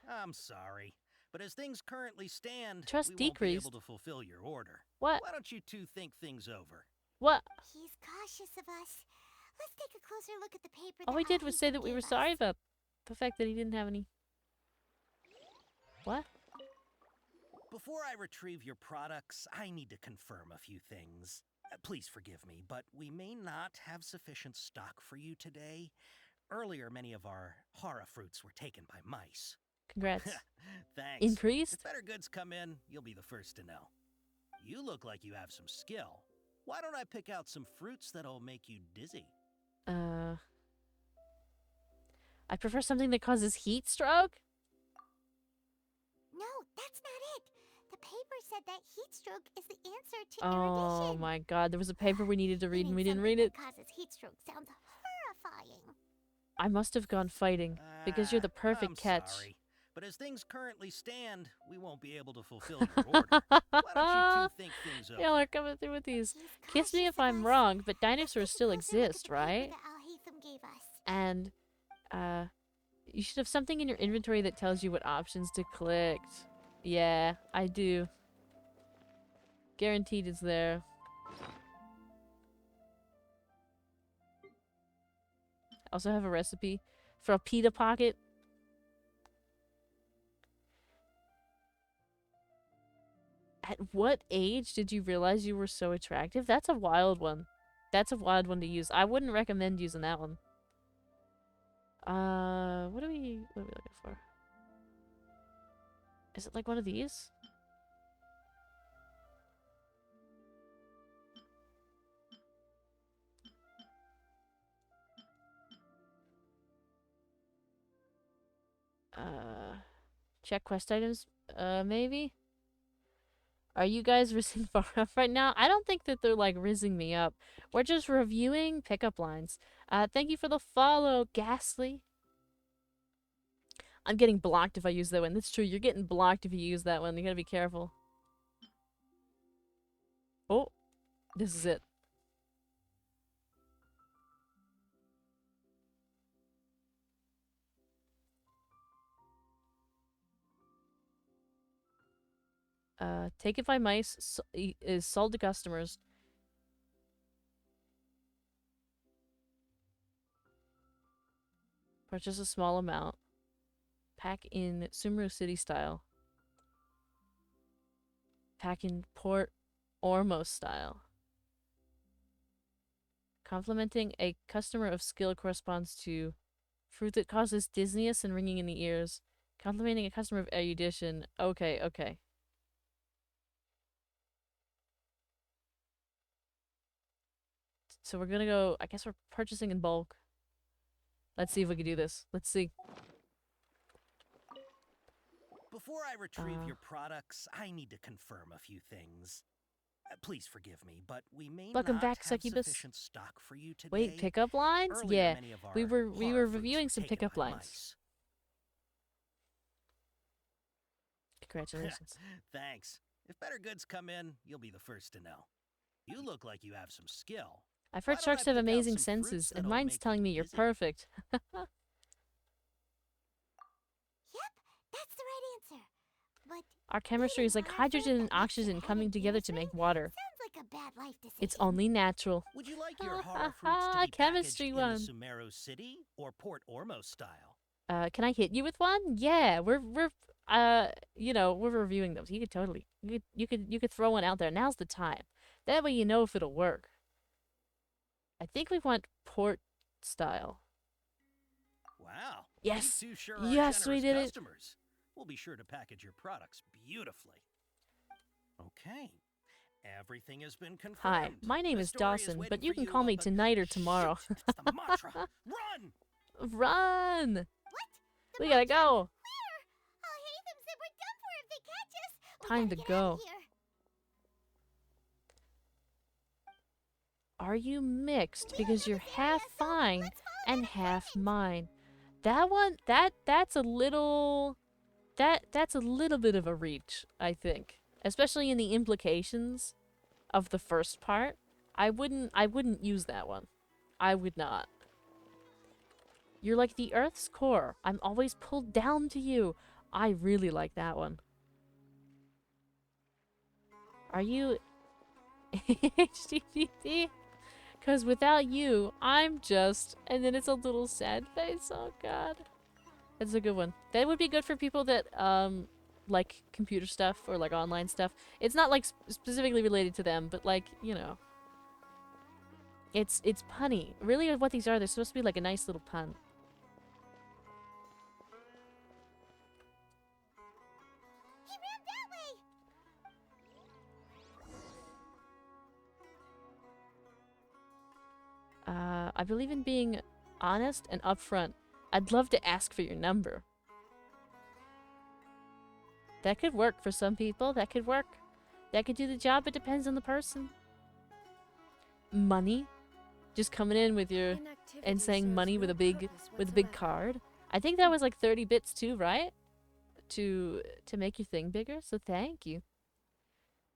I'm sorry. But as things currently stand, Trust we won't decreased. be able to fulfill your order. What? Why don't you two think things over? What? He's cautious of us. Let's take a closer look at the paper. All we did was say that we were sorry about the fact that he didn't have any. What? Before I retrieve your products, I need to confirm a few things. Please forgive me, but we may not have sufficient stock for you today. Earlier, many of our hara fruits were taken by mice. Congrats. Thanks. Increased? If better goods come in, you'll be the first to know. You look like you have some skill. Why don't I pick out some fruits that'll make you dizzy? I prefer something that causes heat stroke. No, that's not it. The paper said that heat stroke is the answer to Oh erudition. my god, there was a paper we needed to read and we didn't Something read it. that causes heat stroke sounds horrifying. I must have gone fighting because you're the perfect I'm catch. sorry, but as things currently stand, we won't be able to fulfill your order. Why don't you two think things over? Y'all are coming through with these. Kiss me if I'm wrong, but dinosaurs still exist, right? That Al-Hatham gave us. And, you should have something in your inventory that tells you what options to click. Yeah, I do. Guaranteed it's there. I also have a recipe for a pita pocket. At what age did you realize you were so attractive? That's a wild one. That's a wild one to use. I wouldn't recommend using that one. What are we looking for? Is it like one of these? Check quest items, maybe? Are you guys rizzing far up right now? I don't think that they're like rizzing me up. We're just reviewing pickup lines. Thank you for the follow, Ghastly. I'm getting blocked if I use that one. That's true. You're getting blocked if you use that one. You gotta be careful. Oh, this is it. Take it by mice is sold to customers. Purchase a small amount. Pack in Sumeru City style. Pack in Port Ormos style. Complimenting a customer of skill corresponds to fruit that causes dizziness and ringing in the ears. Complimenting a customer of erudition. Okay, okay. So we're gonna go, I guess we're purchasing in bulk. Let's see if we can do this. Let's see. Before I retrieve your products, I need to confirm a few things. Please forgive me, but we may Welcome not back, have Succubus. sufficient stock for you today. Wait, pickup lines? Earlier, Yeah, many of our we were hara fruits reviewing were some taken pickup by lines. mice. Congratulations. Thanks. If better goods come in, you'll be the first to know. You look like you have some skill. I've Why heard don't sharks I have pick out amazing some fruits senses, and that'll mine's make telling you me you're dizzy? perfect. Yep, that's the right answer. But Our chemistry is like hydrogen and oxygen coming together to make water. sounds like a bad life decision. It's only natural. Would you like your horror fruits to be Chemistry packaged in one. the Sumeru City or Port Ormos style? Can I hit you with one? Yeah, we're you know, we're reviewing those. You could totally, you could throw one out there. Now's the time. That way you know if it'll work. I think we want port style. Wow. Yes. You two sure Yes, are we generous did it. customers. We'll be sure to package your products beautifully. Okay. Everything has been confirmed. Hi, my name is Astoria Dawson, waiting but you for can call me up tonight or tomorrow. Shoot, it's the mantra. Run! Run! What? We gotta go. Where? I'll hate them said we're done for if they catch us. We Time to gotta get out go. of here. Are you mixed? Because you're half fine and half mine. That one, that's a little, that's a little bit of a reach, I think. Especially in the implications of the first part. I wouldn't use that one. I would not. You're like the Earth's core. I'm always pulled down to you. I really like that one. Are you HTTP? Because without you, I'm just... And then it's a little sad face. Oh, God. That's a good one. That would be good for people that, like computer stuff or, like, online stuff. It's not, like, specifically related to them, but, like, you know. It's punny. Really, what these are, they're supposed to be, like, a nice little pun. He ran that way. I believe in being honest and upfront. I'd love to ask for your number. That could work for some people. That could work. That could do the job. It depends on the person. Money. Just coming in with your... and saying money with a big card. I think that was like 30 bits too, right? To make your thing bigger. So thank you.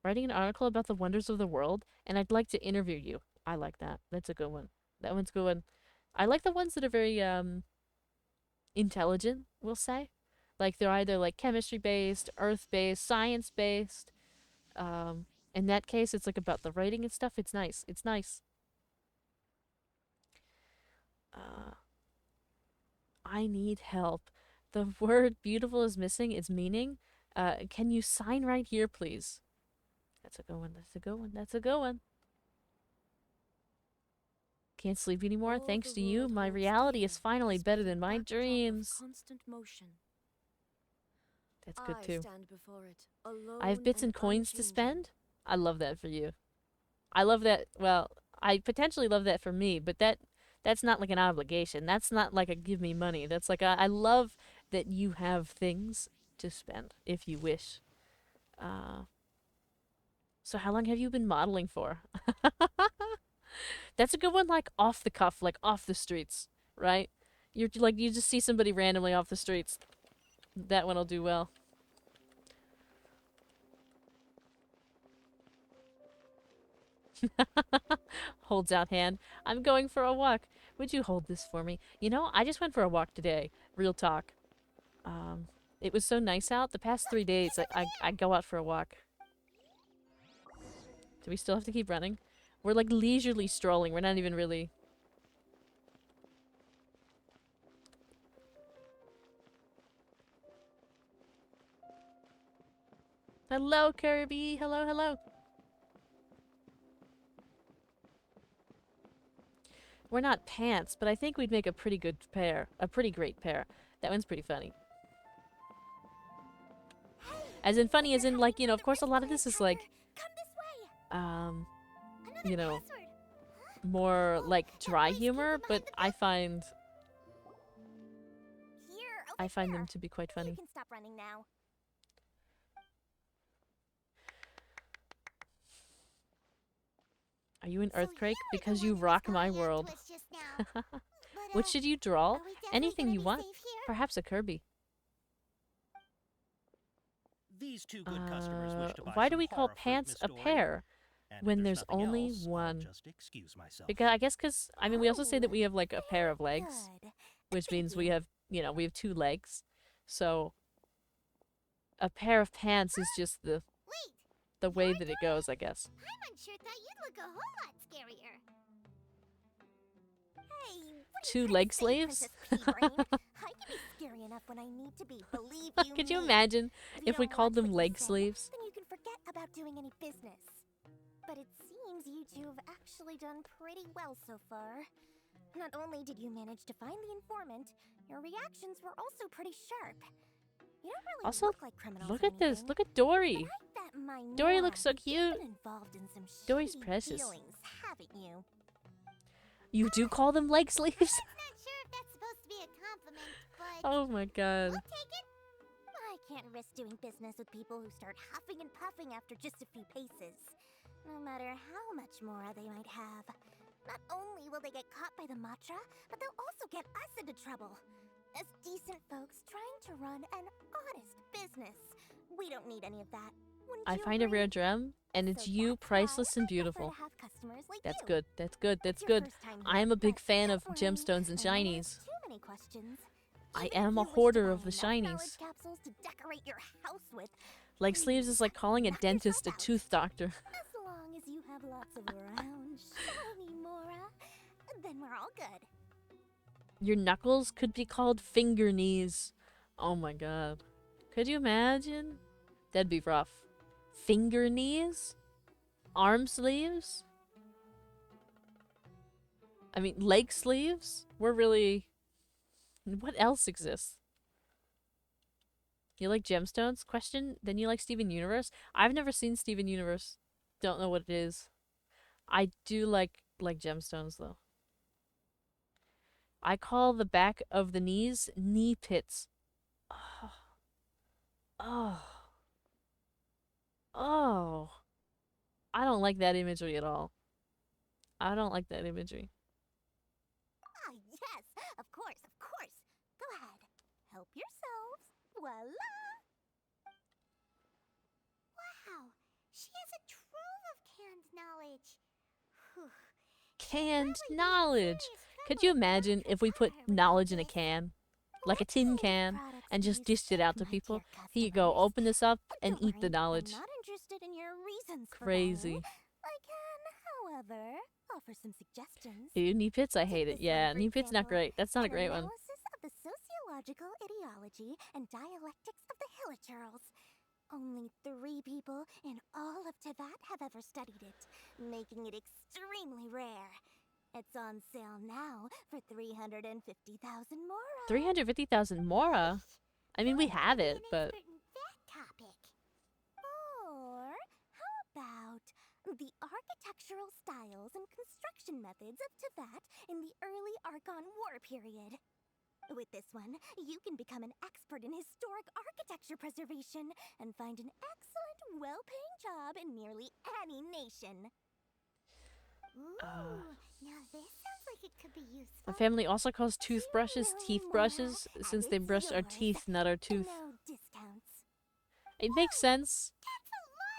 Writing an article about the wonders of the world, and I'd like to interview you. I like that. That's a good one. That one's a good one. I like the ones that are very intelligent, we'll say. Like they're either like chemistry based, earth based, science based. In that case, it's like about the writing and stuff. It's nice. It's nice. I need help. The word beautiful is missing its meaning. Can you sign right here, please? That's a good one. That's a good one. That's a good one. Can't sleep anymore. Thanks to you, my reality is finally better than my dreams. Constant motion. That's good too. Stand before it, alone I have bits and coins to unchanging. spend. I love that for you. I love that. Well, I potentially love that for me, but that's not like an obligation. That's not like a give me money. That's like I love that you have things to spend if you wish. So how long have you been modeling for? That's a good one, like off the cuff, like off the streets, right? You're like you just see somebody randomly off the streets. That one will do well. Holds out hand. I'm going for a walk. Would you hold this for me? You know, I just went for a walk today. Real talk. It was so nice out. The past 3 days, I go out for a walk. Do we still have to keep running? We're like leisurely strolling. We're not even really... Hello, Kirby. Hello, hello. We're not pants, but I think we'd make a pretty good pair. A pretty great pair. That one's pretty funny. As in funny, as in like, you know, of course a lot of this is like... you know, more like dry humor, but I find them to be quite funny. You can stop running now. Are you an earthquake? Because you rock my world. What should you draw? Anything you want. Perhaps a Kirby. These two good customers wish to buy Why do some we call horror fruit, pants Miss a Dory. pair And if when there's nothing only else, I'll one? just excuse myself. Because I guess because I mean we also say that we have like a pair of legs, which means we have, you know, we have 2 legs. So a pair of pants is just the way that it goes, I guess. Paimon sure thought you'd look a whole lot scarier. 2 leg slaves? I can be scary enough when I need to be, believe you Could you me. imagine If if you we don't called like them what you leg say, slaves? then you can forget about doing any business. But it seems you two have actually done pretty well so far. Not only did you manage to find the informant, your reactions were also pretty sharp. You don't really Also, look like criminals look or at this. anything. Look at Dory. But I bet my Dory Nora, looks so cute. you've been involved in some Dory's shady precious. dealings, haven't you? You do call them leg slaves? Not sure if that's supposed to be a compliment, but Oh my god. we'll take it. I can't risk doing business with people who start huffing and puffing after just a few paces. No matter how much more they might have. Not only will they get caught by the Matra, but they'll also get us into trouble. As decent folks trying to run an honest business. We don't need any of that. Wouldn't I you find a agree? rare gem, and it's So you, that's priceless why and I prefer beautiful. to have customers like That's you. good. That's good. That's It's your good. first time I here, am a big but fan of don't worry, gemstones and I won't shinies. ask too many questions. I Even if am a you wish to hoarder buy of the enough knowledge shinies. capsules to decorate your house with, Leg sleeves is like calling a dentist a tooth doctor. as long as you have lots of round, shiny Mora, then we're all good. Your knuckles could be called finger knees. Oh my god. Could you imagine? That'd be rough. Finger knees? Arm sleeves? I mean, leg sleeves? We're really... What else exists? You like gemstones? Question? Then you like Steven Universe? I've never seen Steven Universe. Don't know what it is. I do like gemstones, though. I call the back of the knees knee pits. Oh. Oh. Oh. I don't like that imagery at all. I don't like that imagery. Ah, yes, of course, of course. Go ahead. Help yourselves. Voila! Wow, she has a trove of canned knowledge. Whew. Canned knowledge. Could you imagine if we put knowledge in a can? Like a tin can, and just dished it out to people? Here you go, open this up and eat the knowledge. I'm not interested in your reasons for Crazy. buying. I can, however, offer some suggestions. Ew, knee pits, I hate it. Yeah, knee pits not great. That's not a great one. Analysis of the sociological ideology and dialectics of the Hilichurls. Only 3 people in all of Teyvat have ever studied it, making it extremely rare. It's on sale now for 350,000 Mora. 350,000 Mora? I mean, we have it, but... That topic. Or how about the architectural styles and construction methods of Teyvat in the early Archon War period? With this one, you can become an expert in historic architecture preservation and find an excellent, well-paying job in nearly any nation. Ooh, now this sounds like it could be useful. My family also calls toothbrushes teeth brushes, since they brush our teeth, not our tooth. No discounts. It makes sense.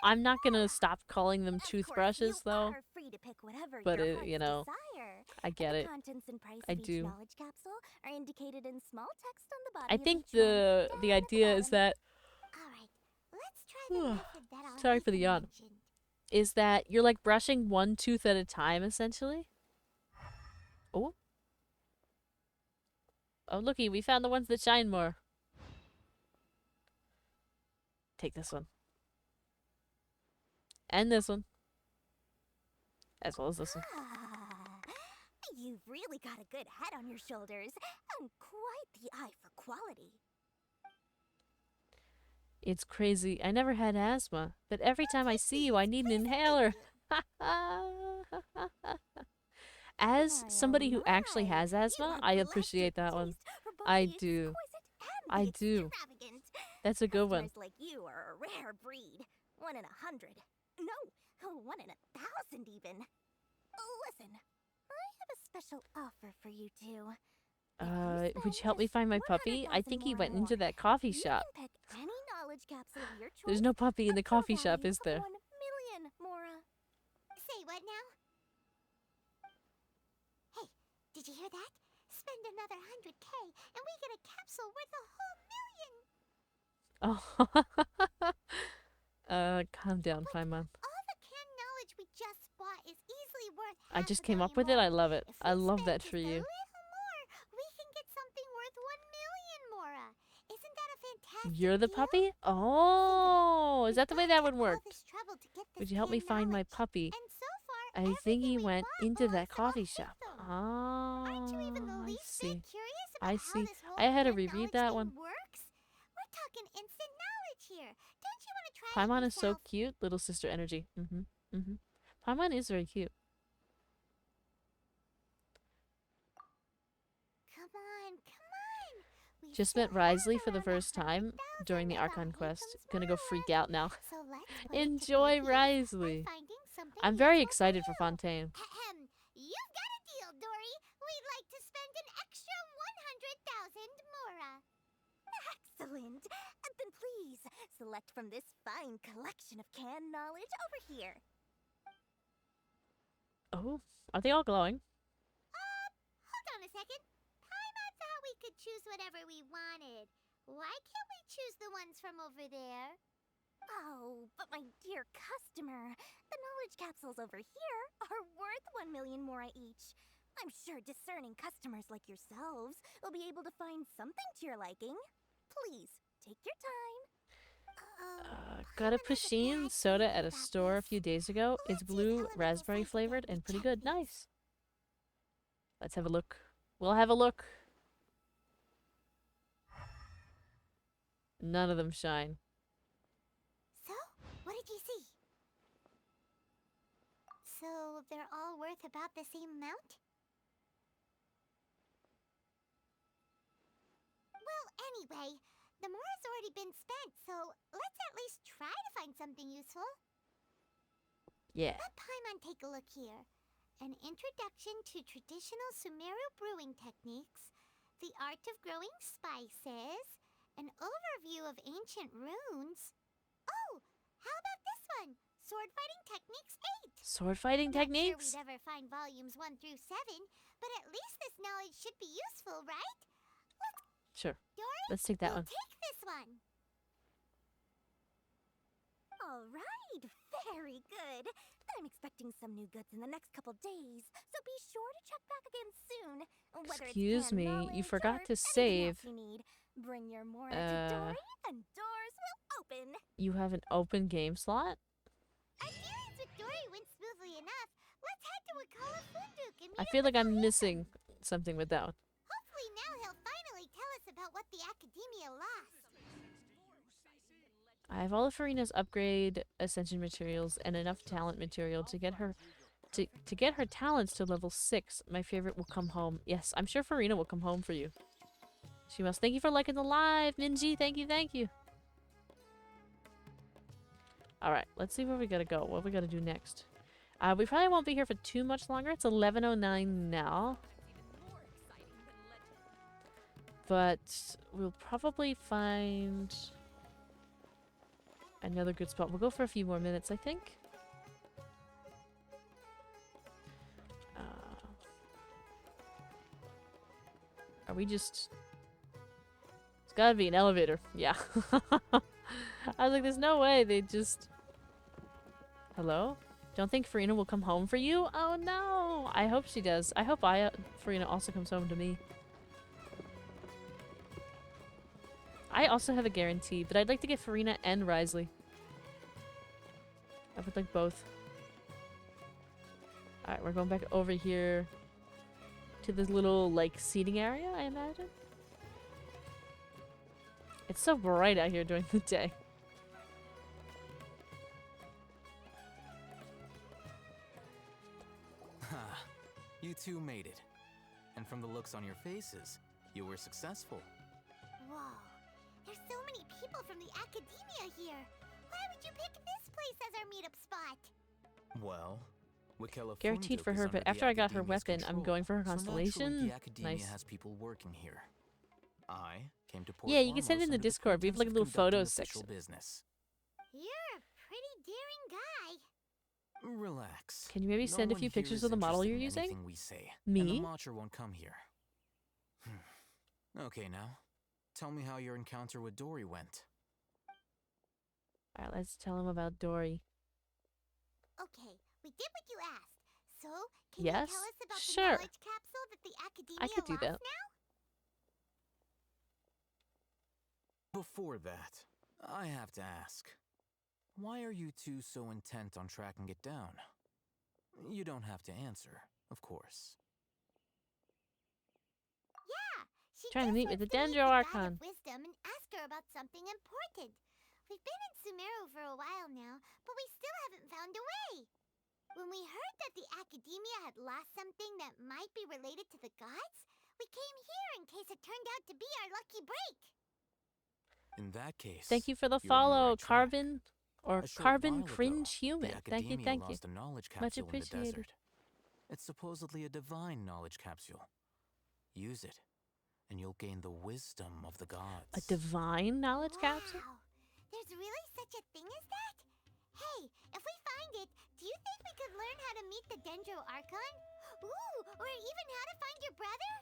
I'm not gonna stop calling them toothbrushes, though. You are free to pick whatever But your you heart's know, desire. I get it. The contents and price I of each do. knowledge capsule are indicated in small text on the body I of think each one, the down at the idea is bottom. that... Alright, let's try the method that Sorry for the yawn. mentioned. Is that you're like brushing one tooth at a time, essentially? Oh. Oh, looky, we found the ones that shine more. Take this one. And this one. As well as this one. You've really got a good head on your shoulders, and quite the eye for quality. It's crazy. I never had asthma, but every time I see you, I need an inhaler. As somebody who actually has asthma, I appreciate that one. I do. I do. That's a good one. Customers like you are a rare breed. 1 in 100. No, 1 in 1,000 even. Listen, I have a special offer for you two. Would you help me find my puppy? I think he went into that coffee shop. You can pick any knowledge capsule of your choice. There's no puppy in the coffee shop, is there? 1 million, Mora. Say what now? Hey, did you hear that? Spend another 100K and we get a capsule worth a whole million. Oh. Calm down, Paimon. All the canned knowledge we just bought is easily worth I half just a came up billion with it. I more. love it. If I we love spend that just for a you. little more, we can get something worth 1,000,000 Mora. Isn't that a fantastic You're the deal? puppy? Oh, is that the way that would All work? this trouble to get Would this you help me canned find my knowledge. puppy? And so far, I think he everything we went bought into belongs that to coffee Old shop. Hitham. Oh, Aren't you even the I least see. bit curious I about how see. this whole I had to canned reread knowledge that thing one. works? We're talking instant knowledge here. Don't you want to try it Paimon is so yourself? cute. Little sister energy. Paimon is very cute. Come on, come on. We Just still met Risley have for the around first time 100,000 during the of Archon quest. Hitham's Gonna go Mora freak left. out now. So let's put it to Enjoy good use by Risley. finding something I'm very useful for excited for you. Fontaine. Ahem. You've got a deal, Dory. We'd like to spend an extra 100,000 Mora. Excellent. Then please, select from this fine collection of canned knowledge over here. Oh, are they all glowing? Hold on a second. Paimon thought we could choose whatever we wanted. Why can't we choose the ones from over there? Oh, but my dear customer, the knowledge capsules over here are worth 1,000,000 Mora each. I'm sure discerning customers like yourselves will be able to find something to your liking. Please, take your time. Got a Pusheen soda at a store a few days ago. It's blue, raspberry flavored, and pretty good. Nice. Let's have a look. We'll have a look. None of them shine. So, what did you see? So, they're all worth about the same amount? Well, anyway, the Mora's already been spent, so let's at least try to find something useful. Yeah. Let Paimon take a look here. An introduction to traditional Sumeru brewing techniques, the art of growing spices, an overview of ancient runes. Oh, how about this one? Sword Fighting Techniques 8. Sword fighting techniques? Not sure we'd ever find volumes 1 through 7, but at least this knowledge should be useful, right? Sure. Dory, Let's take that one. take this one. All right, very good. I'm expecting some new goods in the next couple days, so be sure to check back again soon. Whether Excuse it's canned me, you knowledge forgot or to anything save. else you need. Bring your Mora to Dory, and doors will open. You have an open game slot? Our dealings with Dory went smoothly enough. Let's head to Wakala Funduk and meet I up feel with like I'm Alhita. missing something with that one. Hopefully now he'll finally tell us about what the Academia lost. I have all of Farina's upgrade ascension materials and enough talent material to get her to get her talents to level 6. My favorite will come home. Yes, I'm sure Farina will come home for you. She must. Thank you for liking the live, Minji. Thank you, thank you. Alright, let's see where we gotta go. What we gotta do next. We probably won't be here for too much longer. It's 11:09 now. But we'll probably find another good spot. We'll go for a few more minutes, I think. Are we just... It's gotta be an elevator. Yeah. I was like, there's no way they just... Hello? Don't think Farina will come home for you? Oh no! I hope she does. I hope Farina also comes home to me. I also have a guarantee, but I'd like to get Farina and Risley. I would like both. Alright, we're going back over here to this little, like, seating area, I imagine? It's so bright out here during the day. You two made it. And from the looks on your faces, you were successful. Whoa, there's so many people from the Academia here. Why would you pick this place as our meetup spot? Well, Wakela Guaranteed Funduk for is her, under but the after I got her Academia's weapon, I'm control, going for her so naturally constellation. the Academia Nice. has people working here. I came to Port Yeah, you can send it in the Ormos under Discord. We have like a pretense little of conducting photos official section. business. You're a pretty daring guy. Relax. Can you maybe No send a one few here pictures is of the model interested you're in using? anything we say, and the Me? Watcher won't come here. Okay, now, tell me how your encounter with Dory went. Alright, let's tell him about Dory. Okay, we did what you asked. So, Can Yes? you tell us about the Sure. knowledge capsule that the academia I could do lost that. now? Before that, I have to ask, why are you two so intent on tracking it down? You don't have to answer, of course. Yeah, she Trying to just meet with wants the to meet Dendro the God Archon. of Wisdom and ask her about something important. We've been in Sumeru for a while now, but we still haven't found a way. When we heard that the academia had lost something that might be related to the gods, we came here in case it turned out to be our lucky break. In that case, Thank you for the you're on the follow, right track. Carbon or A short Carbon while ago, Cringe the Human. Thank you, academia thank you. lost a knowledge Much capsule in the appreciated. desert. It's supposedly a divine knowledge capsule. Use it, and you'll gain the wisdom of the gods. A divine knowledge capsule? Wow, there's really such a thing as that? Hey, if we find it, do you think we could learn how to meet the Dendro Archon? Ooh, or even how to find your brother?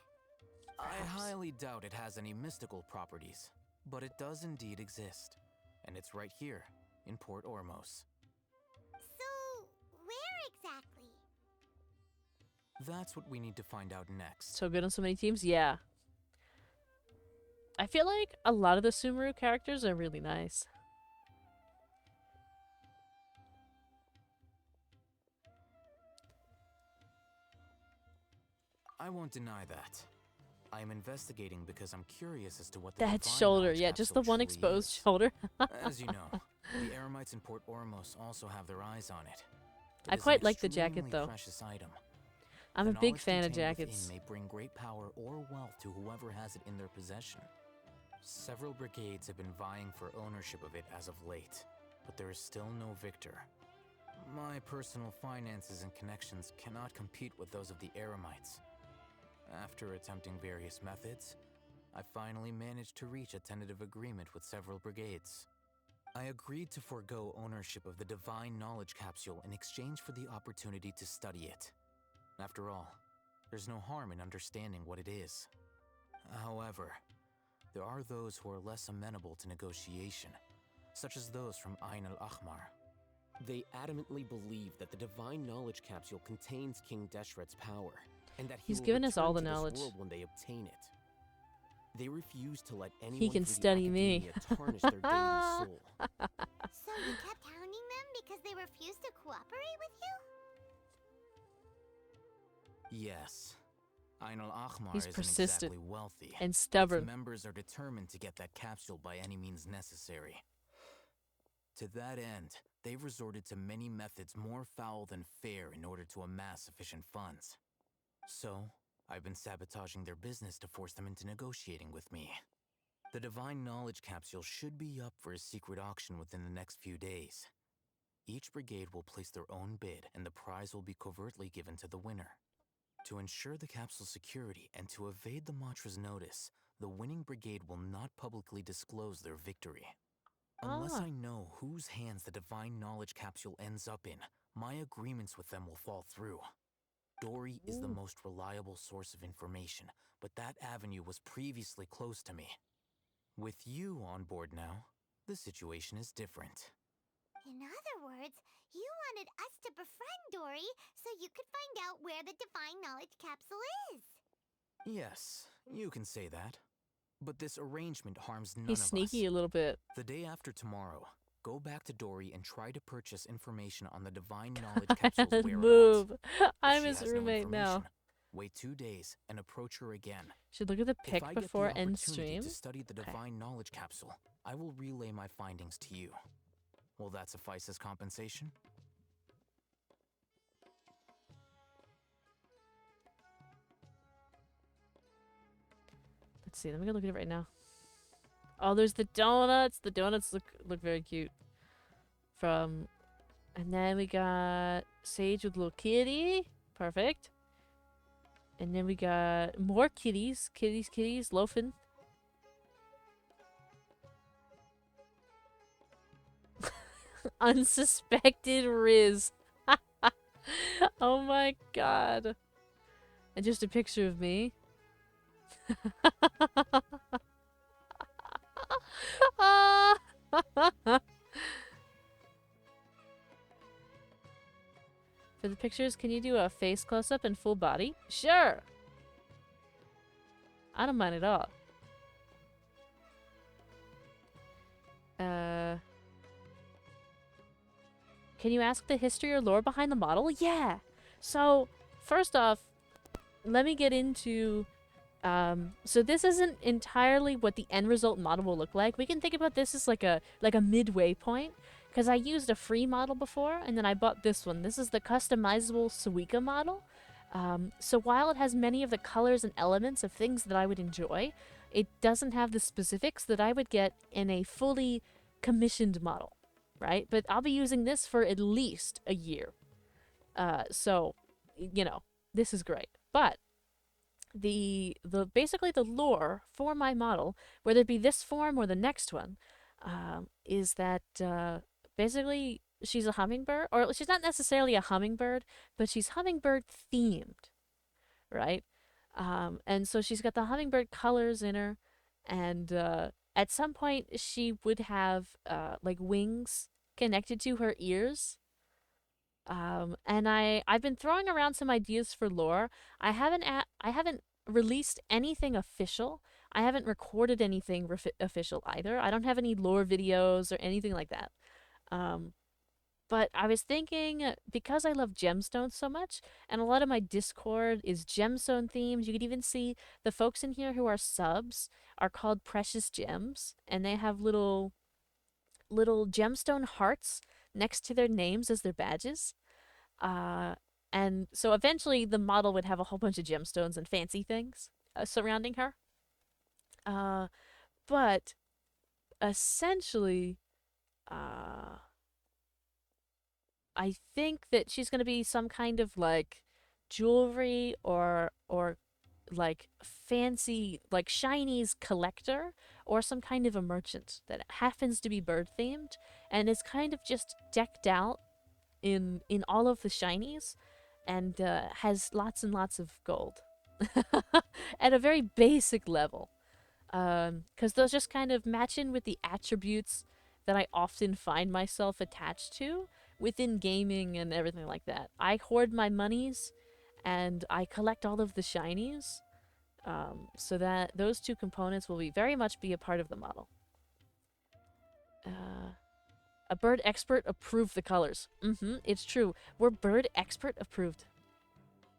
I highly doubt it has any mystical properties, but it does indeed exist. And it's right here, in Port Ormos. So, where exactly? That's what we need to find out next. So good on so many teams? Yeah. I feel like a lot of the Sumeru characters are really nice. I won't deny that. I am investigating because I'm curious as to what the That divine shoulder, knowledge yeah, just the capsule one truly exposed is. shoulder. As you know, the Eremites in Port Ormos also have their eyes on it. I is an quite like the jacket, extremely though. precious item. I'm The a big knowledge fan of contained within jackets. may bring great power or wealth to whoever has it in their possession. Several brigades have been vying for ownership of it as of late, but there is still no victor. My personal finances and connections cannot compete with those of the Eremites. After attempting various methods, I finally managed to reach a tentative agreement with several brigades. I agreed to forego ownership of the divine knowledge capsule in exchange for the opportunity to study it. After all, there's no harm in understanding what it is. However, there are those who are less amenable to negotiation, such as those from Ain al-Ahmar. They adamantly believe that the divine knowledge capsule contains King Deshret's power, and that he He's will given us all return the to this knowledge. world when they obtain it. They refuse to let anyone He can from the study me. academia tarnish their deity's soul. So you kept hounding them because they refused to cooperate with you? Yes. Ain al-Ahmar He's isn't persistent exactly wealthy. and stubborn. Its members are determined to get that capsule by any means necessary. To that end, they've resorted to many methods more foul than fair in order to amass sufficient funds. So, I've been sabotaging their business to force them into negotiating with me. The divine knowledge capsule should be up for a secret auction within the next few days. Each brigade will place their own bid, and the prize will be covertly given to the winner. To ensure the capsule's security and to evade the Matra's notice, the winning brigade will not publicly disclose their victory. Unless I know whose hands the divine knowledge capsule ends up in, my agreements with them will fall through. Dory is the most reliable source of information, but that avenue was previously closed to me. With you on board now, the situation is different. In other words, you wanted us to befriend Dory so you could find out where the divine knowledge capsule is. Yes, you can say that. But this arrangement harms none He's of us. sneaky a little bit. The day after tomorrow, go back to Dory and try to purchase information on the divine knowledge capsule's whereabouts. Move. If I'm she his has no roommate now. information, wait 2 days and approach her again. Should look at the If pic I get before the end opportunity stream. to study the divine knowledge capsule, I will relay my findings to you. Will that suffice as compensation? Let's see. Let me go look at it right now. Oh, there's the donuts. The donuts look very cute. And then we got Sage with little kitty. Perfect. And then we got more kitties. Kitties, loafing. Unsuspected Riz. Oh my god. And just a picture of me. For For the pictures, can you do a face close-up and full body? Sure! I don't mind at all. Can you ask the history or lore behind the model? Yeah! So, first off, let me get into... so this isn't entirely what the end result model will look like. We can think about this as like a midway point. Because I used a free model before, and then I bought this one. This is the customizable Suika model. So while it has many of the colors and elements of things that I would enjoy, it doesn't have the specifics that I would get in a fully commissioned model, right? But I'll be using this for at least a year. So, you know, this is great. But basically the lore for my model, whether it be this form or the next one, is that basically she's a hummingbird, or she's not necessarily a hummingbird, but she's hummingbird themed, right? And so she's got the hummingbird colors in her, and at some point she would have like wings connected to her ears. And I've been throwing around some ideas for lore. I haven't released anything official. I haven't recorded anything official either. I don't have any lore videos or anything like that. But I was thinking, because I love gemstones so much, and a lot of my Discord is gemstone themed, you could even see the folks in here who are subs are called Precious Gems, and they have little gemstone hearts next to their names as their badges. And so eventually the model would have a whole bunch of gemstones and fancy things surrounding her. But essentially, I think that she's going to be some kind of like jewelry or like fancy, like shinies collector, or some kind of a merchant that happens to be bird themed and is kind of just decked out in all of the shinies and has lots and lots of gold at a very basic level. Because those just kind of match in with the attributes that I often find myself attached to within gaming and everything like that. I hoard my monies and I collect all of the shinies, so that those two components will very much be a part of the model. A bird expert approved the colors. It's true. We're bird expert approved.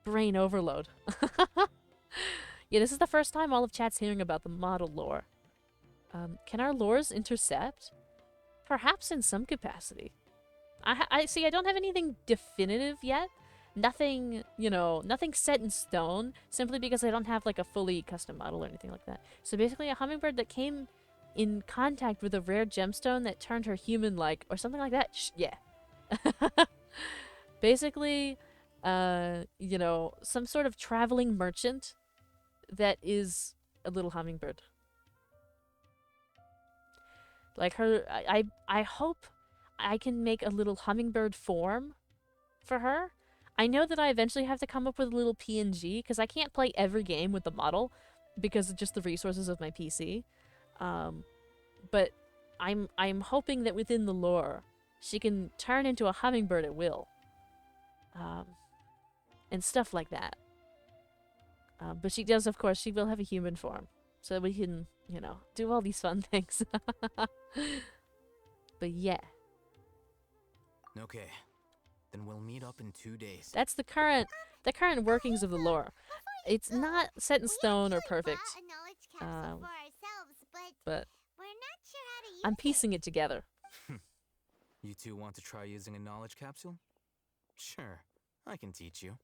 Brain overload. Yeah, this is the first time all of chat's hearing about the model lore. Can our lores intercept? Perhaps in some capacity. I see, I don't have anything definitive yet. Nothing, nothing set in stone, simply because I don't have like a fully custom model or anything like that. So basically a hummingbird that came in contact with a rare gemstone that turned her human-like, or something like that. Yeah. Basically, some sort of traveling merchant that is a little hummingbird. Like her, I hope I can make a little hummingbird form for her. I know that I eventually have to come up with a little PNG, because I can't play every game with the model because of just the resources of my PC. But I'm hoping that within the lore, she can turn into a hummingbird at will. And stuff like that. But she does, of course, she will have a human form. So that we can, do all these fun things. But yeah. Okay. Then we'll meet up in 2 days. That's the current workings of the lore. It's not set in stone or perfect. But I'm piecing it together. You two want to try using a knowledge capsule? Sure, I can teach you.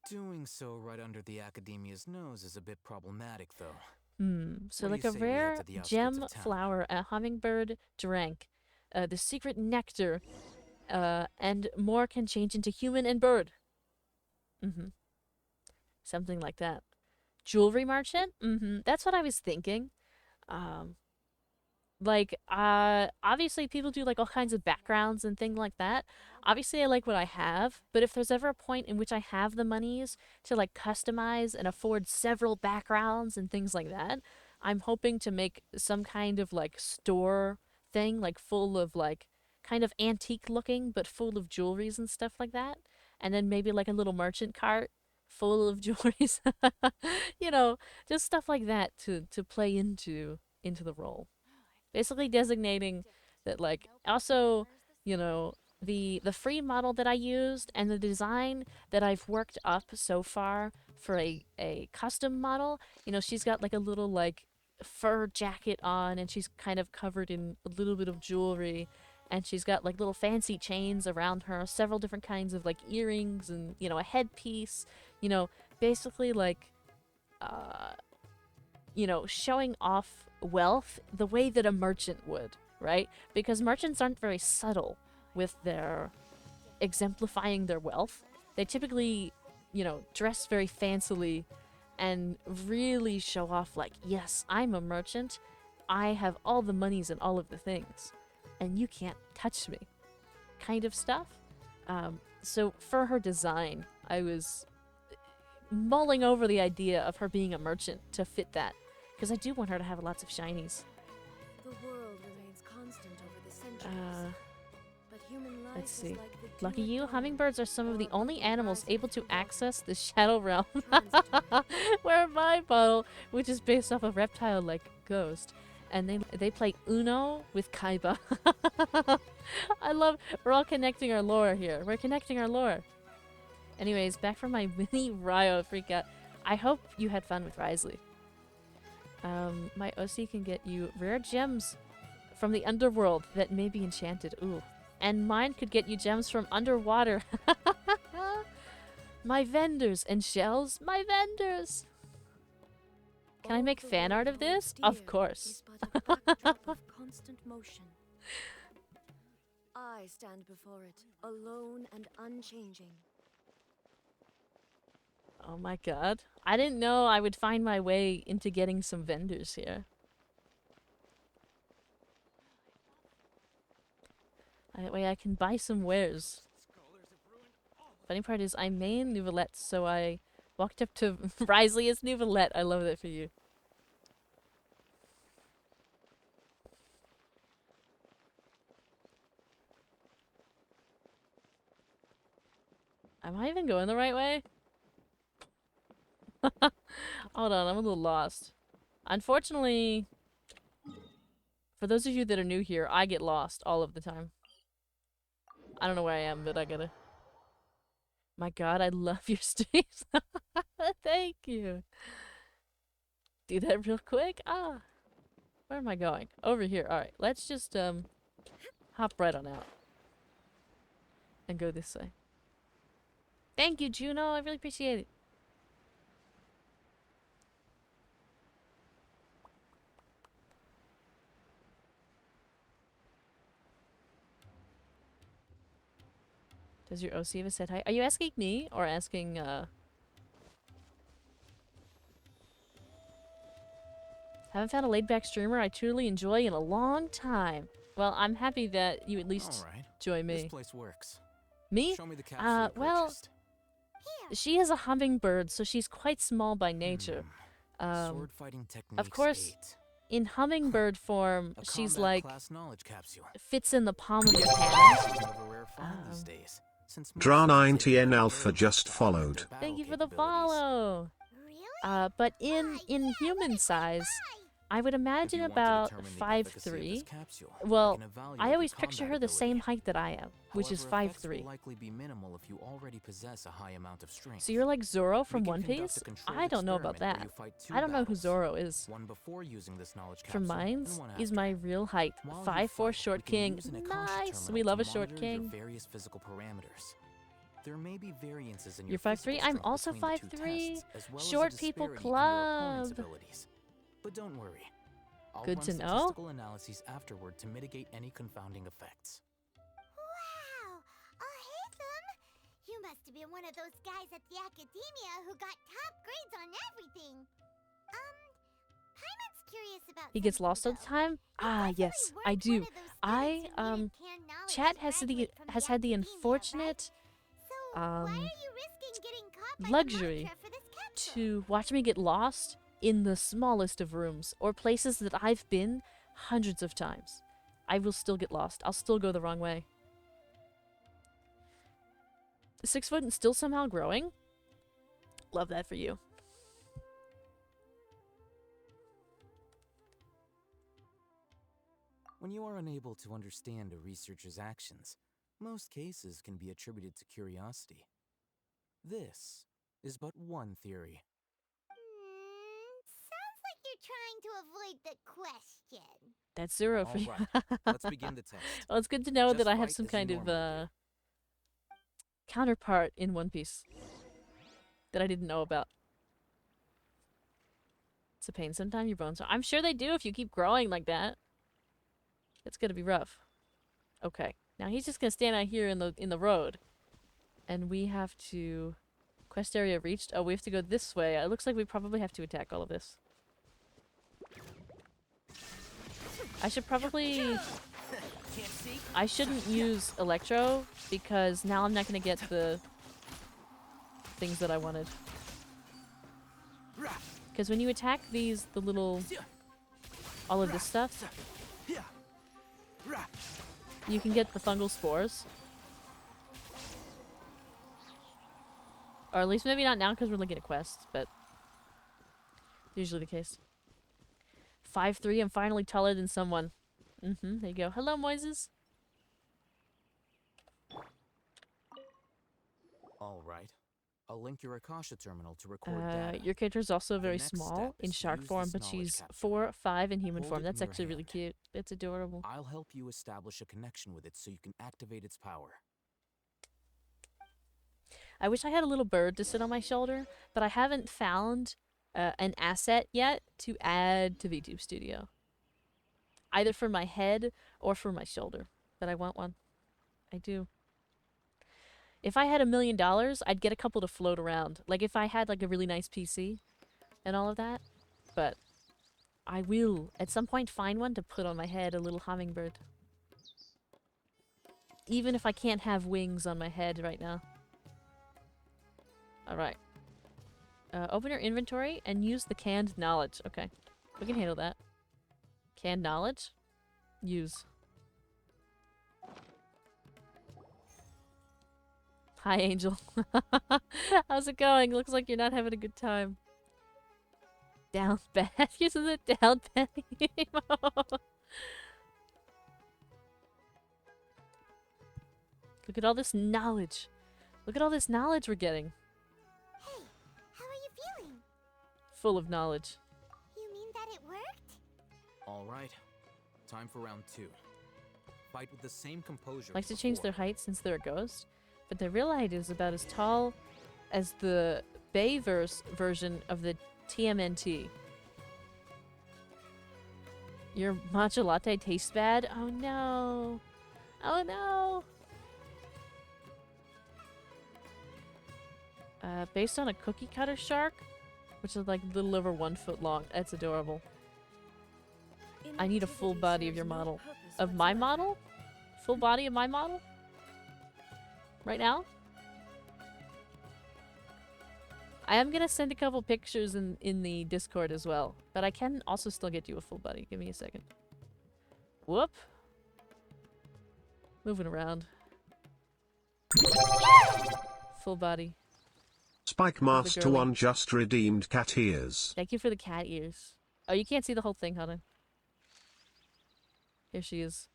Doing so right under the academia's nose is a bit problematic, though. So like a rare gem flower a hummingbird drank. The secret nectar, and more can change into human and bird. Something like that. Jewelry merchant? That's what I was thinking. Obviously people do like all kinds of backgrounds and things like that. Obviously I like what I have, but if there's ever a point in which I have the monies to like customize and afford several backgrounds and things like that, I'm hoping to make some kind of like store thing, like full of like kind of antique looking, but full of jewelries and stuff like that. and then maybe like a little merchant cart full of jewelries. You know, just stuff like that to play into the role. Basically designating that, like, also, you know, the free model that I used and the design that I've worked up so far for a custom model, you know, she's got like a little like fur jacket on, and she's kind of covered in a little bit of jewelry, and she's got like little fancy chains around her, several different kinds of like earrings, and, you know, a headpiece, you know, basically like you know, showing off wealth the way that a merchant would, right? Because merchants aren't very subtle with their exemplifying their wealth. They typically, you know, dress very fancily and really show off like, yes, I'm a merchant. I have all the monies and all of the things, and you can't touch me, kind of stuff. So for her design, I was mulling over the idea of her being a merchant to fit that, because I do want her to have lots of shinies. The world remains constant over the centuries. But human life Let's is see. like the Lucky dew you, at dawn, hummingbirds are some of the or only the animals rising able of to the dawn. access the Shadow Realm. Where my bottle, which is based off a reptile like Ghost, and they play Uno with Kaiba. I love, we're all connecting our lore here. We're connecting our lore. Anyways, back from my mini Ryo freakout. I hope you had fun with Risley. My OC can get you rare gems from the underworld that may be enchanted. Ooh. And mine could get you gems from underwater. My vendors and shells. My vendors. Can I make fan art of this? Of course. Backdrop of constant motion. I stand before it, alone and unchanging. Oh my god. I didn't know I would find my way into getting some vendors here. That way I can buy some wares. Funny part is I main Nouvelette, so I walked up to Risley as Nouvelette. I love that for you. Am I even going the right way? Hold on, I'm a little lost. Unfortunately, for those of you that are new here, I get lost all of the time. I don't know where I am, but I gotta... My god, I love your streams. Thank you. Do that real quick. Ah. Where am I going? Over here. Alright, let's just hop right on out. And go this way. Thank you, Juno. I really appreciate it. Does your OC have a said hi? Are you asking me or asking Haven't found a laid-back streamer I truly enjoy in a long time. Well, I'm happy that you at least join me. This place works. Me? Show me the capsule you Well, purchased. she is a hummingbird, so she's quite small by nature. Sword fighting techniques Of course, 8. in hummingbird form, A she's combat like class knowledge capsule. fits in the palm of your hand. Seems of a rare find these days, since most Dra90N Alpha just followed. Thank you for the follow. But in human size, I would imagine about 5'3". Well, I always picture her the same height that I am, which is 5'3". Likely be minimal if you already possess a high amount of strength. So you're like Zoro from We can One conduct Piece? a controlled I don't know about experiment where that. you fight 2 I don't know who battles, Zoro is. one before using this knowledge From capsule, Mines, and one he's after. my real height. While you 5'4" fight, short we can king. use an Akasha Nice! terminal We love to a short monitor your king. various physical parameters. There may be variances in You're your 5'3"? physical I'm strength also between the 2 5'3". tests, as well as a Short people disparity in your opponent's club. abilities. But don't worry. I'll Good run to know. statistical analyses afterward to mitigate any confounding effects. Wow! Haytham! You must have been one of those guys at the academia who got top grades on everything. Paimon's curious about He gets lost all the time? Ah, yes, I do. Chat has had the unfortunate luxury to watch me get lost in the smallest of rooms or places that I've been hundreds of times. I will still get lost. I'll still go the wrong way. 6 foot and still somehow growing. Love that for you. When you are unable to understand a researcher's actions, most cases can be attributed to curiosity. This is but one theory. Sounds like you're trying to avoid the question. That's 0 for All you. right, let's begin the test. Well, it's good to know Just that I have fight some as you kind of normally counterpart in One Piece that I didn't know about. It's a pain. Sometimes your bones are. I'm sure they do if you keep growing like that. It's gonna be rough. Okay, now he's just gonna stand out here in the road, and we have to. Quest area reached. Oh, we have to go this way. It looks like we probably have to attack all of this. I should probably. I shouldn't use Electro because now I'm not gonna get the things that I wanted. Because when you attack these, the little, all of this stuff, you can get the fungal spores. Or at least maybe not now because we're looking at quests, but it's usually the case. 5'3", I'm finally taller than someone. There you go. Hello, Moises. All right. I'll link your Akasha terminal to record data. Your character's also The very next small step in is to shark use form, this but knowledge she's capsule. 4 5 in human Hold form. it That's in your actually really hand. cute. It's adorable. I'll help you establish a connection with it so you can activate its power. I wish I had a little bird to sit on my shoulder, but I haven't found an asset yet to add to VTube Studio. Either for my head or for my shoulder. But I want one. I do. If I had $1 million, I'd get a couple to float around. Like if I had like a really nice PC and all of that. But I will at some point find one to put on my head, a little hummingbird. Even if I can't have wings on my head right now. Alright. Open your inventory and use the canned knowledge. Okay. We can handle that. Canned knowledge? Use. Hi, Angel. How's it going? Looks like you're not having a good time. Down bad? Uses it down bad emote. Look at all this knowledge. Look at all this knowledge we're getting. Hey, how are you feeling? Full of knowledge. You mean that it worked? All right. Time for round 2. Fight with the same composure. Likes to as change before. their height since they're a ghost, but their real height is about as tall as the Bayverse version of the TMNT. Your matcha latte tastes bad? Oh no. Oh no. Based on a cookie cutter shark, which is like a little over 1 foot long. That's adorable. I need a full body of your model. Of my model? Full body of my model? Right now? I am gonna send a couple pictures in the Discord as well. But I can also still get you a full body. Give me a second. Whoop. Moving around. Full body. Spike Master 1 just redeemed cat ears. Thank you for the cat ears. Oh, you can't see the whole thing. Hold on. Here she is.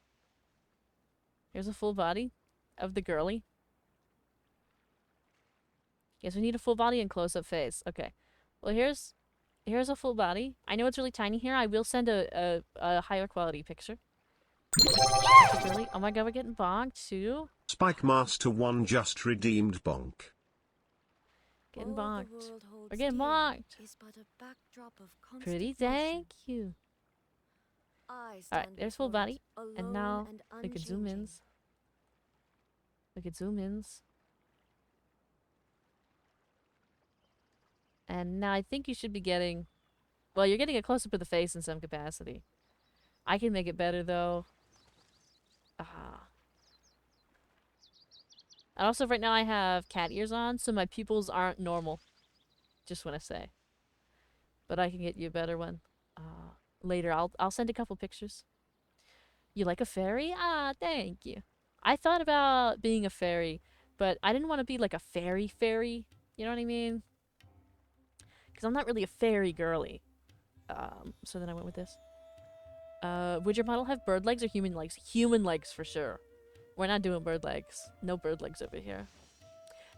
Here's a full body of the girly. Yes, we need a full body and close-up face. Okay. Well, here's a full body. I know it's really tiny here. I will send a higher quality picture. Girly. Oh my god, we're getting bonked too. Spike Master 1 just redeemed bonk. Getting bonked. We're getting bonked. Pretty, thank you. Alright, there's full body. And now, look at zoom-ins. Look at zoom-ins. And now I think you should be getting... Well, you're getting a close-up of the face in some capacity. I can make it better, though. And also, right now I have cat ears on, so my pupils aren't normal. Just want to say. But I can get you a better one. Later, I'll send a couple pictures. You like a fairy? Ah, thank you. I thought about being a fairy, But I didn't want to be like a fairy. You know what I mean? Because I'm not really a fairy girly. So then I went with this. Would your model have bird legs or human legs? Human legs for sure. We're not doing bird legs. No bird legs over here.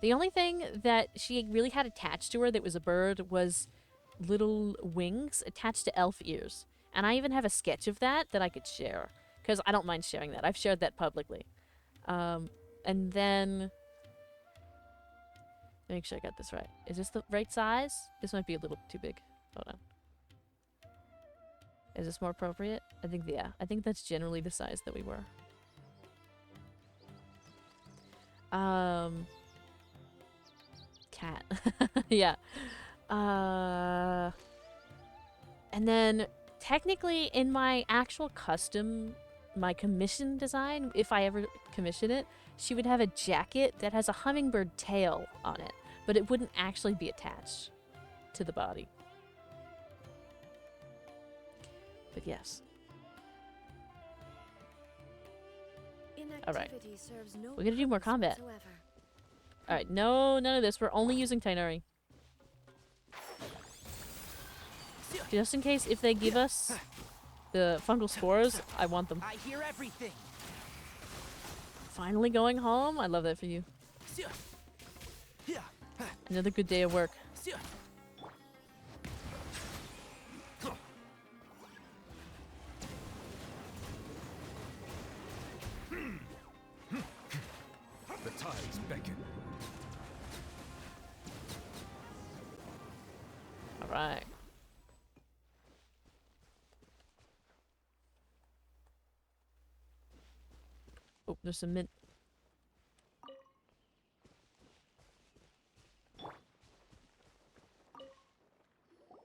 The only thing that she really had attached to her that was a bird was little wings attached to elf ears. And I even have a sketch of that I could share. Because I don't mind sharing that. I've shared that publicly. And then... Make sure I got this right. Is this the right size? This might be a little too big. Hold on. Is this more appropriate? I think, yeah. I think that's generally the size that we were. Cat. Yeah. And then, technically, in my actual custom, my commission design, if I ever commission it, she would have a jacket that has a hummingbird tail on it, but it wouldn't actually be attached to the body. But yes. Alright. We're gonna do more combat. Alright, no, none of this. We're only using Tainari. Just in case if they give us the fungal spores, I want them. I hear everything. Finally going home? I love that for you. Another good day of work. The tides beckon. Alright. Oh, there's some mint.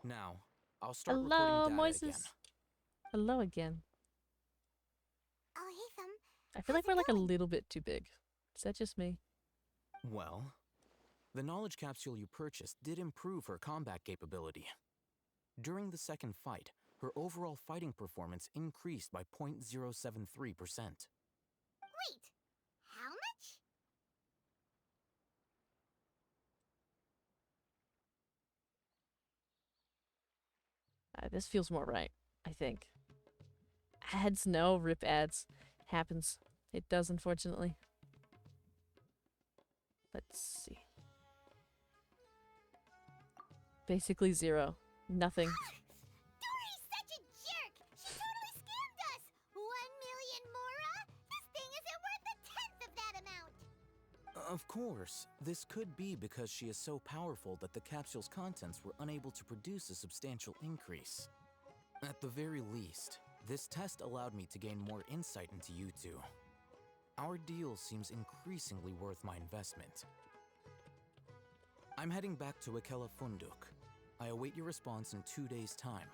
Now, I'll start Hello, recording data again. Moises. Hello again. Oh, hey, Thumb. I feel like we're like a little bit too big. Is that just me? Well, the knowledge capsule you purchased did improve her combat capability. During the second fight, her overall fighting performance increased by 0.073%. Wait, how much? This feels more right, I think. Ads, no. Rip ads. Happens. It does, unfortunately. Let's see. Basically 0. Nothing. Dory's such a jerk! She totally scammed us! 1 million mora? This thing isn't worth a tenth of that amount! Of course, this could be because she is so powerful that the capsule's contents were unable to produce a substantial increase. At the very least, this test allowed me to gain more insight into you two. Our deal seems increasingly worth my investment. I'm heading back to Akela Funduk. I await your response in 2 days' time.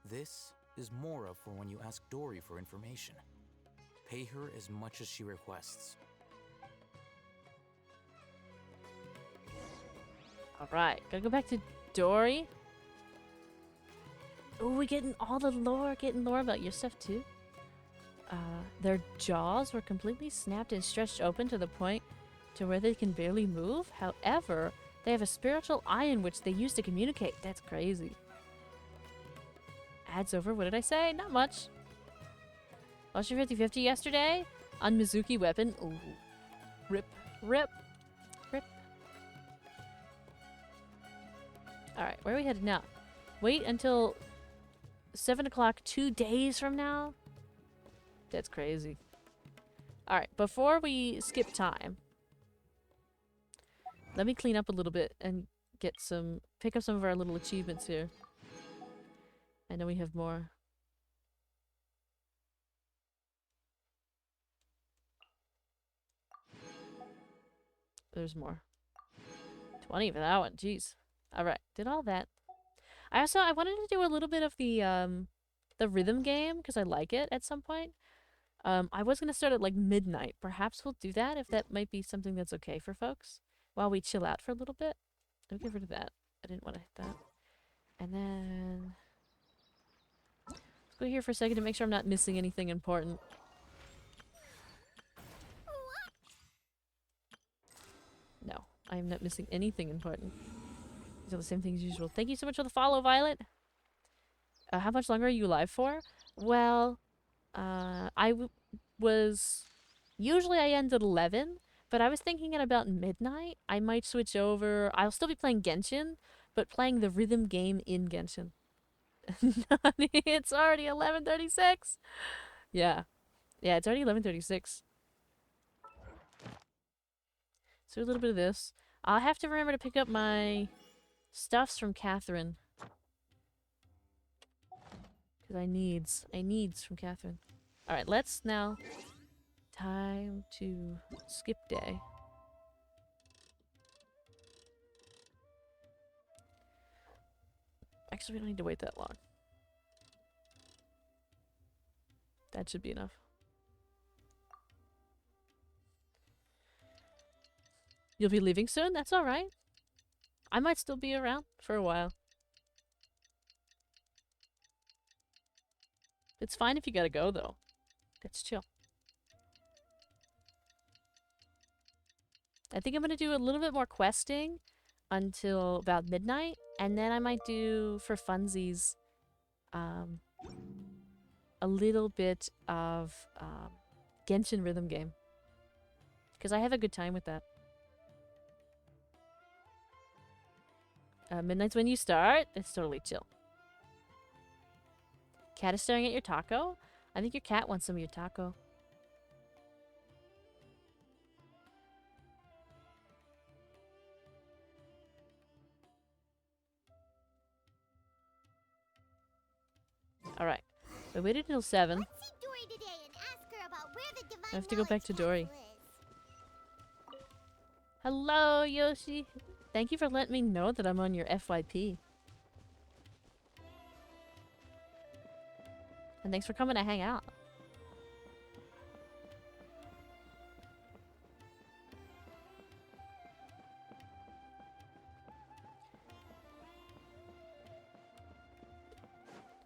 This is Mora for when you ask Dory for information. Pay her as much as she requests. Alright, gotta go back to Dory. Oh, we're getting all the lore, about your stuff too. Their jaws were completely snapped and stretched open to the point to where they can barely move. However, they have a spiritual eye in which they use to communicate. That's crazy. Ads over, what did I say? Not much. Lost your 50-50 yesterday on Mizuki weapon. Ooh. Rip. Alright, where are we headed now? Wait until 7 o'clock 2 days from now? That's crazy. Alright, before we skip time, let me clean up a little bit and pick up some of our little achievements here. I know we have more. There's more. 20 for that one, jeez. Alright, did all that. I wanted to do a little bit of the rhythm game, because I like it at some point. I was going to start at like midnight. Perhaps we'll do that, if that might be something that's okay for folks. While we chill out for a little bit. Let me get rid of that. I didn't want to hit that. And then... let's go here for a second to make sure I'm not missing anything important. I am not missing anything important. These are the same things as usual. Thank you so much for the follow, Violet. How much longer are you live for? Well, was... Usually I end at 11, but I was thinking at about midnight, I might switch over. I'll still be playing Genshin, but playing the rhythm game in Genshin. It's already 11:36. Yeah. Yeah, it's already 11:36. So a little bit of this. I'll have to remember to pick up my stuffs from Catherine. Because I needs from Catherine. Alright, let's now... Time to skip day. Actually, we don't need to wait that long. That should be enough. You'll be leaving soon? That's alright. I might still be around for a while. It's fine if you gotta go, though. Let's chill. I think I'm gonna do a little bit more questing until about midnight, and then I might do, for funsies, a little bit of Genshin rhythm game. Because I have a good time with that. Midnight's when you start. It's totally chill. Cat is staring at your taco? I think your cat wants some of your taco. Alright. We waited until 7. I have to go back to Dory. Hello, Yoshi. Thank you for letting me know that I'm on your FYP. And thanks for coming to hang out.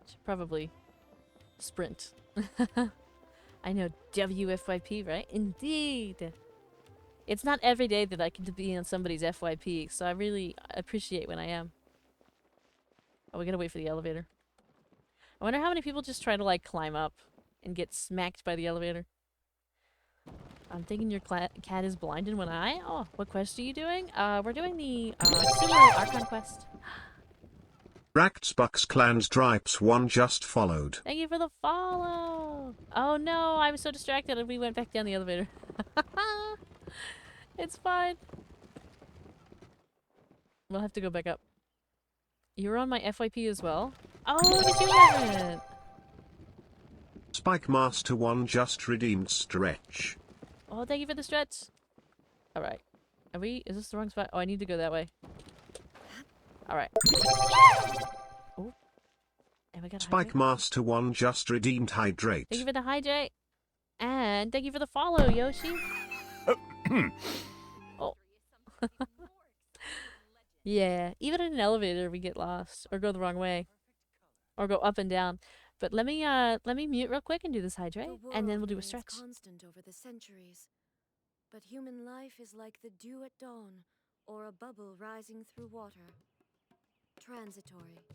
Should probably sprint. I know, WFYP, right? Indeed! It's not every day that I get to be on somebody's FYP, so I really appreciate when I am. Oh, we gotta wait for the elevator. I wonder how many people just try to, like, climb up and get smacked by the elevator. I'm thinking your cat is blind in one eye? Oh, what quest are you doing? We're doing the sumeru archon quest. Racts Bucks Clans Dripes 1 just followed. Thank you for the follow! Oh no, I was so distracted and we went back down the elevator. It's fine. We'll have to go back up. You're on my FYP as well? Oh, look at you have it! Spike Master 1 just redeemed stretch. Oh, thank you for the stretch. Alright. Are we... Is this the wrong spot? Oh, I need to go that way. Alright. Oh. And we got Spike hydrate. Master 1 just redeemed hydrate. Thank you for the hydrate. And thank you for the follow, Yoshi. Oh. Yeah, even in an elevator we get lost or go the wrong way or go up and down. But let me mute real quick and do this hydrate, and then we'll do a stretch. Constant over the centuries, but human life is like the dew at dawn or a bubble rising through water. Transitory.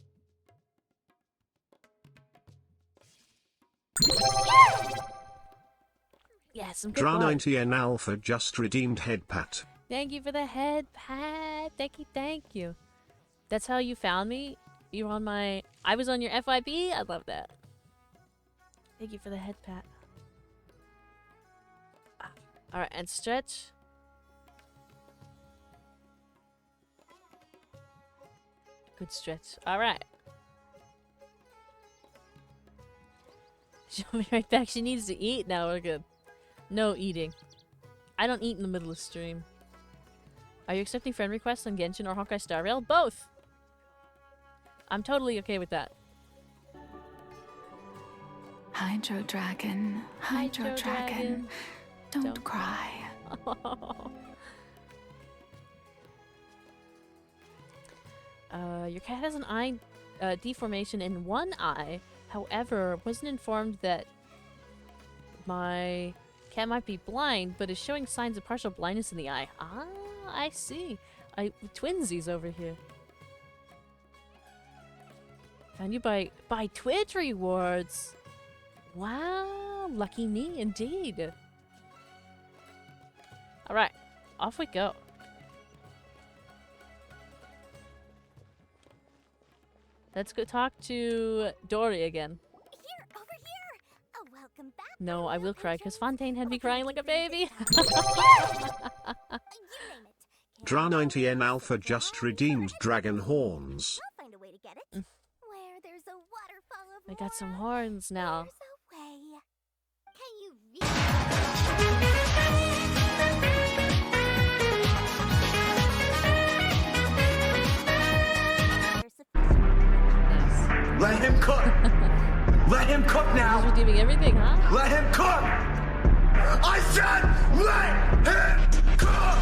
Yes, some good Dra water. 90N Alpha just redeemed head pat. Thank you for the head pat. Thank you. That's how you found me? You were on my... I was on your FYP? I love that. Thank you for the head pat. Alright, and stretch. Good stretch. Alright. She'll be right back. She needs to eat. Now we're good. No eating. I don't eat in the middle of stream. Are you accepting friend requests on Genshin or Honkai Star Rail? Both! I'm totally okay with that. Hydro Dragon, Hydro Dragon, don't cry. Your cat has an eye deformation in one eye. However, wasn't informed that my Cat might be blind, but is showing signs of partial blindness in the eye. Ah, I see. Twinsies over here. Found you by Twitch rewards. Wow, lucky me indeed. All right, off we go. Let's go talk to Dory again. Here, over here. Oh, welcome back. No, I will cry because Fontaine had me crying like a baby. Dra90N Alpha just redeemed dragon horns. I'll find a way to get it. Where there's a waterfall of I got some horns now. there's a way. Can you Let him cook! Let him cook now! He's redeeming everything, huh? Let him cook! I said let him cook!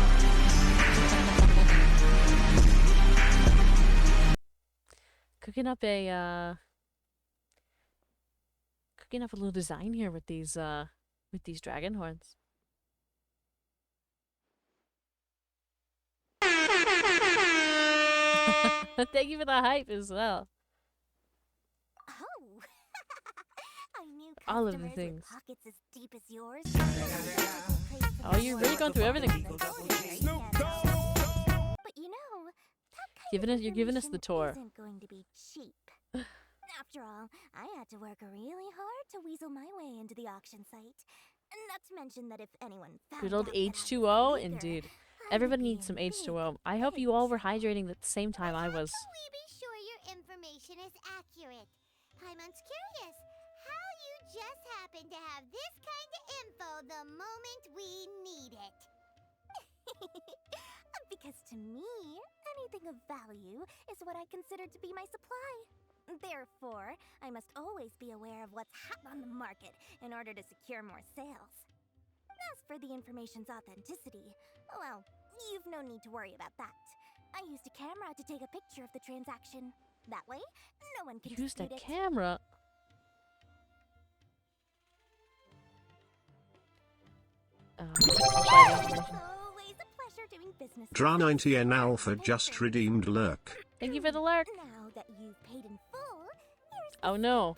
Cooking up a little design here with these dragon horns. Thank you for the hype as well. Oh, I knew All of the customers things. with pockets as deep as yours. Oh, you're really going through everything. But you know, You're giving us the tour. isn't going to be cheap. After all, I had to work really hard to weasel my way into the auction site. Not to mention that if anyone found Good old out that I was H2O, eager, indeed. Everybody needs some H2O. I hope you all were hydrating at the same time I was. We be sure your information is accurate. Paimon's curious how you just happen to have this kind of info the moment we need it. Because to me, anything of value is what I consider to be my supply. Therefore, I must always be aware of what's hot on the market in order to secure more sales. As for the information's authenticity, well, you've no need to worry about that. I used a camera to take a picture of the transaction. That way, no one can Used a dispute it. camera. Always a pleasure doing business. Dra90N Alpha just redeemed lurk. Thank you for the lurk. Now that you've paid in full, here's Oh no.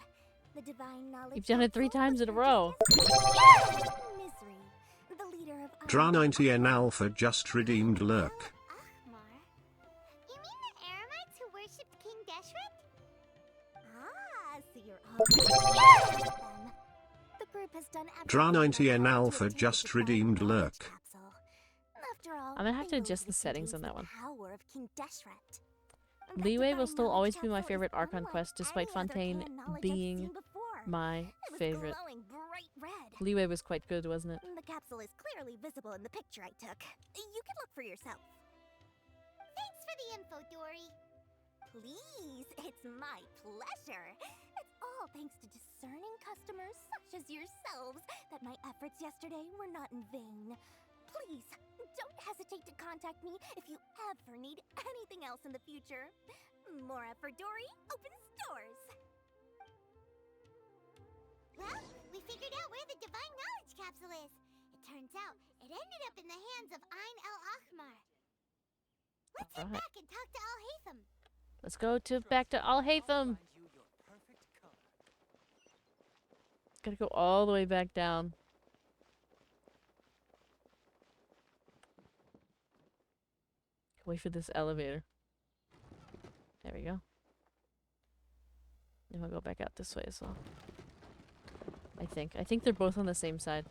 the divine knowledge. You've done it 3 times in a row. Misery, the leader of Dra90N Alpha just redeemed lurk. You mean the Aramites who worshipped King Deshret? Ah, so you're all them. The group has done Dra90N Alpha just redeemed lurk. After all, I'm gonna have to they know adjust the it settings contains on that the one. power of King Deshret. Leeway will still always be my favorite Archon quest, despite Fontaine being my favorite. Glowing bright red. Leeway was quite good, wasn't it? The capsule is clearly visible in the picture I took. You can look for yourself. Thanks for the info, Dory. Please, it's my pleasure. It's all thanks to discerning customers such as yourselves that my efforts yesterday were not in vain. Please, don't hesitate to contact me if you ever need anything else in the future. More effort, Dory, opens doors. Well, we figured out where the divine knowledge capsule is. It turns out it ended up in the hands of Ain El Ahmar. Let's head back and talk to Al Haytham. Let's go back to Al Haytham. Gotta go all the way back down. Wait for this elevator. There we go. And we'll go back out this way as well. I think they're both on the same side.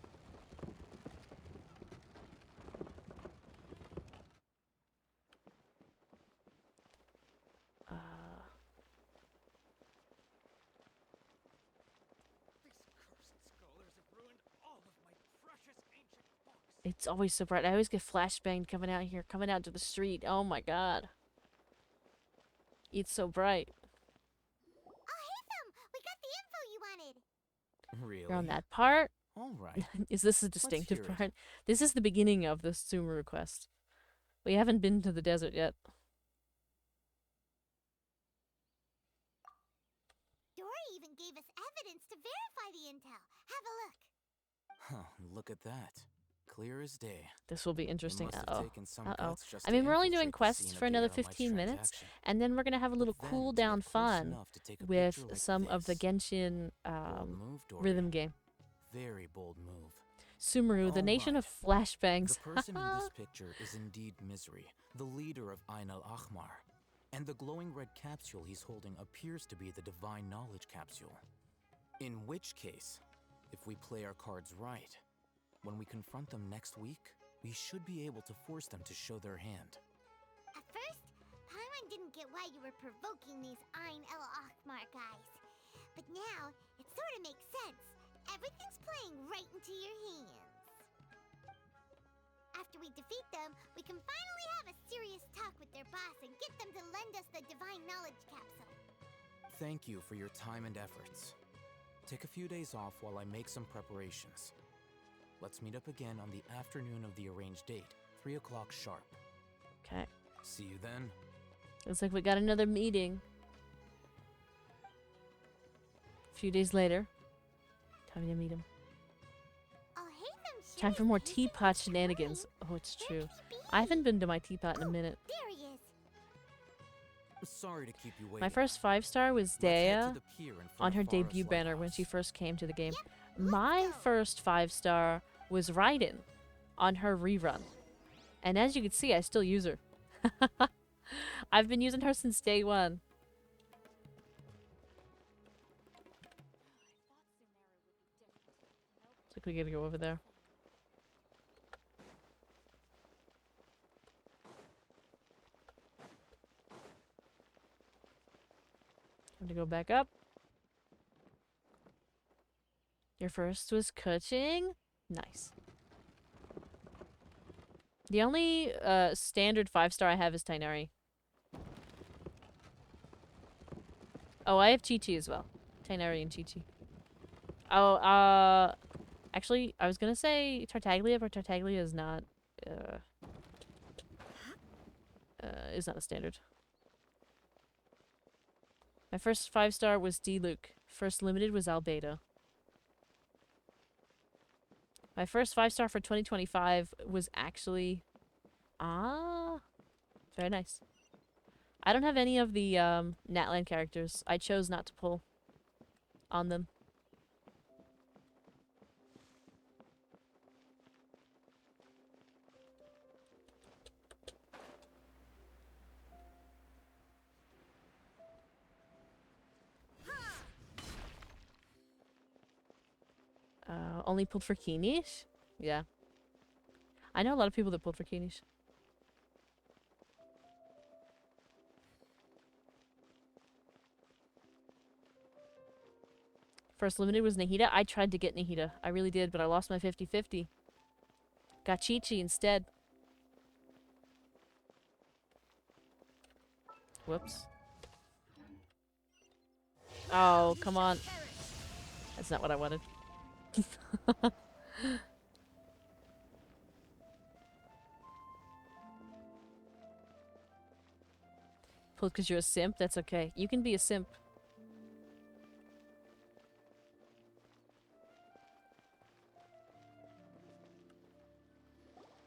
It's always so bright. I always get flashbanged coming out here, coming out to the street. Oh my god. It's so bright. We got the info you wanted. Really? You're on that part? Alright. Is this a distinctive hear it. part? This is the beginning of the sumeru quest. We haven't been to the desert yet. Dory even gave us evidence to verify the intel. Have a look. Huh, look at that. Clear as day. This will be interesting. It must have taken some guts just I to mean, we're only doing infiltrate the quests scene for of the another Eremites 15 minutes, transaction. and then we're gonna have a little But then, cool to get down close fun enough to take a with picture like some of the this. Genshin Bold move, Dory. rhythm game. Very bold move. Sumeru, the nation of flashbangs. The person in this picture is indeed Misery, the leader of Ain al-Ahmar. And the glowing red capsule he's holding appears to be the Divine Knowledge Capsule. In which case, if we play our cards right, when we confront them next week, we should be able to force them to show their hand. At first, Paimon didn't get why you were provoking these Ain el-Ahmar guys. But now, it sort of makes sense. Everything's playing right into your hands. After we defeat them, we can finally have a serious talk with their boss and get them to lend us the Divine Knowledge Capsule. Thank you for your time and efforts. Take a few days off while I make some preparations. Let's meet up again on the afternoon of the arranged date, 3 o'clock sharp. Okay. See you then. Looks like we got another meeting. A few days later. Time to meet him. Time for more teapot shenanigans. Oh, it's true. I haven't been to my teapot in a minute. There he is. Sorry to keep you waiting. My first 5-star was Let's head to Dea the pier in front on of her Forest debut banner when Lighthouse. she first came to the game. My first 5-star was Raiden on her rerun. And as you can see, I still use her. I've been using her since day one. Looks like we gotta go over there. Time to go back up. Your first was coaching. Nice. The only standard 5-star I have is Tainari. Oh, I have Chi-Chi as well. Tainari and Chi-Chi. Oh, actually, I was gonna say Tartaglia, but Tartaglia is not a standard. My first 5-star was D-Luke. First limited was Albedo. My first 5-star for 2025 was actually... very nice. I don't have any of the Natlan characters. I chose not to pull on them. Only pulled for Kinish? Yeah. I know a lot of people that pulled for Kinish. First limited was Nahida. I tried to get Nahida. I really did, but I lost my 50-50. Got Chi-Chi instead. Whoops. Oh, come on. That's not what I wanted. Pulled because you're a simp? That's okay. You can be a simp.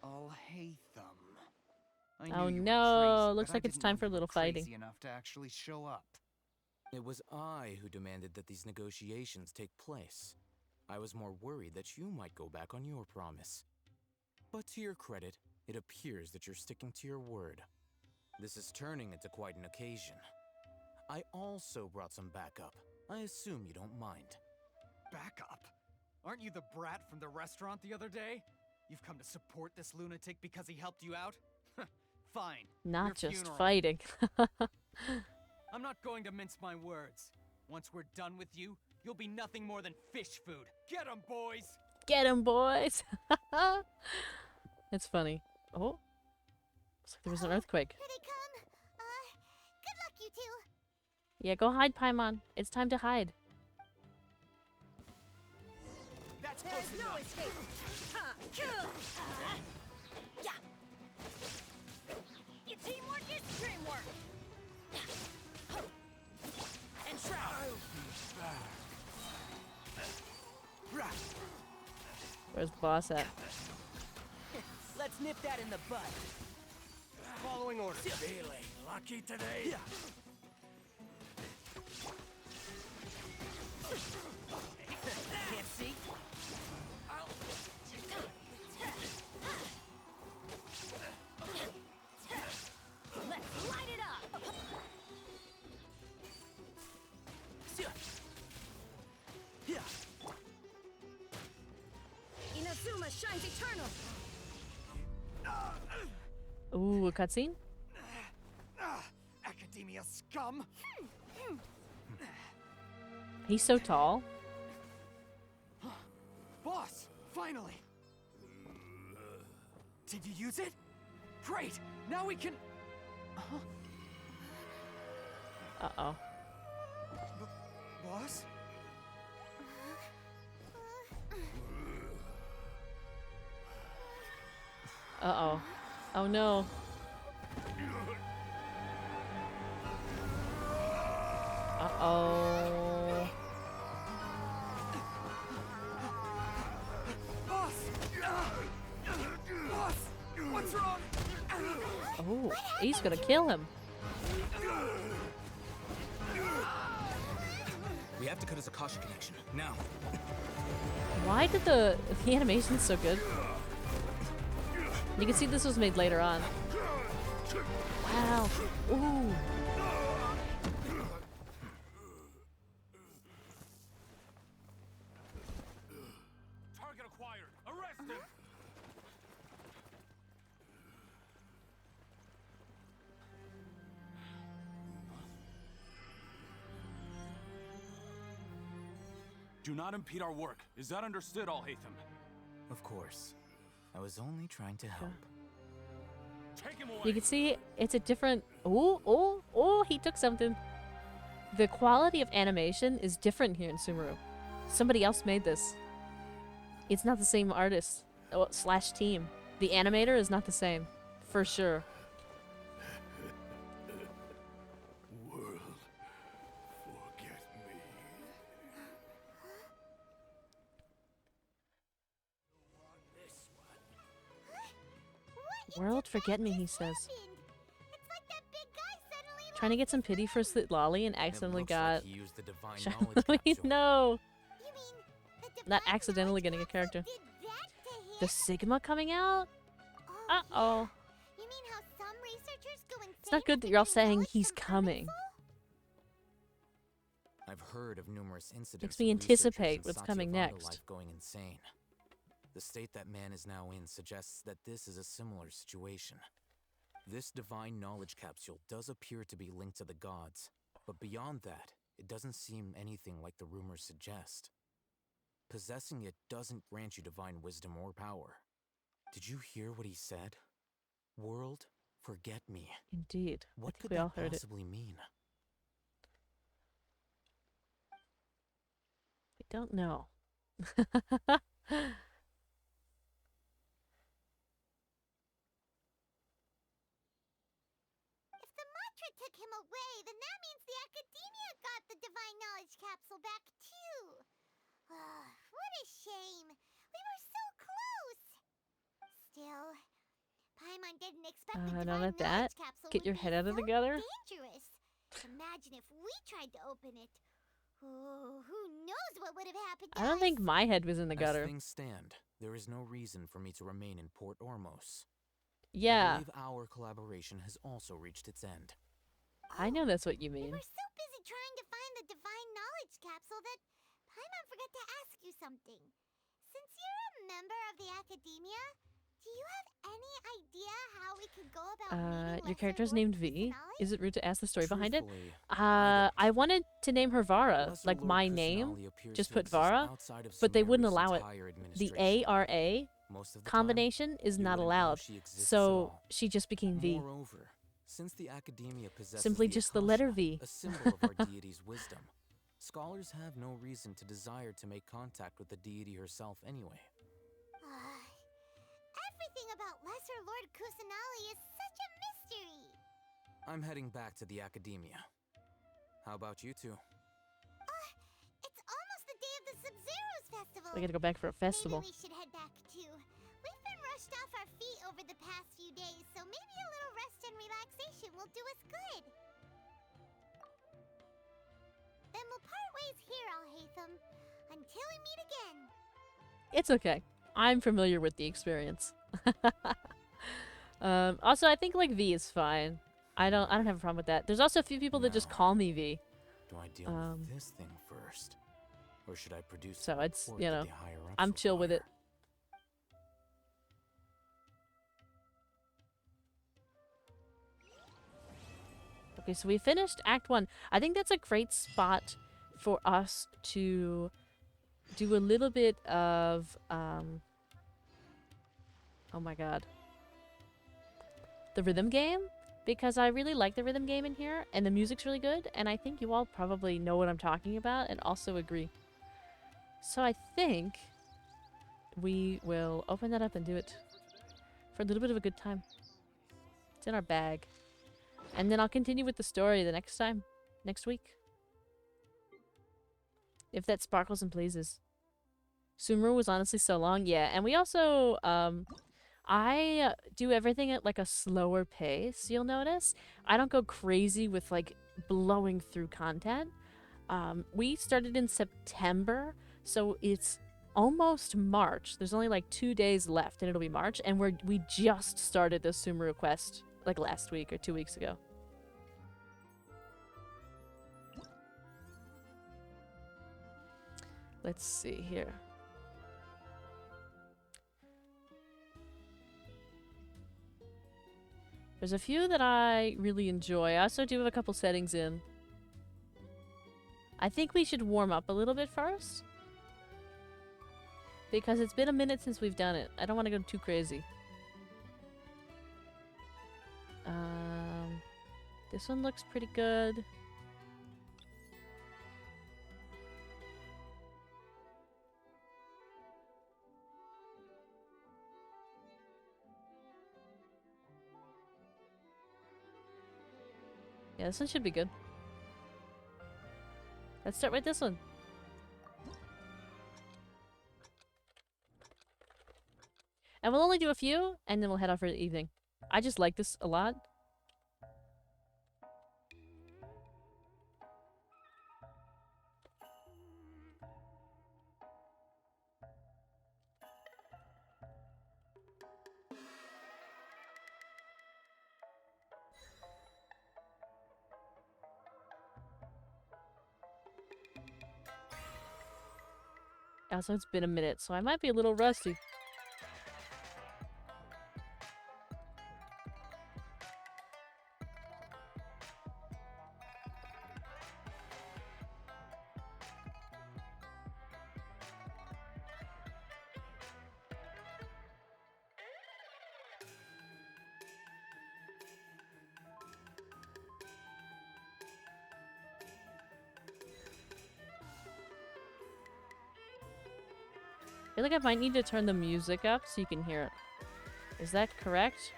I'll hate them. I Oh knew you were no, crazy, looks but I like it's didn't time know for a you little were crazy fighting. enough to actually show up. It was I who demanded that these negotiations take place. I was more worried that you might go back on your promise. But to your credit, it appears that you're sticking to your word. This is turning into quite an occasion. I also brought some backup. I assume you don't mind. Backup? Aren't you the brat from the restaurant the other day? You've come to support this lunatic because he helped you out? Fine. Not Your just funeral. fighting. I'm not going to mince my words. Once we're done with you, you'll be nothing more than fish food. Get 'em, boys! Get 'em, boys! It's funny. Oh. Looks like there was an earthquake. Here they come. Good luck, you two. Yeah, go hide, Paimon. It's time to hide. That's close enough. escape. Yeah. Your teamwork is dreamwork. And trap. Where's boss at? Let's nip that in the bud. Following orders. Feeling lucky today? Yeah. Can't see? Let's light it up! Yeah. Inazuma shines eternal. Ooh, a cutscene? Academia scum! He's so tall. Boss, finally! Did you use it? Great! Now we can... Uh-oh. Boss? Uh-oh. Oh no. Uh-oh. Boss! Boss! What's wrong? Oh, he's gonna kill him. We have to cut his Akasha connection, now. Why did the animation's so good? You can see this was made later on. Wow. Ooh. Target acquired. Arrest him. Do not impede our work. Is that understood, Alhaitham? Of course. I was only trying to help. Take him away. You can see it's a different... Oh, he took something. The quality of animation is different here in Sumeru. Somebody else made this. It's not the same artist slash team. The animator is not the same, for sure. World, forget me. World, forget me, he says. Trying to get some pity for Lolly and accidentally got... He used the divine knowledge capsule. No! Not accidentally getting a character. The Sigma coming out? Uh-oh. You mean how some researchers go insane? It's not good that you're all saying he's coming. I've heard of numerous incidents. Makes me of anticipate researchers in what's coming Satya Vanda next. life going insane. The state that man is now in suggests that this is a similar situation. This divine knowledge capsule does appear to be linked to the gods, but beyond that, it doesn't seem anything like the rumors suggest. Possessing it doesn't grant you divine wisdom or power. Did you hear what he said? World, forget me. Indeed. What I think could we all that heard it. possibly mean? I don't know. If the mantra took him away, then that means the Academia got the divine knowledge capsule back too. What a shame. We were so close. Still, Paimon didn't expect the divine None of knowledge that. capsule Get would your be head out of so the gutter. dangerous. Imagine if we tried to open it. Oh, who knows what would have happened to I don't us? think my head was in the gutter. As things stand, there is no reason for me to remain in Port Ormos. Yeah. I believe our collaboration has also reached its end. I know that's what you We mean. were so busy trying to find the divine knowledge capsule that Paimon forgot to ask you something. Since you're a member of the Academia, do you have any idea how we could go about Your character's named V. Is it rude to ask the story behind it? Truthfully, I wanted to name her Vara, Lesser like Lord my Kusanali name. appears Just to put exist Vara, outside of but they wouldn't Sumeru's allow it. entire The administration. ARA Most of the combination is you not wouldn't know allowed, she exists at so all. she just became V. Moreover, since the Academia possesses Simply the just the Akasha, letter V. a symbol of our deity's wisdom, scholars have no reason to desire to make contact with the deity herself anyway. Everything about Lesser Lord Kusanali is such a mystery. I'm heading back to the Academia. How about you two? It's almost the day of the Sub-Zero's this festival. We gotta go back for a festival. Maybe we should head back too. We've been rushed off our feet over the past few days, so maybe a little rest and relaxation will do us good. Then we'll part ways here, Alhaitham, until we meet again. It's okay. I'm familiar with the experience. Also, I think like V is fine. I don't have a problem with that. There's also a few people that just call me V. Do I deal with this thing first? Or should I produce So a it's, report you that know, the higher-ups I'm chill with it. Okay, so we finished Act 1. I think that's a great spot for us to do a little bit of, oh my god. The rhythm game, because I really like the rhythm game in here, and the music's really good, and I think you all probably know what I'm talking about and also agree. So I think we will open that up and do it for a little bit of a good time. It's in our bag. And then I'll continue with the story the next time, next week. If that sparkles and pleases. Sumeru was honestly so long, yeah. And we also, I do everything at like a slower pace, you'll notice. I don't go crazy with like blowing through content. We started in September, so it's almost March. There's only like 2 days left and it'll be March, and we just started the Sumeru quest like last week or 2 weeks ago. Let's see here. There's a few that I really enjoy. I also do have a couple settings in. I think we should warm up a little bit first. Because it's been a minute since we've done it. I don't want to go too crazy. This one looks pretty good. Yeah, this one should be good. Let's start with this one. And we'll only do a few, and then we'll head off for the evening. I just like this a lot. Also, it's been a minute, so I might be a little rusty. I feel like I might need to turn the music up so you can hear it. Is that correct?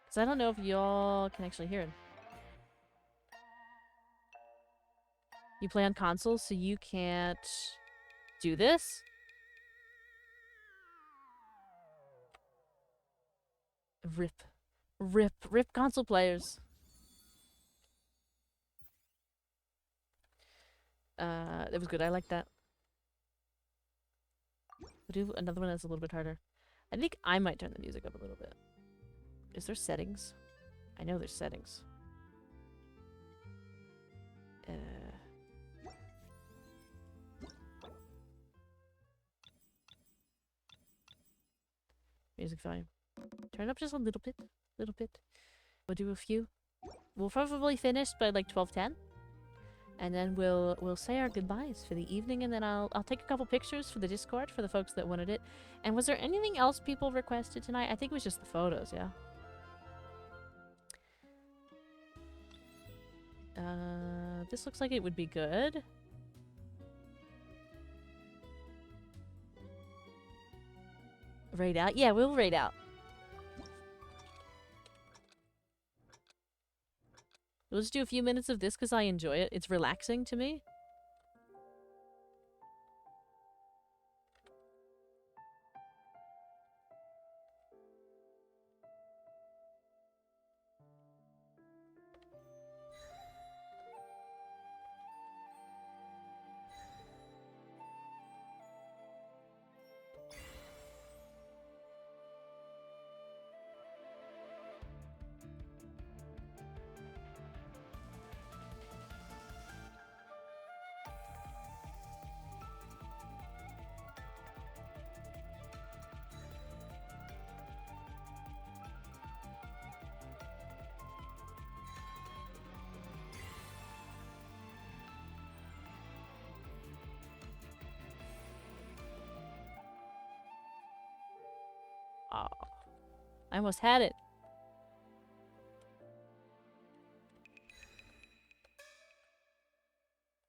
Because I don't know if y'all can actually hear it. You play on consoles, so you can't do this? Rip. Rip. Rip console players. It was good. I like that. We'll do another one that's a little bit harder. I think I might turn the music up a little bit. Is there settings? I know there's settings. Music volume. Turn up just a little bit. Little bit. We'll do a few. We'll probably finish by like 12:10. And then we'll say our goodbyes for the evening, and then I'll take a couple pictures for the Discord for the folks that wanted it. And was there anything else people requested tonight? I think it was just the photos, yeah. This looks like it would be good. Raid out? Yeah, we'll raid out. We'll just do a few minutes of this because I enjoy it. It's relaxing to me. Oh, I almost had it.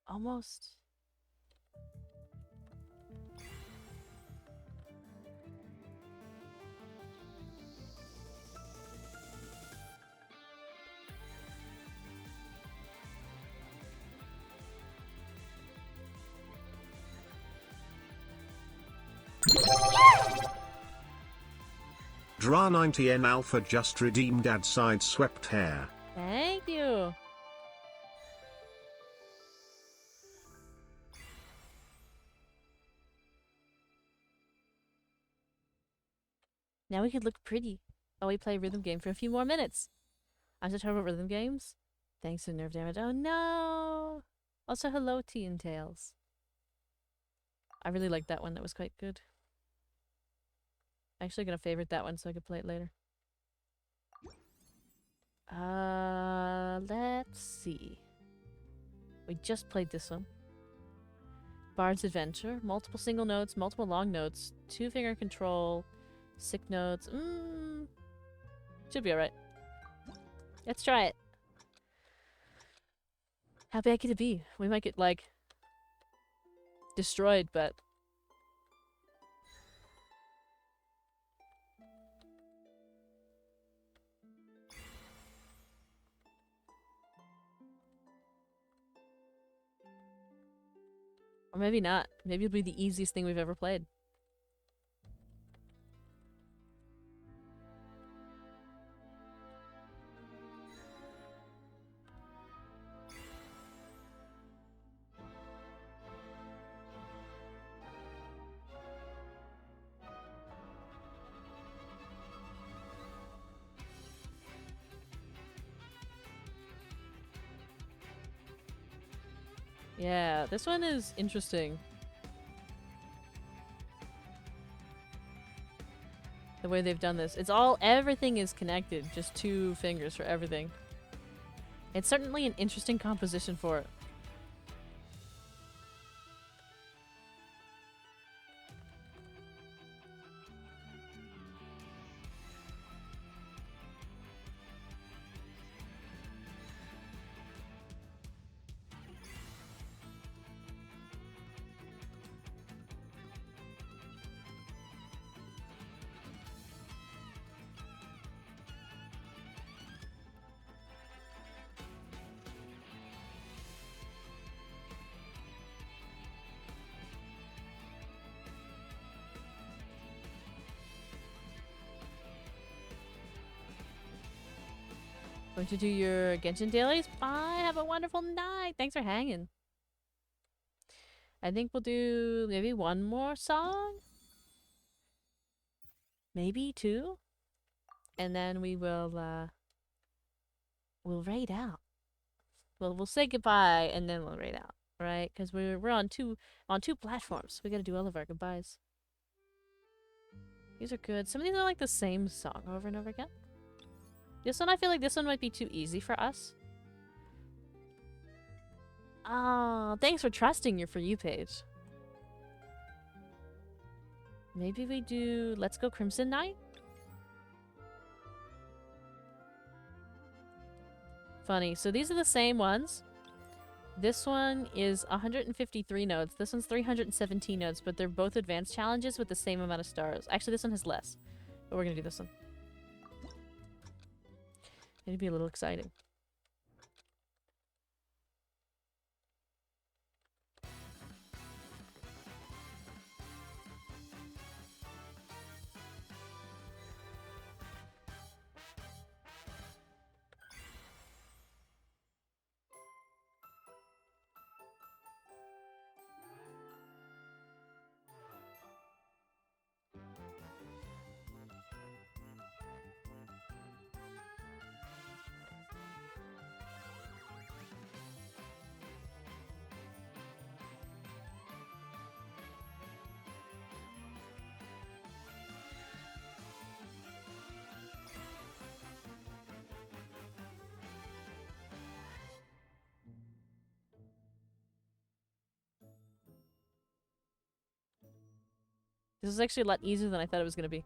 Almost. Dra 90N Alpha just redeemed ad side swept hair. Thank you. Now we could look pretty while we play rhythm game for a few more minutes. I'm so terrible at rhythm games. Thanks to nerve damage. Oh no! Also, hello, Tea and Tails. I really liked that one. That was quite good. I'm actually gonna favorite that one so I could play it later. Let's see. We just played this one. Bard's Adventure. Multiple single notes, multiple long notes, 2-finger control, 6 notes. Should be alright. Let's try it. How bad could it be? We might get, like, destroyed, but... Or maybe not. Maybe it'll be the easiest thing we've ever played. Yeah, this one is interesting. The way they've done this. It's everything is connected. Just 2 fingers for everything. It's certainly an interesting composition for it. Going to do your Genshin dailies? Bye, have a wonderful night. Thanks for hanging. I think we'll do maybe one more song? Maybe 2? And then we will, we'll raid out. Well, we'll say goodbye and then we'll raid out, right? Because we're on two platforms. We gotta do all of our goodbyes. These are good. Some of these are like the same song over and over again. This one, I feel like this one might be too easy for us. Oh, thanks for trusting your For You page. Maybe we do Let's Go Crimson Knight? Funny. So these are the same ones, This one is 153 notes. This one's 317 notes, but they're both advanced challenges with the same amount of stars. Actually, this one has less, but we're gonna do this one. It'd be a little exciting. This is actually a lot easier than I thought it was going to be.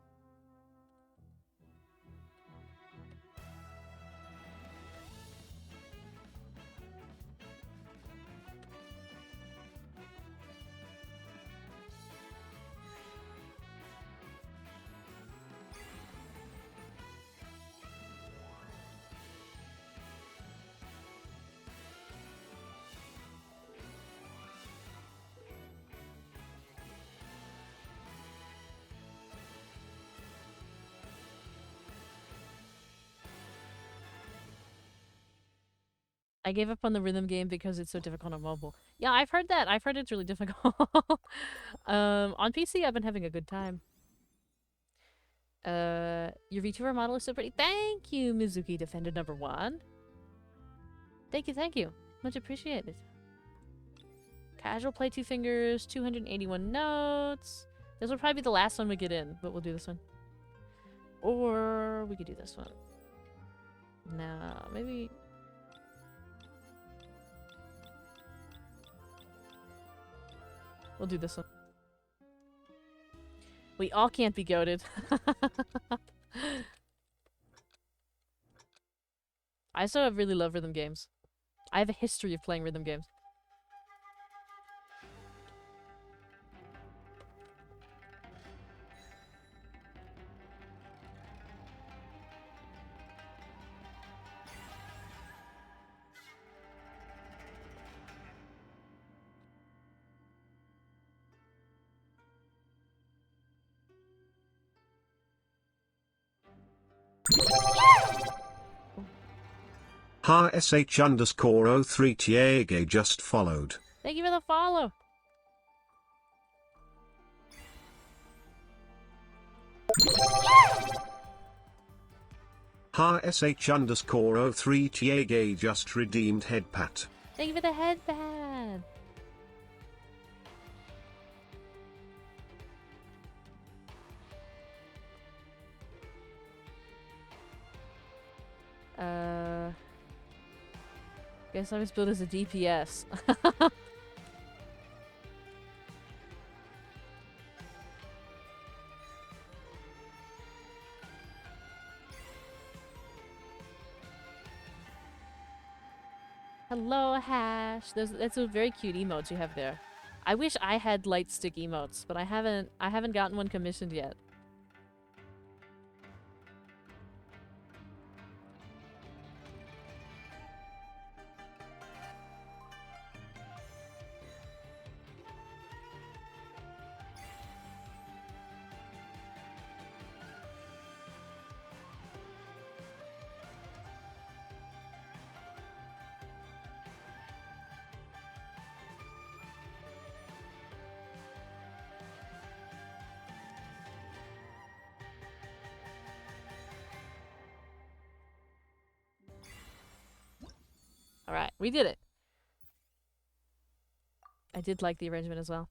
I gave up on the rhythm game because it's so difficult on mobile. Yeah, I've heard that. I've heard it's really difficult. On PC, I've been having a good time. Your VTuber model is so pretty. Thank you, Mizuki Defender number 1. Thank you, thank you. Much appreciated. Casual play 2 fingers, 281 notes. This will probably be the last one we get in, but we'll do this one. Or we could do this one. No, maybe... We'll do this one. We all can't be goated. I also really love rhythm games. I have a history of playing rhythm games. Ha sh_03 Tiege just followed. Thank you for the follow. Ha sh_03 Tiege just redeemed head pat. Thank you for the headband. Guess I was built as a DPS. Hello, Hash. That's a very cute emote you have there. I wish I had light stick emotes, but I haven't gotten one commissioned yet. Alright, we did it. I did like the arrangement as well.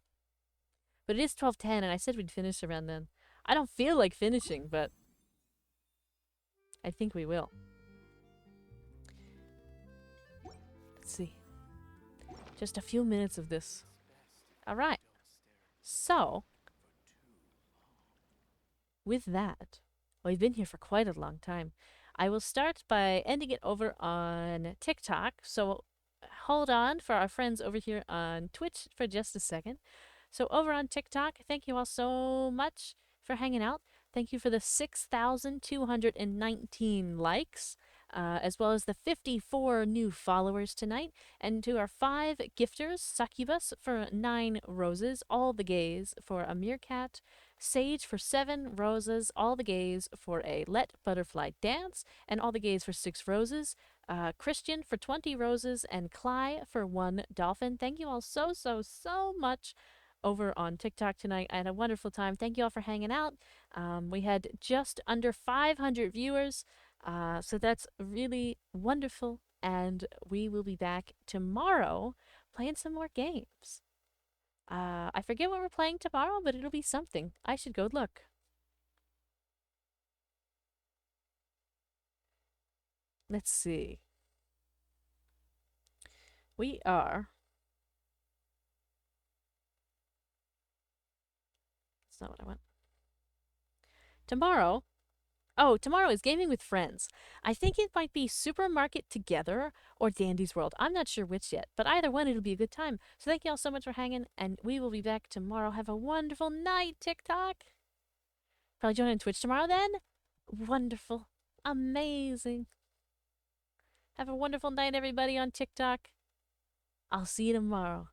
But it is 12:10 and I said we'd finish around then. I don't feel like finishing, but I think we will. Let's see. Just a few minutes of this. Alright. So, with that, we've been here for quite a long time. I will start by ending it over on TikTok, so hold on for our friends over here on Twitch for just a second. So over on TikTok, thank you all so much for hanging out. Thank you for the 6,219 likes, as well as the 54 new followers tonight. And to our 5 gifters, Succubus for 9 roses, all the gays for a meerkat, Sage for 7 roses, all the gays for a Let Butterfly Dance, and all the gays for 6 roses. Christian for 20 roses, and Cly for 1 dolphin. Thank you all so much over on TikTok tonight. I had a wonderful time. Thank you all for hanging out. We had just under 500 viewers, so that's really wonderful. And we will be back tomorrow playing some more games. I forget what we're playing tomorrow, but it'll be something. I should go look. Let's see. We are... That's not what I want. Tomorrow... Oh, tomorrow is Gaming with Friends. I think it might be Supermarket Together or Dandy's World. I'm not sure which yet, but either one, it'll be a good time. So thank you all so much for hanging, and we will be back tomorrow. Have a wonderful night, TikTok. Probably join on Twitch tomorrow then? Wonderful. Amazing. Have a wonderful night, everybody, on TikTok. I'll see you tomorrow.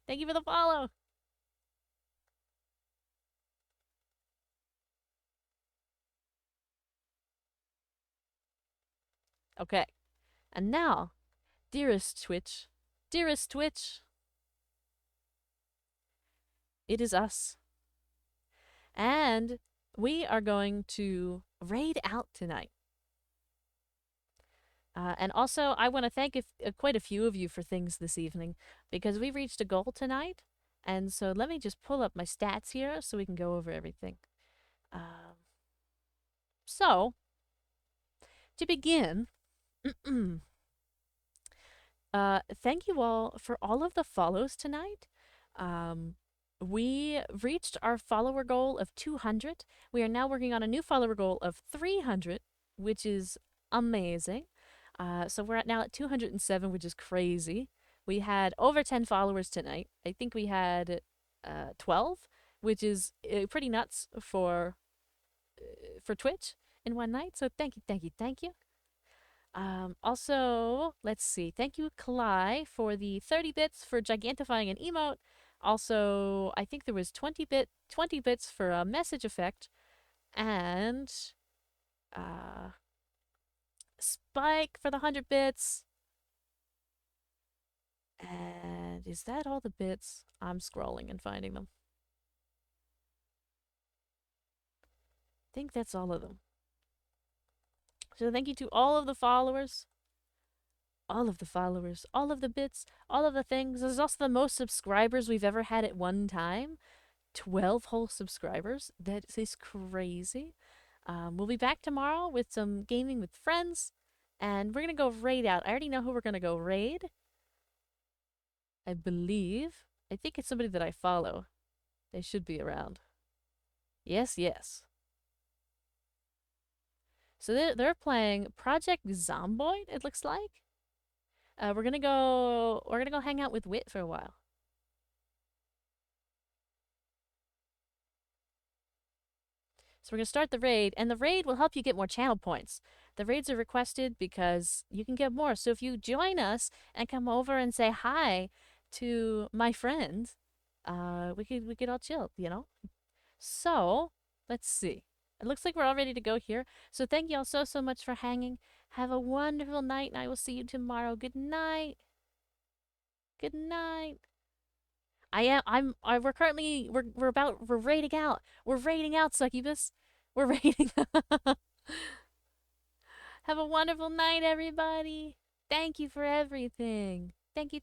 Thank you for the follow. Okay. And now, dearest Twitch, it is us. And we are going to raid out tonight. And also, I want to thank quite a few of you for things this evening, because we reached a goal tonight. And so let me just pull up my stats here so we can go over everything. So, to begin, thank you all for all of the follows tonight. We reached our follower goal of 200. We are now working on a new follower goal of 300, which is amazing. So we're now at 207, which is crazy. We had over 10 followers tonight. I think we had 12, which is pretty nuts for Twitch in one night. So thank you. Also, let's see. Thank you, Cly, for the 30 bits for gigantifying an emote. Also, I think there was 20 bits for a message effect. And Spike for the 100 bits. And is that all the bits? I'm scrolling and finding them. I think that's all of them. So thank you to all of the followers. All of the followers, all of the bits, all of the things. This is also the most subscribers we've ever had at one time. 12 whole subscribers. That is crazy. We'll be back tomorrow with some gaming with friends. And we're going to go raid out. I already know who we're going to go raid. I believe. I think it's somebody that I follow. They should be around. Yes. So they're playing Project Zomboid, it looks like. We're gonna go hang out with Wit for a while. So we're gonna start the raid, and the raid will help you get more channel points. The raids are requested because you can get more. So if you join us and come over and say hi to my friends, we could all chill, you know? So let's see. It looks like we're all ready to go here. So thank you all so much for hanging. Have a wonderful night, and I will see you tomorrow. Good night. Good night. We're raiding out. We're raiding out, Succubus. We're raiding. Have a wonderful night, everybody. Thank you for everything. Thank you.